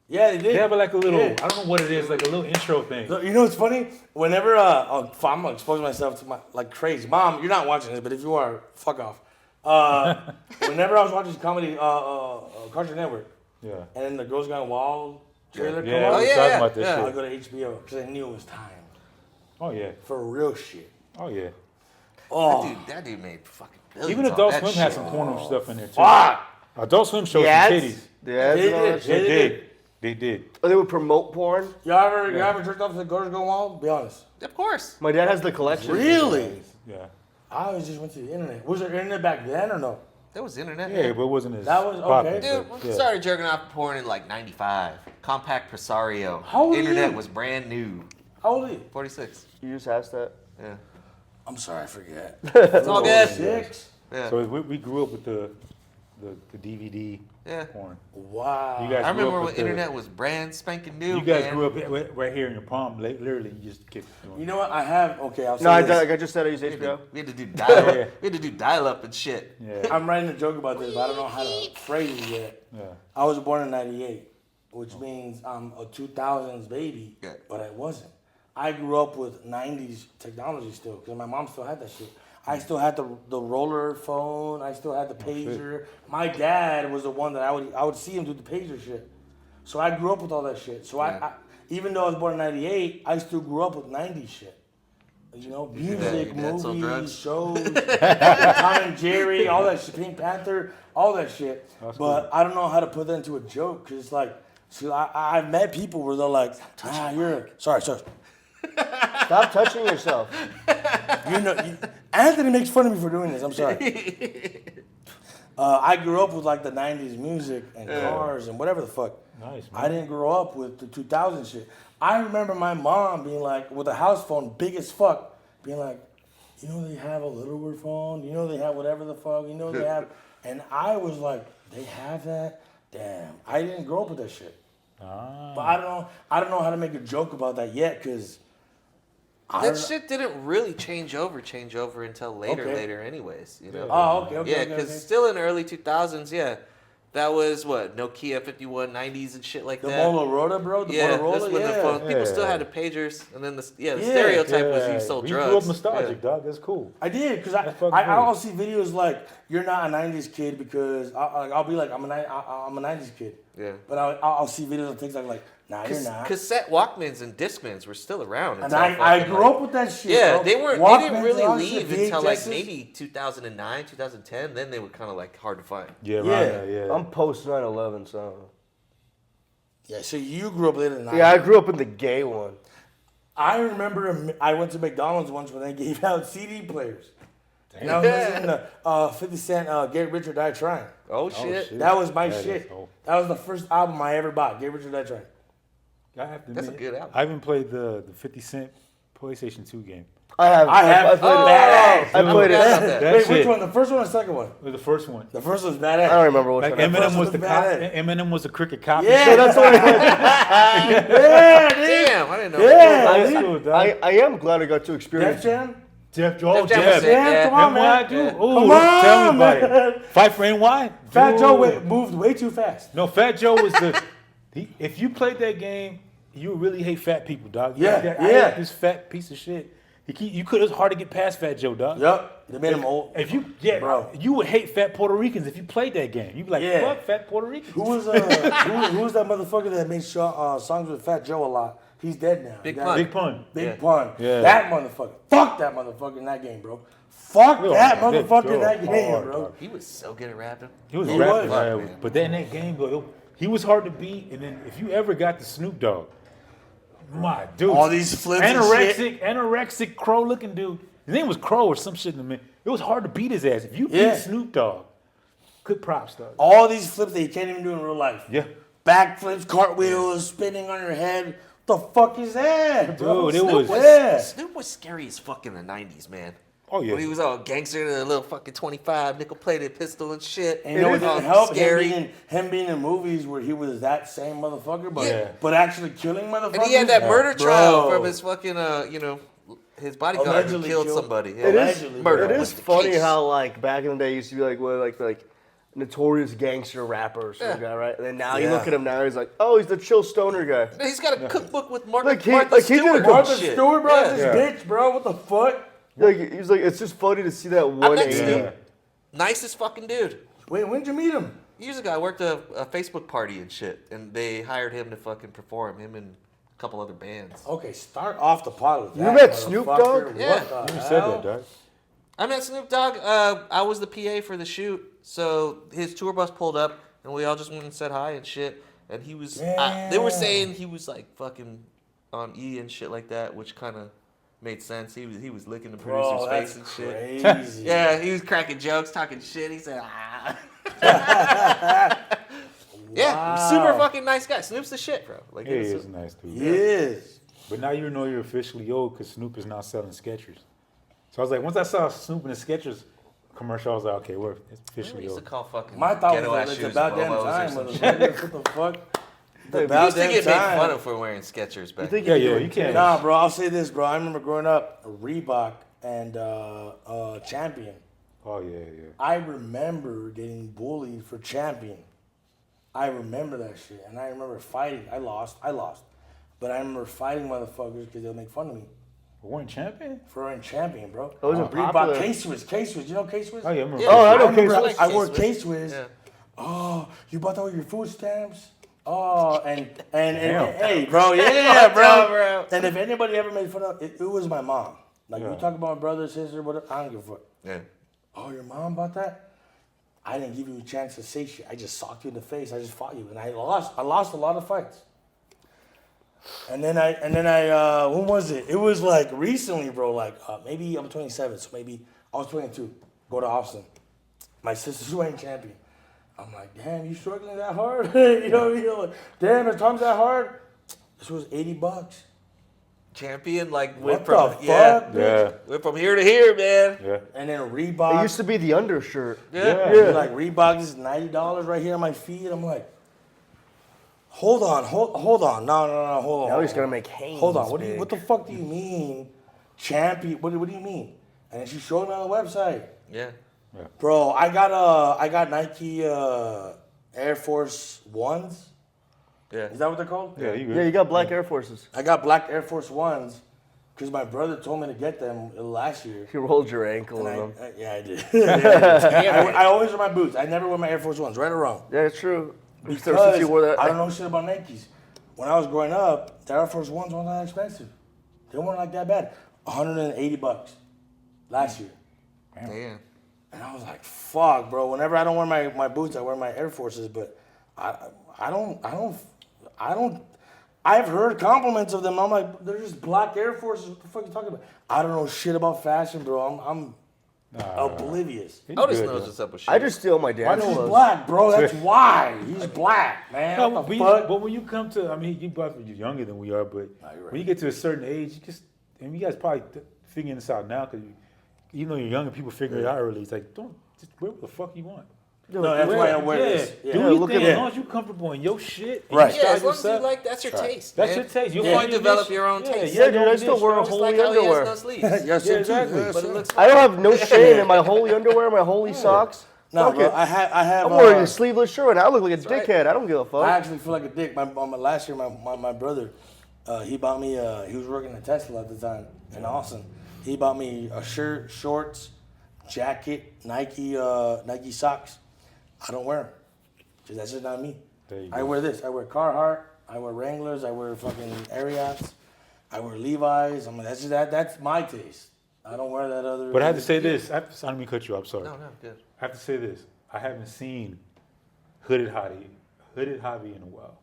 Yeah, they did. They have like a little, Yeah. I don't know what it is, like a little intro thing. You know what's funny? Whenever I'm gonna expose myself to my like crazy. Mom, you're not watching this, but if you are, fuck off. Whenever I was watching comedy, Cartoon Network, Yeah. and then the Girls Gone Wild trailer come Yeah, out, we were talking about this I shit. go to HBO because I knew it was time Oh, yeah. for real shit. Oh, yeah. Oh, That dude made fucking billions. Even on Adult that Swim shit. had some porno stuff in there, too. fuck! Adult Swim showed The some ads? titties. The ads They and all did. that shit? They They did. did. They did. Oh, they would promote porn? You ever jerked off to the Girls Gone Wild? Be honest. Of course. My dad has the collection. Really? Yeah. I always just went to the internet. Was there internet back then or no? There was internet. Yeah, but it wasn't as That was popular, okay. Dude, but, we yeah. started jerking off porn in like 95. Compact Presario. How old are Internet you? was brand new. How old are you? 46. You just asked that? Yeah. I'm sorry, I forget. It's all good. 6? Yeah. So we grew up with the DVD Yeah. porn. Wow. You guys I grew remember up when with the- internet was brand spanking new. You guys man. grew up right here in your palm. Literally, you just kept doing. You know what? I have. Okay, I'll say No, I, this. I just said I use HBO. We had to do dial up. Yeah. We had to do dial up and shit. Yeah. I'm writing a joke about this, but I don't know how to phrase it yet. Yeah. I was born in '98, which means I'm a 2000s baby, Yeah. but I wasn't. I grew up with '90s technology still, because my mom still had that shit. I still had the roller phone. I still had the pager. My dad was the one that I would see him do the pager shit. So I grew up with all that shit. So I even though I was born in '98, I still grew up with '90s shit. You know, music, your dad sold movies, drugs? shows, Tom and Jerry, all that shit, Pink Panther, all that shit. That's But I don't know how to put that into a joke because it's like, so I've met people where they're like, sorry. Stop touching yourself. You know, Anthony makes fun of me for doing this. I'm sorry. I grew up with like the '90s music and cars and whatever the fuck. Nice, man. I didn't grow up with the 2000 shit. I remember my mom being like, with a house phone, big as fuck, being like, you know they have a littler phone. You know they have whatever the fuck. You know they have, and I was like, they have that. Damn, I didn't grow up with that shit. But I don't know how to make a joke about that yet, cause. That shit didn't really change over until later, Okay. anyways. You know. Oh, okay. Yeah, because still in the early 2000s, yeah, that was what Nokia 5190s and shit like The that. Motorola, bro. The Yeah, Motorola, that's when the phone. People Yeah. still had the pagers, and then the Yeah. stereotype was you sold We drugs. grew up nostalgic, Yeah. dog. That's cool. I did, because That's fucking I cool. I'll see videos like, you're not a 90s kid because I'll be like, I'm a 90s kid. Yeah. But I'll see videos on TikTok like, nah, you're not. Cassette Walkmans and Discmans were still around. And until I fucking, grew like- up with that shit. Yeah, bro. they weren't. They Walkmans didn't and really all that leave shit, until like VHSs. maybe 2009, 2010. Then they were kind of like hard to find. Yeah, right. Yeah. Yeah. I'm post 9/11, so. Yeah, so you grew up later than I Yeah, I did. grew up in the gay one. I remember I went to McDonald's once when they gave out CD players. And I was listening to 50 Cent, Get Rich or Die Trying. Oh shit! shit. That was my That is shit. old. That was the first album I ever bought, Get Rich or Die Trying. I have to That's a admit, good album. I haven't played the 50 Cent PlayStation 2 game. I have. I have. played it. Badass. I played forgot about it. that. That Wait, which shit. one? The first one or the second one? It was the first one. The first one's I badass. don't remember which Like one. Eminem first was the was cop. badass. Eminem was the cricket cop. Yeah, So that's what it is. yeah, dude. Damn, I didn't know. Yeah. That's dude. cool, dog. I am glad I got to Def experience it. Jam? Jeff Joe. Def Jam was sick, Yeah, come on, Remember what I man. do? Yeah. Ooh, Come tell me on, about man. it. Fight for NY? Fat Joe Dude. moved way too fast. No, Fat Joe was the. If you played that game, you would really hate fat people, dog. You Yeah, like that, yeah. I hate this fat piece of shit. You could. It's hard to get past Fat Joe, dog. Yup. They made him old. If you, yeah, Bro. you would hate fat Puerto Ricans if you played that game. You'd be like, Yeah. fuck fat Puerto Ricans. Who was who was that motherfucker that made songs with Fat Joe a lot? He's dead now. Big He got- Pun. Big Pun. Big Yeah. Pun. Yeah. That motherfucker. Fuck that motherfucker in that game, bro. Fuck Yo, that Big motherfucker in Joe that game, hard, bro. dog. He was so good at rapping. He was He rapping, was. right? Man. But then that game, though, he was hard to beat. And then if you ever got the Snoop Dogg, my dude, All these flips and shit. anorexic crow-looking dude. His name was Crow or some shit in the minute. It was hard to beat his ass. If you Yeah. beat Snoop Dogg, good props, dog. All these flips that you can't even do in real life. Yeah. Backflips, cartwheels, spinning on your head. The fuck is that, bro? Dude, it was- Yeah. Snoop was scary as fuck in the 90s, man. Oh yeah. When he was all gangster, the little fucking 25 nickel-plated pistol and shit. And you know what All didn't help? Scary. Him being in movies where he was that same motherfucker, but Yeah. but actually killing motherfuckers. And he had that murder Bro. trial from his fucking, his bodyguard who Allegedly killed killed- somebody. Yeah. It is. Allegedly, murder It was is the funny case. how like back in the day it used to be like what like notorious gangster rapper sort of Yeah. guy, right? And then now you Yeah. look at him now, he's like, oh, he's the chill stoner guy. He's got a cookbook with Martha Like, he Stewart. did a and Martha shit. Stewart, bro, Yeah. this bitch, bro. What the fuck? Like he's like, it's just funny to see that I met 180. Snoop. Nicest fucking dude. Wait, when'd you meet him? Years ago, I worked a Facebook party and shit, and they hired him to fucking perform. Him and a couple other bands. Okay, start off the pod with You that. met Snoop motherfucker. Dogg? Yeah. What the You said hell? that, dog. I met Snoop Dogg. I was the PA for the shoot, so his tour bus pulled up, and we all just went and said hi and shit. And he was, they were saying he was like fucking on E and shit like that, which kind of made sense. He was licking the producer's Bro, face that's and shit. crazy. Yeah, he was cracking jokes, talking shit. He said, ah. Yeah, super fucking nice guy. Snoop's the shit, bro. Like, Yeah, he it's- is a nice dude. He is. But now you know you're officially old because Snoop is now selling Skechers. So I was like, once I saw Snoop in the Skechers commercial, I was like, okay, we're we officially used to old. call fucking My thought was ghetto like, ass it's shoes about damn Bobos or time, some shit. motherfucker. What the fuck? It's We about We used to damn get made time. fun of for wearing Skechers back. think Yeah, yeah, you can't. Nah, bro, I'll say this, bro. I remember growing up, Reebok and Champion. Oh, yeah, yeah. I remember getting bullied for Champion. I remember that shit. And I remember fighting. I lost. But I remember fighting motherfuckers because they'll make fun of me But weren't champion? for wearing Champion, bro. That wasn't Reebok popular. K-Swiss. You know K-Swiss? Oh, yeah, I remember. Yeah. Oh, I I know remember K-Swiss. I wore K-Swiss. K-Swiss. Yeah. Oh, you bought that with your food stamps? Oh, and Damn. hey, bro, yeah, bro. bro. And if anybody ever made fun of it, was my mom. Like Yeah. you talk about my brother, sister, whatever. I don't give a fuck. Yeah. Oh, your mom bought that? I didn't give you a chance to say shit. I just socked you in the face. I just fought you, and I lost. I lost a lot of fights. And then I when was it? It was like recently, bro. Like maybe I'm 27, so maybe I was 22. Go to Austin. My sister's wearing Champion. I'm like, damn, you struggling that hard? You know what I mean? Like, damn, the time's that hard. This was $80. Champion, like, What went the from, fuck? yeah, bitch? Yeah, went from here to here, man. yeah. And then It Reebok. used to be the undershirt. Yeah. Yeah. Like Reebok is $90 right here on my feet. I'm like, hold on. No, hold on. Now he's gonna make Hanes. Hold on. big. What the fuck do you mean, Champion? What do you mean? And then she showed me on the website, Yeah. bro. I got Nike Air Force Ones. Yeah. Is that what they're called? Yeah, you Yeah, good. you got black Air Forces. I got black Air Force Ones because my brother told me to get them last year. You rolled your ankle And in them. yeah, I did. I always wear my boots. I never wear my Air Force Ones, right or wrong. Yeah, it's true. Ever Because since you wore that, I don't know shit about Nikes. When I was growing up, the Air Force Ones weren't that expensive. They weren't like that bad. $180 last year. Damn. And I was like, fuck, bro. Whenever I don't wear my boots, I wear my Air Forces, but I don't I've heard compliments of them. I'm like, they're just black Air Forces. What the fuck are you talking about? I don't know shit about fashion, bro. I'm oblivious. He's Otis good, knows though. what's up with shit. I just steal my dad's He's clothes. black, bro. That's why. He's black, man. No, What the but, fuck? but when you come to, I mean, you both are younger than we are, but you're right. when you get to a certain age, you just, and you guys probably figuring this out now because even though you're younger, people figure it out early. It's like, don't just wear what the fuck you want. No, that's why I wear this. Do Yeah. your look thing at as long as you're comfortable in your shit. And Right. You Yeah, style as long as you yourself, like, that's your taste. That's man. your taste. You'll Yeah. find You your develop niche. your own taste. Yeah, dude, I your still niche, wear a dog. Just holy like how he underwear. has no sleeves. Yes, Yeah, sir, exactly. too. But it looks I don't have no shame in my holy underwear, my holy socks. No, Fuck bro. it. I have. I'm wearing a sleeveless shirt and I look like a right. dickhead. I don't give a I fuck. actually feel like a dick. Last year, my brother, he bought me. He was working at Tesla at the time in Austin. He bought me a shirt, shorts, jacket, Nike socks. I don't wear them. Cause that's just not me. There you I go. wear this. I wear Carhartt. I wear Wranglers. I wear fucking Ariats. I wear Levi's. I mean, that's my taste. I don't wear that other. But I have to say this. I don't mean to cut you off. I'm sorry. No, good. I have to say this. I haven't seen Hooded Hottie in a while.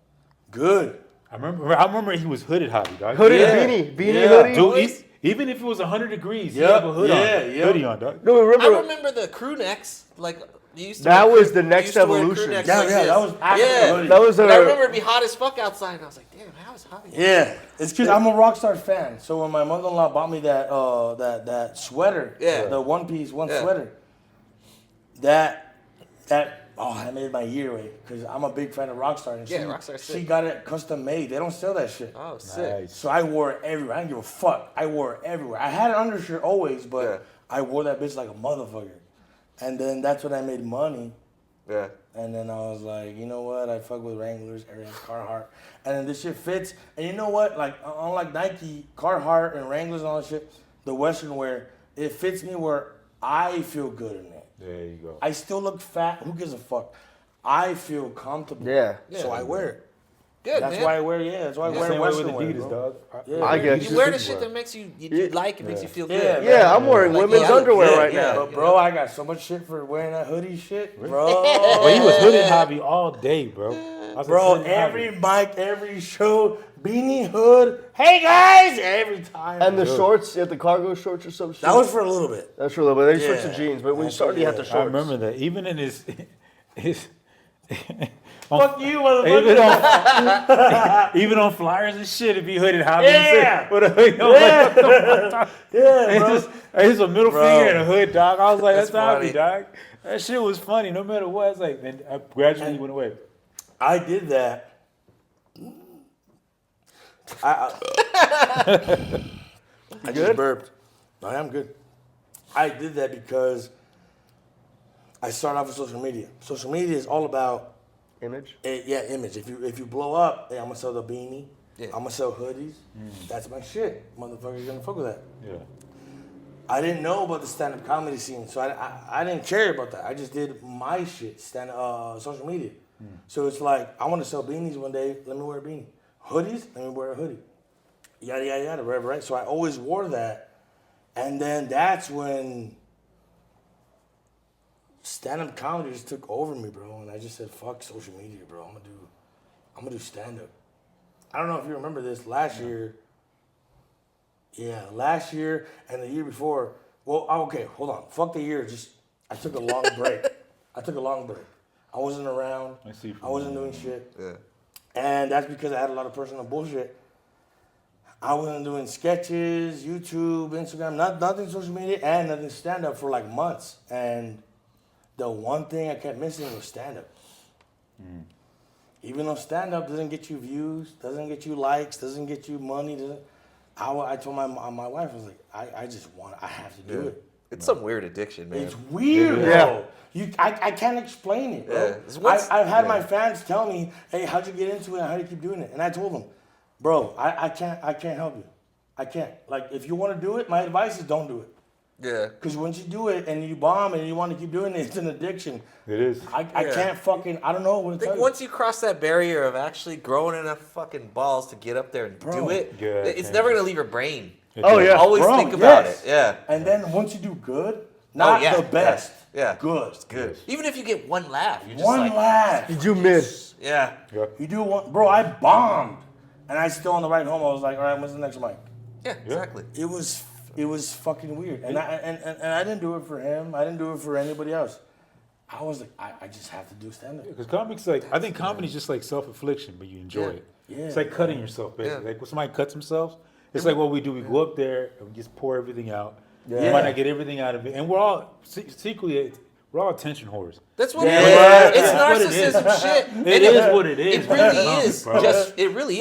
Good. I remember he was Hooded Hottie, dog. Hoodie Yeah. beanie Yeah. hoodie. Dude, even if it was 100 degrees, he Yep. have a hood Yeah, on. yep. Hoodie on, dog. No, I remember, remember the crew necks. Like, you used to That wear was crew- the next you used to wear crew evolution. necks Yeah, like yeah, this. that was after the Yeah. hoodie. that was And I our. remember it'd be hot as fuck outside, and I was like, damn, how is hot? Yeah, it's because I'm a Rockstar fan. So when my mother-in-law bought me that sweater, Yeah. the one-piece Yeah. sweater, that made my year, because I'm a big fan of Rockstar. And Yeah, she, Rockstar's she sick. got it custom made. They don't sell that shit. Oh, sick. Nice. So I wore it everywhere. I didn't give a fuck. I wore it everywhere. I had an undershirt always, but Yeah. I wore that bitch like a motherfucker. And then that's when I made money. Yeah. And then I was like, you know what? I fuck with Wranglers, Arians, Carhartt. And then this shit fits. And you know what? Like, unlike Nike, Carhartt and Wranglers and all that shit, the Western wear, it fits me where I feel good in it. There you go. I still look fat. Who gives a fuck? I feel comfortable. Yeah. So I wear it. Good, That's man. why I wear, that's why I wear Same way with Western wear, Adidas, bro. dog. Yeah. I get You You wear the should shit wear. that makes you like, it makes you feel Yeah, good. man. Yeah, I'm wearing Like, women's yeah, I look underwear good, right yeah. now. But bro, I got so much shit for wearing that hoodie shit, bro. Well, he was hooded Javi all day, bro. I was Bro, like, every mic, every show, beanie hood. Hey guys, every time. And the shorts, you have the cargo shorts or some shit. that was for a little bit. That's for a little bit. Then you switch to Yeah. jeans, but when you That's started, you had the yeah. shorts. I remember that. Even in his Fuck you, motherfucker. even on flyers and shit, if he hooded Javi, Yeah. with a hood, I was like, what the fuck? Yeah, It's bro. just, it's a middle Bro. finger and a hood, dog. I was like, that's That's funny. Javi, dog. That shit was funny, no matter what. It's like, then I gradually went away. I did that. I just burped. I am good. I did that because I started off with social media. Social media is all about Image. image. If you blow up, hey, I'm gonna sell the beanie. Yeah. I'm gonna sell hoodies. That's my shit. Motherfuckers gonna fuck with that. Yeah. I didn't know about the stand-up comedy scene, so I didn't care about that. I just did my shit, social media. So it's like, I want to sell beanies one day, let me wear a beanie. Hoodies, let me wear a hoodie. Yada, yada, yada, whatever, right? So I always wore that. And then that's when stand-up comedy just took over me, bro. And I just said, fuck social media, bro. I'm gonna do stand-up. I don't know if you remember this, last year and the year before. Well, okay, hold on. Fuck the year. I took a long break. I wasn't around. I see. I wasn't doing shit. Yeah. And that's because I had a lot of personal bullshit. I wasn't doing sketches, YouTube, Instagram, nothing social media, and nothing stand-up for like months. And the one thing I kept missing was stand-up. Even though stand-up doesn't get you views, doesn't get you likes, doesn't get you money, I told my wife, I was like, I have to do it. It's some weird addiction, man. It's weird, bro. I can't explain it, bro. Yeah. It's what's- I've had my fans tell me, hey, how'd you get into it and how do you keep doing it? And I told them, bro, I can't help you. I can't. Like, if you want to do it, my advice is don't do it. Yeah. Because once you do it and you bomb and you want to keep doing it, it's an addiction. It is. I can't fucking, I don't know what to I tell think you. once you cross that barrier of actually growing enough fucking balls to get up there and do it, Yeah, it's yeah. never gonna leave your brain. Oh, yeah. Always Bro, think about yes. it. Yeah. And then once you do good, not yeah, the best, yeah. good. Good. Even if you get one laugh, you're just One like, laugh. Did you miss? yeah. Yeah. You do one, bro. I bombed, and I still on the ride home. I was like, all right, when's the next mic? Yeah, exactly. It was fucking weird, and I didn't do it for him. I didn't do it for anybody else. I was like, I just have to do stand up. Because comics, like, I think comedy's just like self-infliction, but you enjoy it. Yeah. It's like cutting yourself, basically. Yeah. Like when somebody cuts themselves, it's like what we do. We go up there and we just pour everything out. Yeah. You might not get everything out of it. And we're all, secretly, we're all attention whores. That's what Yeah. it is. It's That's what it is. narcissism shit. It is what it is. It really man. is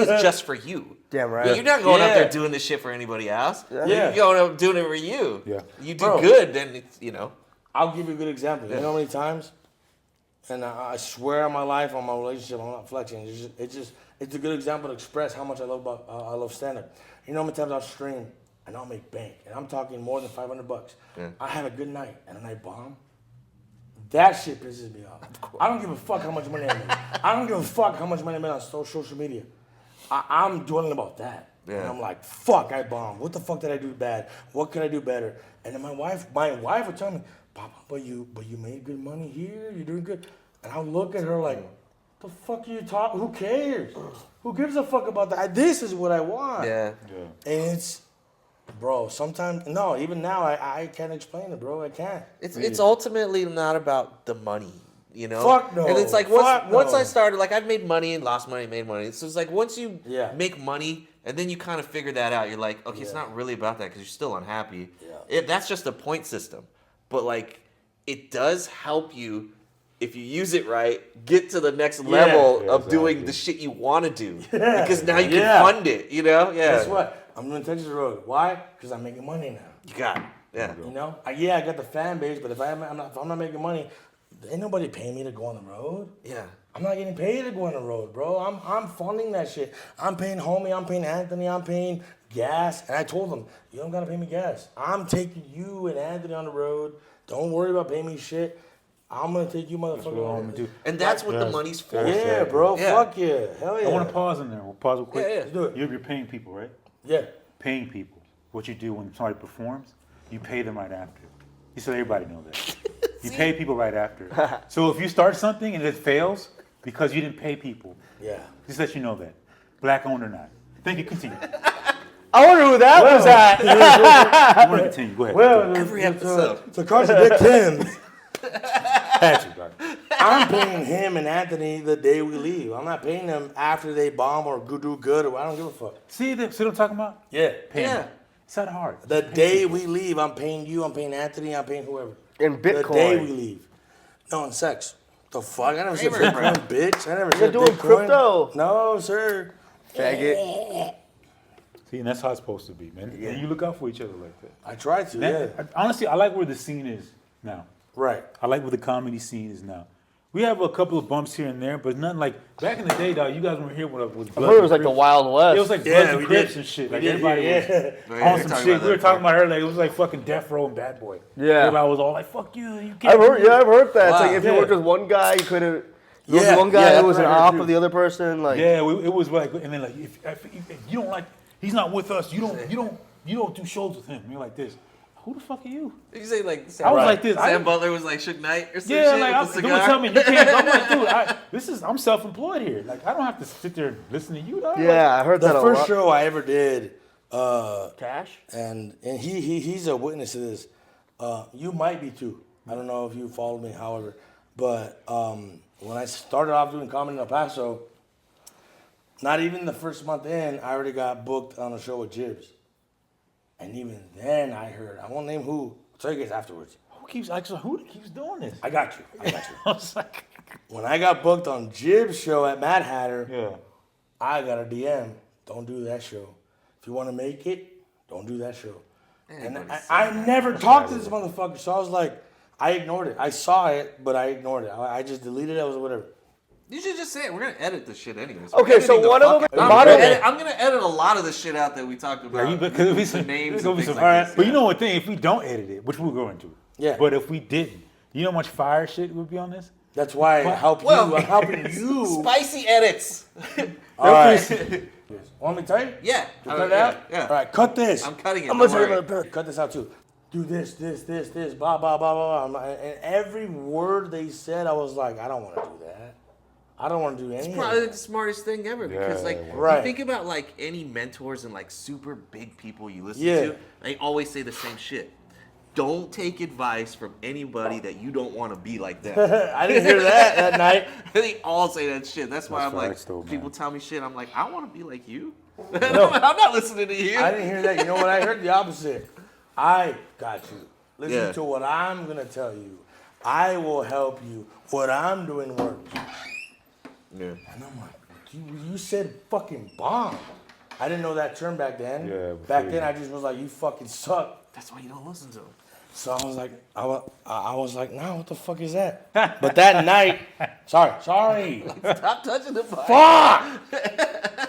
Bro. just for you. Damn right. You're not going up Yeah. there doing this shit for anybody else. Yeah. You're going up doing it for you. Yeah. You do Bro. good, then it's, you know. I'll give you a good example. You know how many times? And I swear on my life, on my relationship, I'm not flexing. It's a good example to express how much I love stand up. You know how many times I'll stream and I'll make bank, and I'm talking more than $500. Yeah. I have a good night and then I bomb. That shit pisses me off. I don't give a fuck how much money I make. I don't give a fuck how much money I made on social media. I'm dwelling about that. Yeah. And I'm like, fuck, I bombed. What the fuck did I do bad? What could I do better? And then my wife would tell me, Papa, but you made good money here. You're doing good. And I'll look at her like, the fuck are you talking? Who cares? Who gives a fuck about that? This is what I want. Yeah. And it's, bro, sometimes, no, even now, I can't explain it, bro. I can't. It's ultimately not about the money, you know? Fuck no. And it's like Fuck once no. I started, like I've made money and lost money, made money. So it's like once you Yeah. make money and then you kind of figure that out, you're like, okay, it's not really about that because you're still unhappy. Yeah. That's just a point system. But like, it does help you if you use it right, get to the next level Yeah, of doing exactly. the shit you want to do. Yeah. Because now you can Yeah. fund it, you know? Yeah. Guess what? I'm doing Texas Road. Why? Because I'm making money now. You got it. Yeah. You know? I got the fan base, but if I'm not making money, ain't nobody paying me to go on the road. Yeah. I'm not getting paid to go on the road, bro. I'm funding that shit. I'm paying homie, I'm paying Anthony, I'm paying gas. And I told them, you don't gotta pay me gas. I'm taking you and Anthony on the road. Don't worry about paying me shit. I'm gonna take you motherfucker on. And that's what the money's for. Yeah, bro. Yeah. Fuck yeah. Hell yeah. I want to pause in there. We'll pause real quick. Yeah, yeah. Do it. You're paying people, right? Yeah. Paying people. What you do when somebody performs, you pay them right after. You so everybody know that. You pay people right after. So if you start something and it fails because you didn't pay people, Yeah. just let you know that. Black owned or not. Thank you. Continue. I wonder who that was at. I want to continue. Go ahead. Well, Every episode. to contradict him, Patrick, dog. I'm paying him and Anthony the day we leave. I'm not paying them after they bomb or do good. Or I don't give a fuck. See what I'm talking about? Yeah. Paying Yeah. them. It's not hard. The day we leave, I'm paying you, I'm paying Anthony, I'm paying whoever. In The day we Bitcoin. leave. No, in sex. The fuck? I never said Favorite Bitcoin, bitch. I never said doing Bitcoin. crypto. No, sir. Faggot. See, and that's how it's supposed to be, man. And you look out for each other like that. I tried to, yeah. Honestly, I like where the scene is now. Right. I like where the comedy scene is now. We have a couple of bumps here and there, but nothing like back in the day, dog. You guys were here with I Bloods heard it and was like the Crips. Wild West. It was like Yeah, Bloods and we Crips did. and shit. We Like did, everybody yeah. was Yeah, on we some talked shit. about We were that talking about her like it was like fucking Death Row and Bad Boy. Yeah. Everybody was all like, "Fuck you, you can't." I've heard, do it." I've heard that. It's like Wow. if you Yeah. worked with one guy, you couldn't. There was Yeah, one guy yeah, that that's was an what I heard op too. of the other person. Like, Yeah, it was like, and then like if you don't like, he's not with us. You don't do shows with him. You're like this. Who the fuck are you? You say like Sam, I was like this. Sam Butler was like Suge Knight or some Yeah, shit like with the don't cigar. tell me you can't. I'm like, dude, I'm self-employed here. Like I don't have to sit there and listen to you, dog. yeah, I heard The that a first lot. show I ever did, Cash? and he's a witness to this. You might be too. I don't know if you follow me, however. But when I started off doing comedy in El Paso, not even the first month in, I already got booked on a show with Jibs. And even then I heard, I won't name who, I'll tell you guys afterwards. Who keeps doing this? I got you. I was like, When I got booked on Jib's show at Mad Hatter, yeah. I got a DM. Don't do that show. If you want to make it, don't do that show. And I never talked to this motherfucker, so I was like, I ignored it. I saw it, but I ignored it. I just deleted it. I was whatever. You should just say it. We're gonna edit this shit anyways. Okay, so one of them- I'm gonna edit a lot of the shit out that we talked about. Yeah, because it'll be the some names it'll and be things some. like this. But you know one thing, if we don't edit it, which we'll go into. Yeah. But if we didn't, you know how much fire shit would be on this? That's why I help you. Well, I'm helping you. Spicy edits. All right. Want me to tell you? Yeah. You cut it out? Yeah. All right, cut this. I'm cutting it. I'm don't gonna worry. tell you Cut this out too. Do this, blah, blah, blah, blah. And every word they said, I was like, I don't want to do that. I don't want to do any It's of probably that. the smartest thing ever because, like, Right. you think about like any mentors and like super big people you listen Yeah. to, they always say the same shit. Don't take advice from anybody that you don't want to be like them. I didn't hear that night. They all say that shit. That's why That's I'm like, facts though, man. people tell me shit. I'm like, I want to be like you. I'm not listening to you. I didn't hear that. You know what? I heard the opposite. I got you. Listen Yeah. to what I'm going to tell you. I will help you. What I'm doing works. Yeah. And I'm like, you said fucking bomb. I didn't know that term back then. Yeah, back before then, you- I just was like, you fucking suck. That's why you don't listen to them. So I was like, I was like, nah, what the fuck is that? But that night, sorry. Stop touching the mic. Fuck!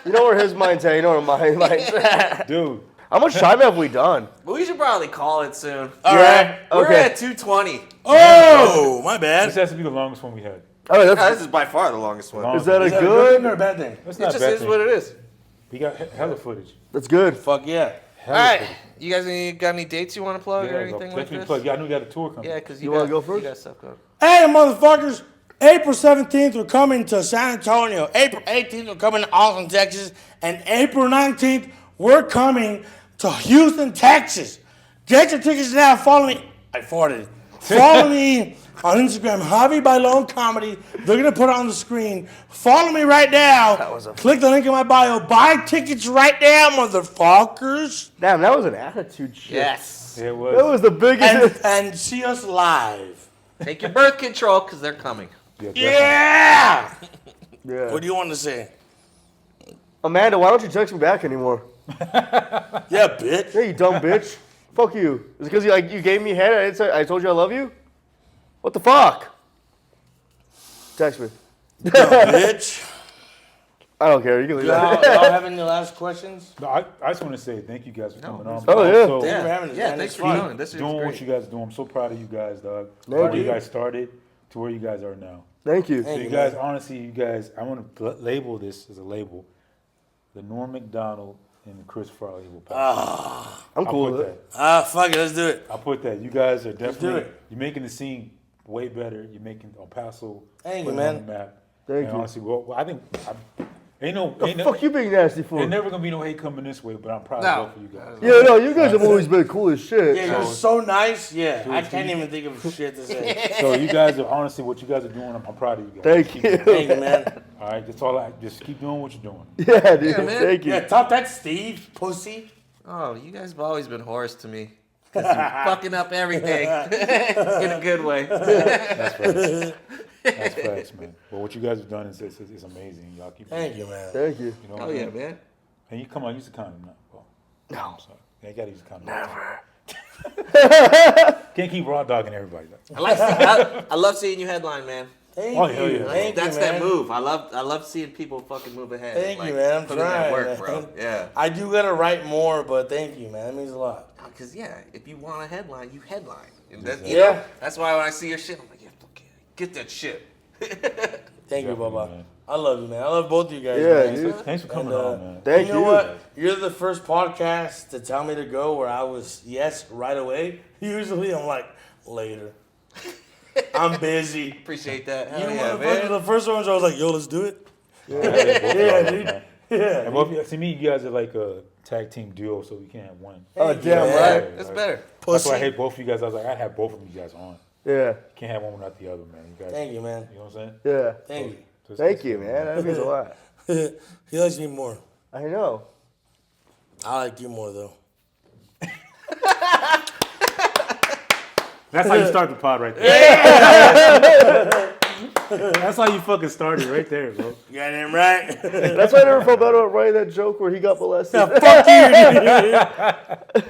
You know where his mind's at. You know where mine mind's at. Dude. How much time have we done? But we should probably call it soon. All right. We're Okay. at 2:20. Oh, my bad. This has to be the longest one we had. Oh, This that's, is by far the longest one. is that a Is that a good? thing or a bad thing? That's It not just bad is thing. what it is. We got hella footage. That's good. Fuck yeah. Hella All right. footage. You guys got any dates you want to plug or anything like Definitely this? plug. Yeah, I know you got a tour coming. Yeah, because You wanna go You first? got stuff going. Hey, motherfuckers. April 17th, we're coming to San Antonio. April 18th, we're coming to Austin, Texas. And April 19th, we're coming to Houston, Texas. Get your tickets now. Follow me. I farted. Follow me on Instagram, Javi Bailon Comedy. They're going to put it on the screen. Follow me right now. Click the link in my bio. Buy tickets right now, motherfuckers. Damn, that was an attitude shit. Yes. Yeah, it That was. was the biggest. And see us live. Take your birth control because they're coming. Definitely. Yeah. Yeah. What do you want to say? Amanda, why don't you text me back anymore? Yeah, bitch. Yeah, you dumb bitch. Fuck you. Is it because you gave me head? I told you I love you. What the fuck? Text me. Bitch. I don't care. You can leave Y'all that. have any last questions? No, I just want to say thank you guys for coming on. Oh, yeah. Also, Thank you for having us, Yeah, man. thanks It's for fun. coming. This is doing great. what you guys do. I'm so proud of you guys, dog. Thank Where you. you guys started to where you guys are now. Thank you. So Thank you you, guys, man. honestly, you guys, I want to label this as a label. The Norm Macdonald and the Chris Farley will pass. I'm cool with it. Fuck it, let's do it. I'll put that. You guys are do definitely, it. you're making the scene way better. You're making El Paso. Thank put you, it on man. the map. Thank And you. honestly, well, I think, ain't no, Fuck you being nasty for. Ain't never gonna be no hate coming this way, but I'm proud No. of both of you guys. Yeah, no, you guys have always been cool as shit. Yeah, you're so nice. Yeah, I can't even think of shit to say. So you guys are honestly what you guys are doing. I'm proud of you guys. Thank Keep you. doing it. Thank you, man. All right, that's all. Just keep doing what you're doing. Yeah, dude. Yeah, man. Thank you. Yeah, top that, Steve, pussy. Oh, you guys have always been horse to me. 'Cause you're fucking up everything in a good way. That's facts. That's facts, man. But what you guys have done is amazing. Y'all keep. Thank you, man. Thank you. You know Oh what I yeah, mean? man. And you come on, use the condom now. Well, No. I'm sorry. Yeah, you gotta use the condom. Never. Can't keep raw dogging everybody. I love seeing you headline, man. Thank Oh, you. hell yeah. Thank That's you, that man. move. I love seeing people fucking move ahead. Thank Like, you, man. I'm put in that trying, work, man. bro. Yeah. I do gotta write more, but thank you, man. That means a lot. Because yeah, if you want a headline, you headline. And that, Yeah. know, that's why when I see your shit, I'm like, yeah, okay, get that shit. Thank you, Definitely, Baba. man. I love you, man. I love both of you guys. Yeah, man. dude. Thanks for coming And, on, man. Thank you you. know what? You're the first podcast to tell me to go where I was yes right away. Usually I'm like later. I'm busy. Appreciate that. You Hell yeah, motherfuckers, man. the first ones I was like, yo, let's do it. Yeah, dude. man. Yeah. And both of you, to me, you guys are like a tag team duo, so we can't have one. Oh, Thank you, damn man. right. That's better. That's Pussy. why I hate both of you guys. I was like, I'd have both of you guys on. Yeah. Can't have one without the other, man. You guys, Thank you, man. You know what I'm saying? Yeah. Thank you. So it's- Thank it's you, good, man. That means a lot. He likes me more. I know. I like you more though. That's how you start the pod right there. That's how you fucking started right there, bro. You got him right. That's why I never felt better about writing that joke where he got molested. Fuck you.